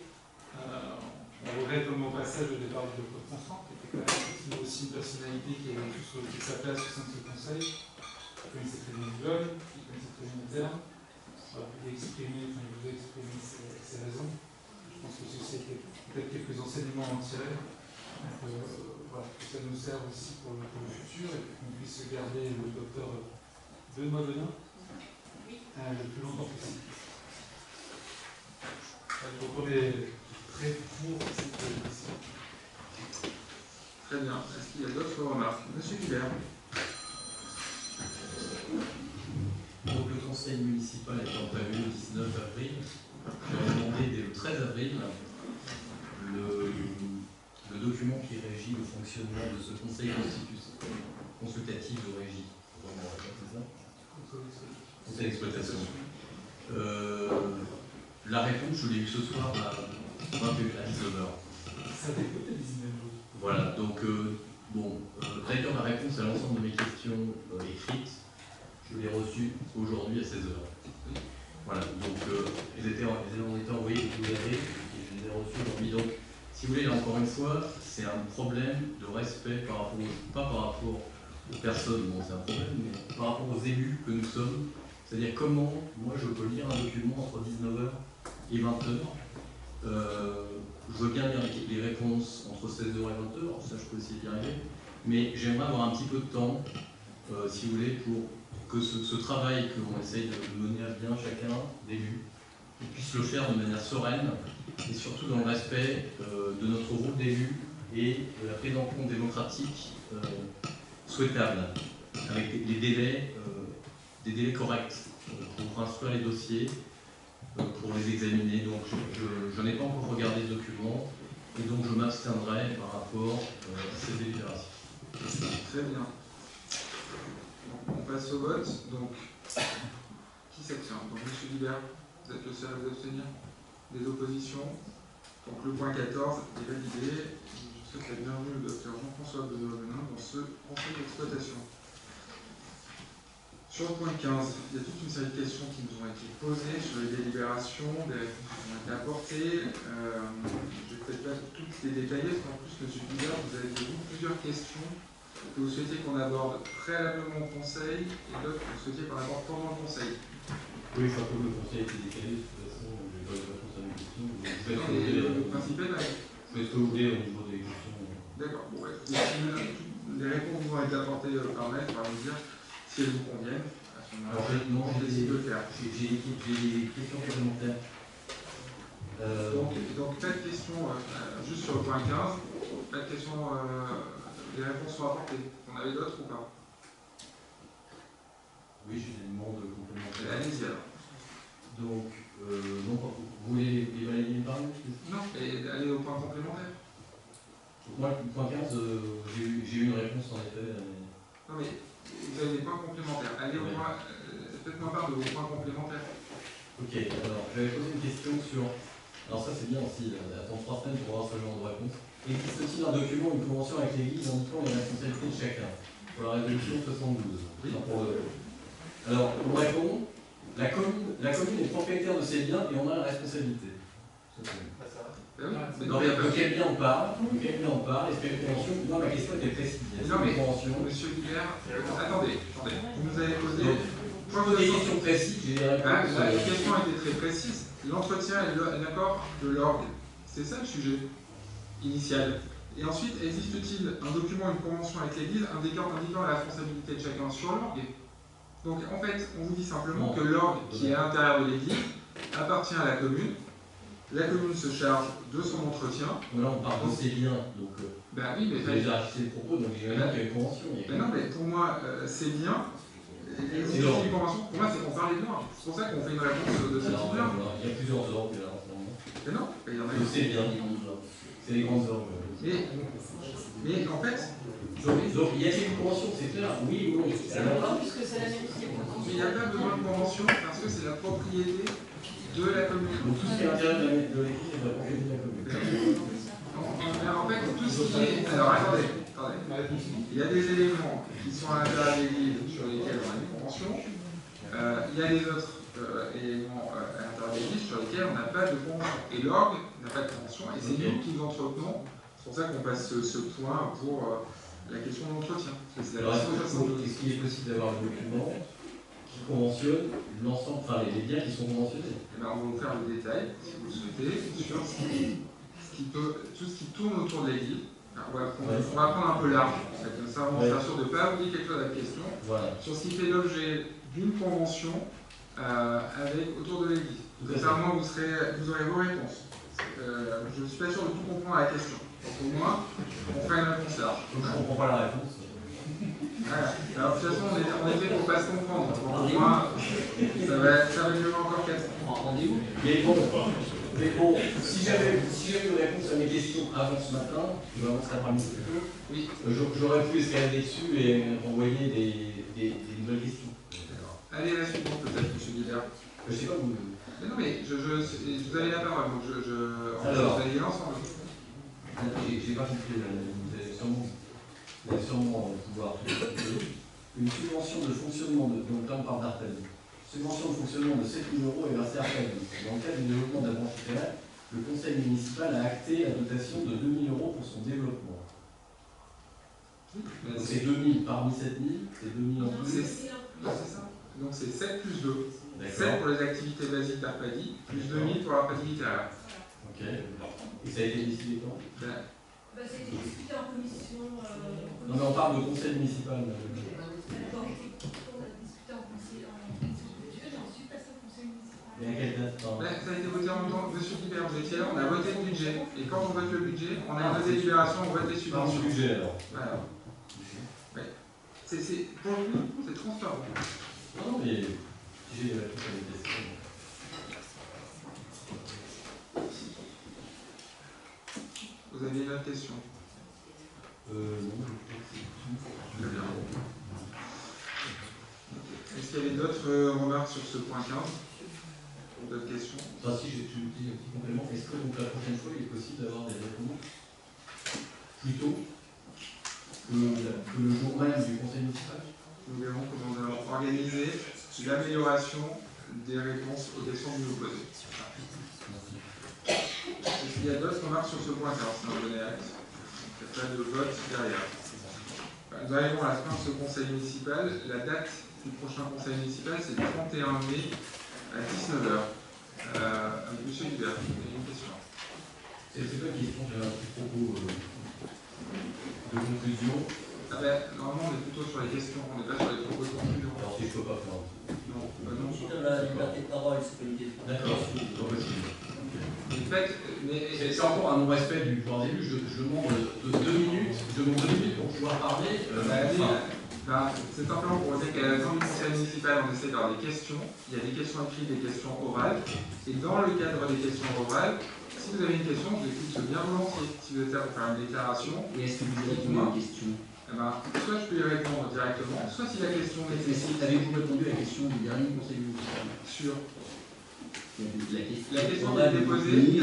Speaker 8: On regrette au passage le départ du Dr Constant, qui était quand même aussi une personnalité qui avait toute sa place au sein de ce conseil, qui connaissait très bien le blog, qui connaissait très bien le terme. Il vous a exprimé ses raisons. Je pense que ceci a peut-être quelques enseignements à en tirer. Voilà, que ça nous serve aussi pour le futur et qu'on puisse garder le docteur Benoît Gonin le plus longtemps possible. Donc on est très pour cette émission.
Speaker 1: Très bien. Est-ce qu'il y a d'autres remarques? Monsieur Guibert.
Speaker 3: Donc le conseil municipal étant prévu le 19 avril, j'ai demandé dès le 13 avril le document qui régit le fonctionnement de ce conseil consultatif de régie. C'est ça? Conseil d'exploitation. La réponse, je l'ai eue ce soir à 19h.
Speaker 8: Ça découle les 19h.
Speaker 3: Voilà, donc d'ailleurs la réponse à l'ensemble de mes questions écrites, je l'ai reçue aujourd'hui à 16h. Voilà, donc elles ont été envoyées tout et je les ai reçues aujourd'hui. Donc, si vous voulez, là encore une fois, c'est un problème de respect pas par rapport aux personnes, bon c'est un problème, mais par rapport aux élus que nous sommes. C'est-à-dire comment, moi je peux lire un document entre 19h et 20h. Je veux bien lire les réponses entre 16h et 20h, alors ça je peux essayer d'y arriver, mais j'aimerais avoir un petit peu de temps, si vous voulez, pour que ce travail que l'on essaye de mener à bien chacun d'élus, on puisse le faire de manière sereine et surtout dans le respect de notre groupe d'élus et de la prise en compte démocratique souhaitable, avec des délais corrects pour instruire les dossiers, pour les examiner. Donc je n'ai pas encore regardé le document et donc je m'abstiendrai par rapport à ces délibérations.
Speaker 1: Très bien. On passe au vote. Donc, qui s'abstient? Donc, M. Guibert, vous êtes le seul à vous abstenir? Des oppositions? Donc, le point 14 est validé. Je souhaite la bienvenue au Dr Jean-François Benoît Gonin dans ce conseil d'exploitation. Sur le point 15, il y a toute une série de questions qui nous ont été posées sur les délibérations, des réponses qui ont été apportées. Je ne vais peut-être pas toutes les détailler, parce qu'en plus, M. Guibert, vous avez posé plusieurs questions que vous souhaitiez qu'on aborde préalablement au conseil et d'autres que vous souhaitiez qu'on aborde pendant le conseil.
Speaker 3: Oui, enfin, comme le conseil a été décalé, de toute façon, je n'ai pas eu de réponse à mes questions.
Speaker 1: Le principal,
Speaker 3: faites ce que vous voulez au niveau des questions.
Speaker 1: D'accord. Bon, les réponses vont être apportées par mail, par nous dire si elles vous conviennent. À ce
Speaker 3: Alors, non, j'ai des questions complémentaires.
Speaker 1: Donc, pas de questions, juste sur le point 15, pas de questions, les réponses sont apportées. On avait d'autres ou pas?
Speaker 3: Oui, j'ai des demandes complémentaires.
Speaker 1: Allez-y alors.
Speaker 3: Donc, non, vous voulez les balayer par nous?
Speaker 1: Non, et aller au point complémentaire.
Speaker 3: Donc, moi, le point 15, j'ai eu une réponse en effet.
Speaker 1: Non, mais vous avez des points complémentaires. Allez au point, faites-moi part de vos points complémentaires.
Speaker 3: Ok, alors, j'avais posé une question sur. Alors, ça, c'est bien aussi, attendre 3 semaines pour avoir ce genre de réponse. Existe-t-il un document, une convention avec l'Église indiquant les responsabilités de chacun? Pour la résolution 72.
Speaker 1: Oui.
Speaker 3: Alors, on répond, la commune est propriétaire de ses biens et on a la responsabilité. Non, mais de quel bien on parle? Est-ce qu'il y a une convention? Non, ma question était précise.
Speaker 1: Non, mais monsieur Guibert, attendez, vous nous avez posé.
Speaker 3: Des questions précises, j'ai des réponses.
Speaker 1: La question était très précise. L'entretien et l'accord de l'orgue, c'est ça le sujet initial. Et ensuite, existe-t-il un document, une convention avec l'Église indiquant la responsabilité de chacun sur l'orgue? Donc en fait, on vous dit simplement que l'orgue qui est à l'intérieur de l'Église appartient à la commune. La commune se charge de son entretien.
Speaker 3: Là, on parle de ses biens, donc.
Speaker 1: Ben oui, mais.
Speaker 3: Vous avez déjà acheté le propos, donc j'ai qu'il y a une convention.
Speaker 1: Ben non, mais pour moi, c'est bien.
Speaker 3: C'est l'ordre.
Speaker 1: Une convention, pour moi, c'est qu'on parle de l'ordre. C'est pour ça qu'on fait une réponse de ce type-là.
Speaker 3: Il y a plusieurs ordres là en ce moment.
Speaker 1: Mais non, il y en a
Speaker 3: une. C'est bien. C'est les grandes ordres.
Speaker 1: Mais en fait.
Speaker 3: Donc il y a une convention, c'est clair? Oui ou non?
Speaker 10: Puisque c'est la même chose.
Speaker 1: Mais il n'y a pas besoin de convention parce que c'est la propriété de la commune.
Speaker 3: Donc tout ce qui est à l'intérieur de l'Église est la propriété de la commune.
Speaker 1: En fait, tout ce qui est. Alors attendez. Il y a des éléments qui sont à l'intérieur de l'Église sur lesquels on a une convention. Il y a les autres éléments à l'intérieur de l'Église sur lesquels on n'a pas de convention. Et l'orgue n'a pas de convention et c'est nous qui nous entretenons. C'est pour ça qu'on passe ce point pour la question de l'entretien.
Speaker 3: Alors est-ce qu'il est possible d'avoir un document qui conventionne l'ensemble, enfin les biens qui sont conventionnés?
Speaker 1: On va vous faire le détail, si vous le souhaitez, sur tout ce qui tourne autour de l'Église. On va prendre un peu large, en fait, comme ça on s'assure de ne pas oublier quelque chose à la question.
Speaker 3: Voilà.
Speaker 1: Sur ce qui fait l'objet d'une convention autour de l'Église. Comme ça, moi, vous aurez vos réponses. Je ne suis pas sûr de tout comprendre à la question. Donc, au moins, on fera une réponse large.
Speaker 3: Donc, je ne comprends pas la réponse.
Speaker 1: Voilà. Alors, de toute façon, on est fait pour ne pas se comprendre. Donc, au moins, ça va durer encore 4 ans.
Speaker 7: Rendez-vous.
Speaker 3: Mais bon, si j'avais une réponse à mes questions avant ce matin, je vais avancer l'après-midi plutôt,
Speaker 1: oui.
Speaker 3: J'aurais pu escalader dessus et renvoyer des nouvelles questions.
Speaker 1: Allez, la suivante peut-être, M. Guibert.
Speaker 3: Je sais pas vous.
Speaker 1: Mais non, mais vous avez la parole, donc
Speaker 3: Alors,
Speaker 1: vous allez y ensemble.
Speaker 3: J'ai pas filtré, vous allez sûrement pouvoir une subvention de fonctionnement, donc là on parle d'Artali. Subvention de fonctionnement de 7 000 € est versée à Artali. Dans le cadre du développement de la branche littéraire, le conseil municipal a acté la dotation de 2 000 € pour son développement. Donc c'est 2 000 parmi 7 000, c'est 2 000 en plus.
Speaker 1: C'est ça. Donc c'est 7 plus 2. 7
Speaker 3: D'accord.
Speaker 1: pour les activités basiques d'Arpadi, plus 2 000 pour l'Arpadi littéraire.
Speaker 3: Ok. Et ça a été décidé quand?
Speaker 10: Ça a été discuté en commission.
Speaker 3: Non mais on parle de conseil municipal.
Speaker 10: On a discuté en commission budget et ensuite passé au conseil municipal.
Speaker 3: Et à quelle date?
Speaker 1: Ça a été voté en même temps. Monsieur Guibert, vous étiez là, on a voté le budget. Et quand on vote le budget, on a une délibération, on vote les subventions.
Speaker 3: Le budget alors.
Speaker 1: Voilà. Ouais. Pour le coup, c'est transparent.
Speaker 3: Non mais j'ai la réponse à mes questions.
Speaker 1: Vous avez une autre question?
Speaker 3: Non,
Speaker 1: Très bien. Est-ce qu'il y avait d'autres remarques sur ce point 15? D'autres questions?
Speaker 3: Enfin si, j'ai un petit complément. Est-ce que donc, la prochaine fois il est possible d'avoir des réponses plus tôt que le jour même du conseil municipal?
Speaker 1: Nous verrons comment nous allons organiser l'amélioration des réponses aux questions que vous nous posez. Est-ce qu'il y a d'autres remarques sur ce point 15? Non, vous donnez acte. Il n'y a pas de vote derrière. Nous arrivons à la fin de ce conseil municipal. La date du prochain conseil municipal, c'est le 31 mai à 19h. Monsieur Hubert, vous avez une question?
Speaker 3: C'est pas une question, j'ai un petit propos de conclusion.
Speaker 1: Normalement, on est plutôt sur les questions, on n'est pas sur les propos de conclusion.
Speaker 3: Alors si je peux pas faire.
Speaker 1: Non, non.
Speaker 7: Si tu as la liberté de parole, c'est pas une question.
Speaker 3: D'accord.
Speaker 1: En fait,
Speaker 3: C'est encore un non-respect du pouvoir d'élu. Je demande 2 minutes. Je demande 2 minutes pour pouvoir parler.
Speaker 1: c'est simplement pour dire qu'à la fin du conseil municipal, on essaie d'avoir des questions. Il y a des questions écrites, des questions orales. Et dans le cadre des questions orales, si vous avez une question, je l'écoute bien volontiers. Si vous êtes là pour faire une déclaration.
Speaker 7: Et est-ce que vous avez répondu à une question?
Speaker 1: Soit je peux y répondre directement, soit si la question nécessite.
Speaker 7: Avez-vous répondu à la question du dernier conseil municipal?
Speaker 1: Sur
Speaker 7: la
Speaker 1: question qui a été posée, de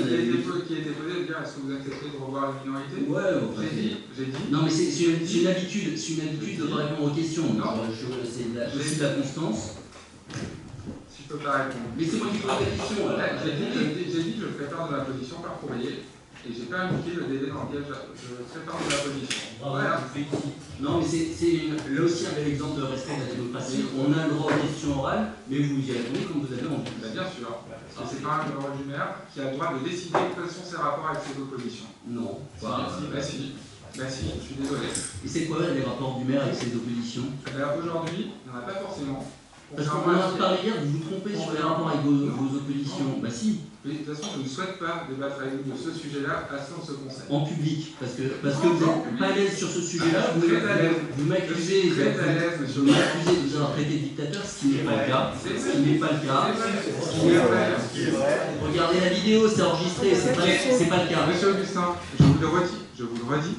Speaker 1: dire est-ce que vous acceptez de revoir les minorités?
Speaker 7: Ouais,
Speaker 1: j'ai dit.
Speaker 7: Non, mais c'est une habitude de ne pas répondre aux questions. C'est de la constance.
Speaker 1: Si je peux pas répondre.
Speaker 7: Mais c'est moi qui pose la question.
Speaker 1: J'ai dit que je ferai part de ma position par courrier. Et j'ai pas indiqué le délai dans lequel je ferai part de la position. Voilà.
Speaker 7: Non, mais c'est là aussi un bel exemple de respect de la démocratie. On a le droit aux questions orales, mais vous y répondez comme vous avez envie.
Speaker 1: Bien sûr. Parce que c'est quand même le rôle du maire qui a le droit de décider quels sont ses rapports avec ses oppositions.
Speaker 7: Non.
Speaker 1: Si, je suis désolé.
Speaker 7: Et c'est quoi les rapports du maire avec ses oppositions?
Speaker 1: Aujourd'hui, il n'y en a pas forcément.
Speaker 7: Parce qu'on en a parlé hier, vous vous trompez sur les rapports avec vos oppositions. Bah si.
Speaker 1: Mais de toute façon, je ne souhaite pas débattre avec vous de ce sujet-là à ce conseil.
Speaker 7: En public, parce que vous n'êtes pas à l'aise sur ce sujet-là, vous m'accusez de vous avoir traité de dictateur, ce qui n'est pas le cas. Regardez la vidéo, c'est enregistré, c'est pas le cas.
Speaker 1: Monsieur Augustin, je vous le redis,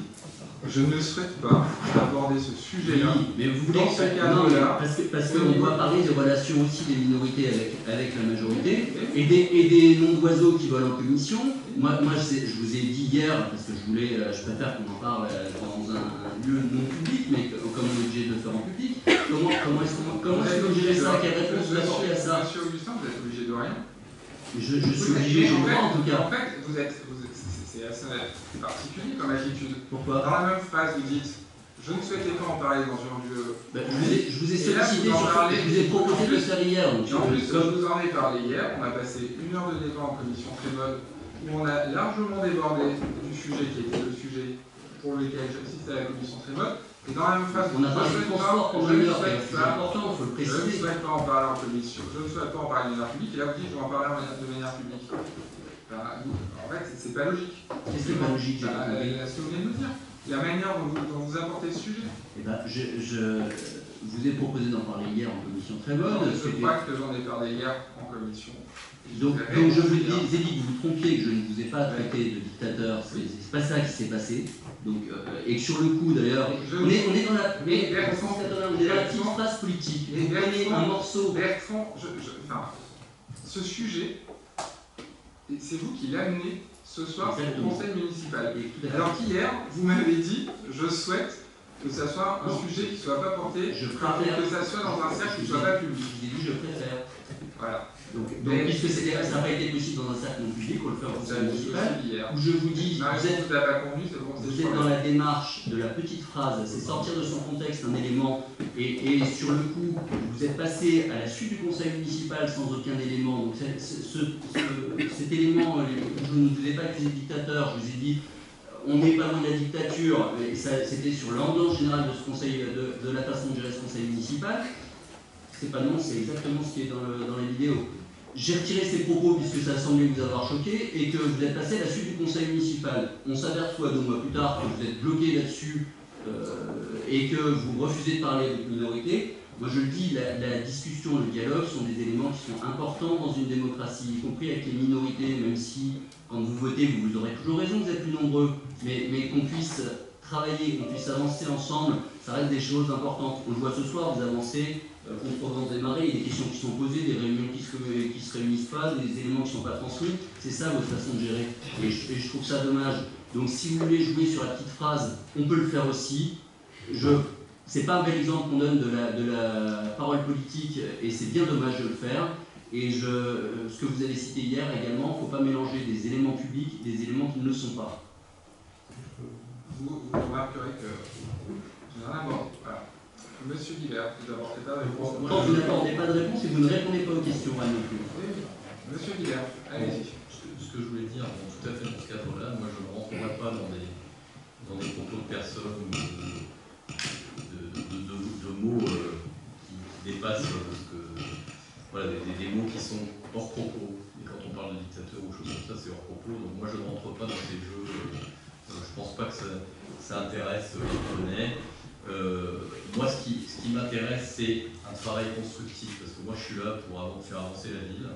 Speaker 1: je ne souhaite pas aborder ce sujet-là.
Speaker 7: Oui, mais vous voulez
Speaker 1: dans ce cadre-là.
Speaker 7: Parce qu'on doit parler des relations aussi des minorités avec la majorité et des noms d'oiseaux qui volent en commission. Moi je vous ai dit hier, parce que je préfère qu'on en parle dans un lieu non public, mais comme on est obligé de le faire en public. Comment est-ce que vous gérez ça? Quelle réponse vous apportez à ça?
Speaker 1: Monsieur Augustin, vous êtes obligé de rien.
Speaker 7: Je suis obligé, j'ai le droit en tout cas.
Speaker 1: En fait, c'est assez particulier comme attitude.
Speaker 7: Pourquoi?
Speaker 1: Dans la même phrase, vous dites je ne souhaitais pas en parler dans un lieu.
Speaker 7: Je vous ai sollicité sur ça, je vous ai proposé de le faire hier.
Speaker 1: En plus, je vous en ai parlé hier, on a passé 1 heure de débat en commission très bonne, où on a largement débordé du sujet qui était le sujet pour lequel j'assistais à la commission très bonne. Et dans la même phrase,
Speaker 7: on a parlé de transport pendant 1 heure, c'est important, il faut le préciser.
Speaker 1: Je ne souhaite pas en parler en commission, je ne souhaite pas en parler de manière publique, et là vous dites je vais en parler de manière publique. En fait, c'est pas logique.
Speaker 7: Qu'est-ce qui n'est pas logique?
Speaker 1: Ce que vous venez de nous dire. La manière dont vous apportez le sujet.
Speaker 7: Eh ben, je vous ai proposé d'en parler hier en commission très bonne.
Speaker 1: Je crois que j'en ai parlé hier en commission.
Speaker 7: Donc je vous ai dit que vous vous trompiez, que je ne vous ai pas traité de dictateur, c'est pas ça qui s'est passé. Donc, et que sur le coup d'ailleurs, on est dans la petite phrase politique. Vous prenez un morceau.
Speaker 1: Bertrand, ce sujet, c'est vous qui l'amenez ce soir au conseil municipal. Alors qu'hier, vous m'avez dit, je souhaite que ça soit un sujet qui ne soit pas porté, que ça soit dans un cercle qui ne soit pas public.
Speaker 7: Je vous ai dit, je préfère.
Speaker 1: Voilà.
Speaker 7: Donc puisque ça n'a pas été possible dans un cercle non public, on le fait au conseil municipal, où je vous dis, vous êtes dans la démarche de la petite phrase, c'est sortir de son contexte un élément, et sur le coup, vous êtes passé à la suite du conseil municipal sans aucun élément. Donc cet élément, je ne vous ai pas accusé de dictateur, je vous ai dit, on n'est pas loin de la dictature, et c'était sur l'ambiance générale de ce conseil, de la façon de gérer ce conseil municipal. C'est pas non, c'est exactement ce qui est dans la vidéo. J'ai retiré ces propos puisque ça semblait vous avoir choqué et que vous êtes passé à la suite du conseil municipal. On s'aperçoit 2 mois plus tard que vous êtes bloqué là-dessus et que vous refusez de parler de minorité. Moi je le dis, la discussion, le dialogue sont des éléments qui sont importants dans une démocratie, y compris avec les minorités, même si quand vous votez, vous aurez toujours raison, vous êtes plus nombreux, mais qu'on puisse travailler, qu'on puisse avancer ensemble, ça reste des choses importantes. On le voit ce soir, vous avancez contre vents et marées, il y a des questions qui sont posées, des réunions qui se réunissent pas, des éléments qui ne sont pas transmis. C'est ça votre façon de gérer. Et je trouve ça dommage. Donc si vous voulez jouer sur la petite phrase, on peut le faire aussi. C'est pas un bel exemple qu'on donne de la parole politique et c'est bien dommage de le faire. Et ce que vous avez cité hier également, il ne faut pas mélanger des éléments publics et des éléments qui ne le sont pas.
Speaker 1: Vous remarquerez que je n'ai rien abordé. Voilà. Monsieur Guibert, vous n'apportez pas de réponse.
Speaker 7: Quand vous n'apportez pas de réponse et vous ne répondez pas aux questions, non plus.
Speaker 1: Monsieur Guibert, allez-y.
Speaker 3: Ce que je voulais dire, tout à fait dans ce cadre-là, moi je ne rentrerai pas dans des propos de personnes dépasse voilà, des mots qui sont hors propos. Et quand on parle de dictateur ou choses comme ça, c'est hors propos. Donc moi, je ne rentre pas dans ces jeux. Je ne pense pas que ça intéresse les Polonais. Moi, ce qui m'intéresse, c'est un travail constructif, parce que moi, je suis là pour faire avancer la ville.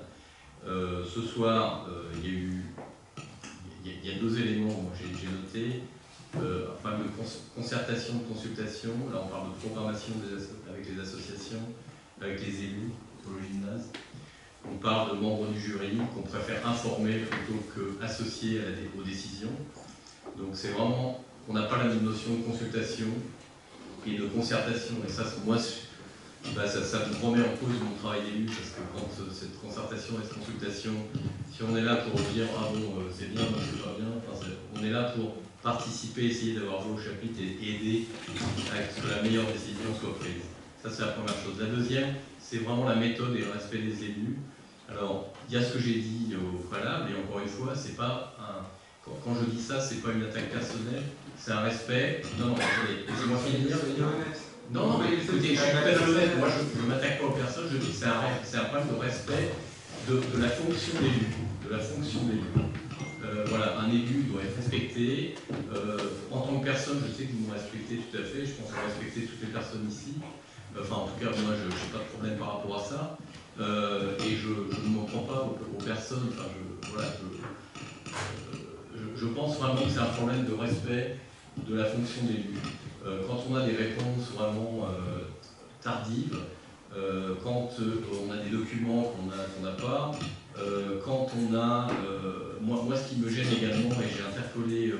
Speaker 3: Ce soir, il y a deux éléments que j'ai notés. Un problème de concertation, de consultation. Là, on parle de programmation avec les associations, avec les élus pour le gymnase. On parle de membres du jury qu'on préfère informer plutôt qu'associer aux décisions. Donc, c'est vraiment qu'on n'a pas la même notion de consultation et de concertation. Et ça, moi, ça me remet en cause mon travail d'élu, parce que quand cette concertation et cette consultation, si on est là pour dire « ah bon, c'est bien, non, c'est pas bien », on est là pour participer, essayer d'avoir voix au chapitre et aider à ce que la meilleure décision soit prise. Ça, c'est la première chose. La deuxième, c'est vraiment la méthode et le respect des élus. Alors, il y a ce que j'ai dit au préalable, et encore une fois, c'est pas un... Quand je dis ça, c'est pas une attaque personnelle, c'est un respect. Non, attendez, laissez-moi finir. Non, mais écoutez, je suis tout à fait honnête. Moi, je ne m'attaque pas aux personnes, je dis que c'est un problème de respect de la fonction d'élu. Voilà, un élu doit être respecté. En tant que personne, je sais que vous me respectez tout à fait. Je pense que vous respectez toutes les personnes ici. Enfin, en tout cas, moi, je n'ai pas de problème par rapport à ça. Et je ne m'en prends pas aux personnes. Enfin, je pense vraiment que c'est un problème de respect de la fonction d'élu. Quand on a des réponses vraiment tardives, quand on a des documents qu'on n'a pas, quand on a... moi, ce qui me gêne également, et j'ai interpellé, je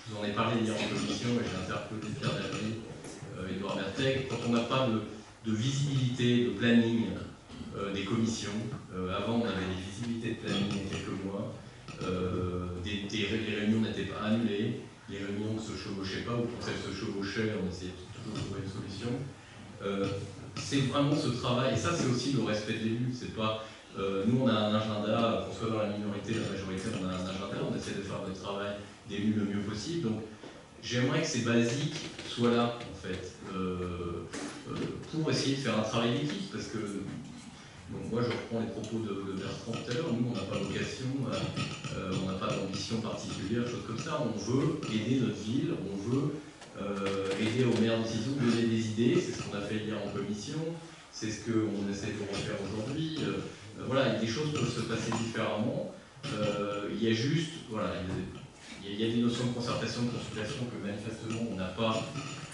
Speaker 3: vous en ai parlé hier en commission, et j'ai interpellé Pierre Dallery, Édouard Berthet, quand on n'a pas de visibilité, de planning des commissions. Avant, on avait des visibilités de planning il y a quelques mois. Les réunions n'étaient pas annulées, les réunions ne se chevauchaient pas, ou quand elles se chevauchaient, on essayait toujours de trouver une solution. C'est vraiment ce travail, et ça c'est aussi le respect de l'élu. C'est pas, nous on a un agenda, qu'on soit dans la minorité, la majorité, on a un agenda, on essaie de faire notre travail d'élu le mieux possible. Donc j'aimerais que ces basiques soient là en fait, pour essayer de faire un travail d'équipe, parce que donc moi je reprends les propos de Bertrand tout à l'heure, nous on n'a pas vocation, on n'a pas d'ambition particulière, chose comme ça, on veut aider notre ville, on veut aider aux meilleures décisions, donner des idées, c'est ce qu'on a fait hier en commission, c'est ce qu'on essaie de refaire aujourd'hui. Voilà, des choses peuvent se passer différemment, il y a juste, voilà, il y a des notions de concertation, de consultation que manifestement on n'a pas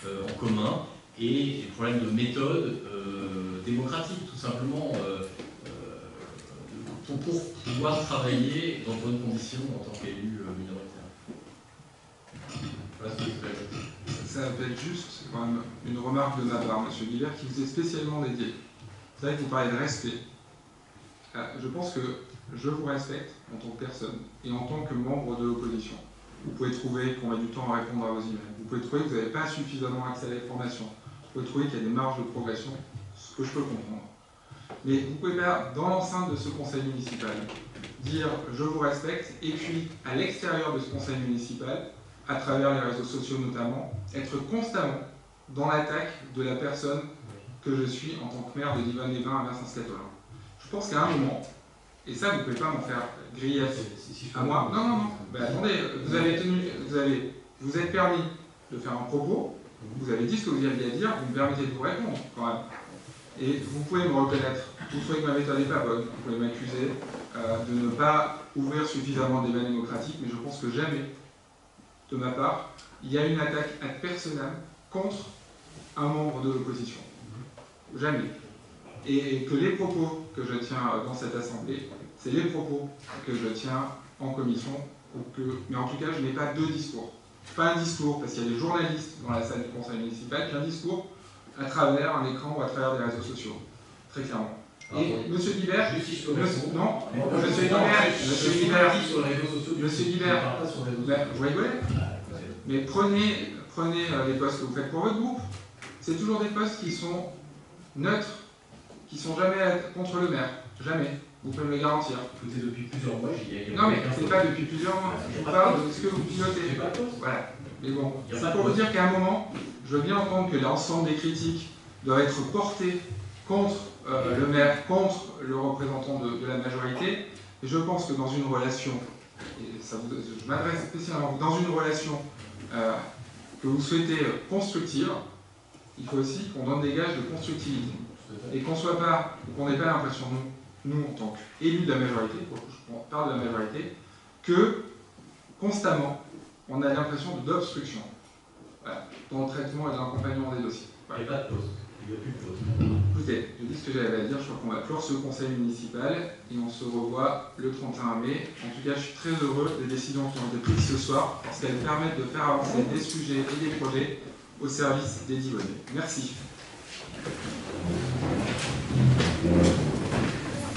Speaker 3: en commun, et des problèmes de méthode démocratique, tout simplement, pour pouvoir travailler dans de bonnes conditions en tant qu'élu minoritaire. Voilà ce que je voulais ajouter.
Speaker 1: Ça peut être juste quand même une remarque de ma part, M. Guibert, qui vous est spécialement dédié. C'est vrai que vous parlez de respect. Je pense que je vous respecte en tant que personne et en tant que membre de l'opposition. Vous pouvez trouver qu'on met du temps à répondre à vos emails. Vous pouvez trouver que vous n'avez pas suffisamment accès à l'information. Vous pouvez trouver qu'il y a des marges de progression, ce que je peux comprendre. Mais vous pouvez pas, dans l'enceinte de ce conseil municipal, dire « je vous respecte » et puis, à l'extérieur de ce conseil municipal, à travers les réseaux sociaux notamment, être constamment dans l'attaque de la personne que je suis en tant que maire de Livan-les-Bains à Vincent-Scatolin. Je pense qu'à un moment, et ça vous ne pouvez pas m'en faire grief à moi, non, ben, attendez, vous êtes permis de faire un propos, vous avez dit ce que vous aviez à dire, vous me permettez de vous répondre quand même. Et vous pouvez me reconnaître, vous trouvez que ma méthode n'est pas bonne, vous pouvez m'accuser de ne pas ouvrir suffisamment de débats démocratiques, mais je pense que jamais, de ma part, il y a une attaque ad personam contre un membre de l'opposition. Jamais. Et que les propos que je tiens dans cette assemblée, c'est les propos que je tiens en commission, mais en tout cas, je n'ai pas deux discours. Pas un discours, parce qu'il y a des journalistes dans la salle du conseil municipal, qu'un discours à travers un écran ou à travers des réseaux sociaux, très clairement. Et M. Guibert, Monsieur Guibert, vous rigolez, mais prenez les postes que vous faites pour votre groupe, c'est toujours des postes qui sont neutres, qui ne sont jamais contre le maire, jamais. Vous pouvez me le garantir.
Speaker 3: Écoutez, depuis plusieurs mois, j'y ai...
Speaker 1: Non, mais c'est pas depuis plusieurs mois. Je parle de ce que vous pilotez. Voilà. Mais bon, c'est pour vous dire qu'à un moment, je veux bien entendre que l'ensemble des critiques doivent être portées contre le maire, contre le représentant de la majorité. Et je pense que dans une relation, et ça je m'adresse spécialement, dans une relation que vous souhaitez constructive, il faut aussi qu'on donne des gages de constructivité. Et qu'on n'ait pas l'impression, nous en tant qu'élus de la majorité, je parle de la majorité, que constamment, on a l'impression d'obstruction dans le traitement et dans l'accompagnement des dossiers.
Speaker 3: Il n'y a pas de pause. Il n'y a plus de pause.
Speaker 1: Écoutez, je dis ce que j'avais à dire, je crois qu'on va clore ce conseil municipal et on se revoit le 31 mai. En tout cas, je suis très heureux des décisions qui ont été prises ce soir parce qu'elles permettent de faire avancer des sujets et des projets au service des Divonnais. Merci.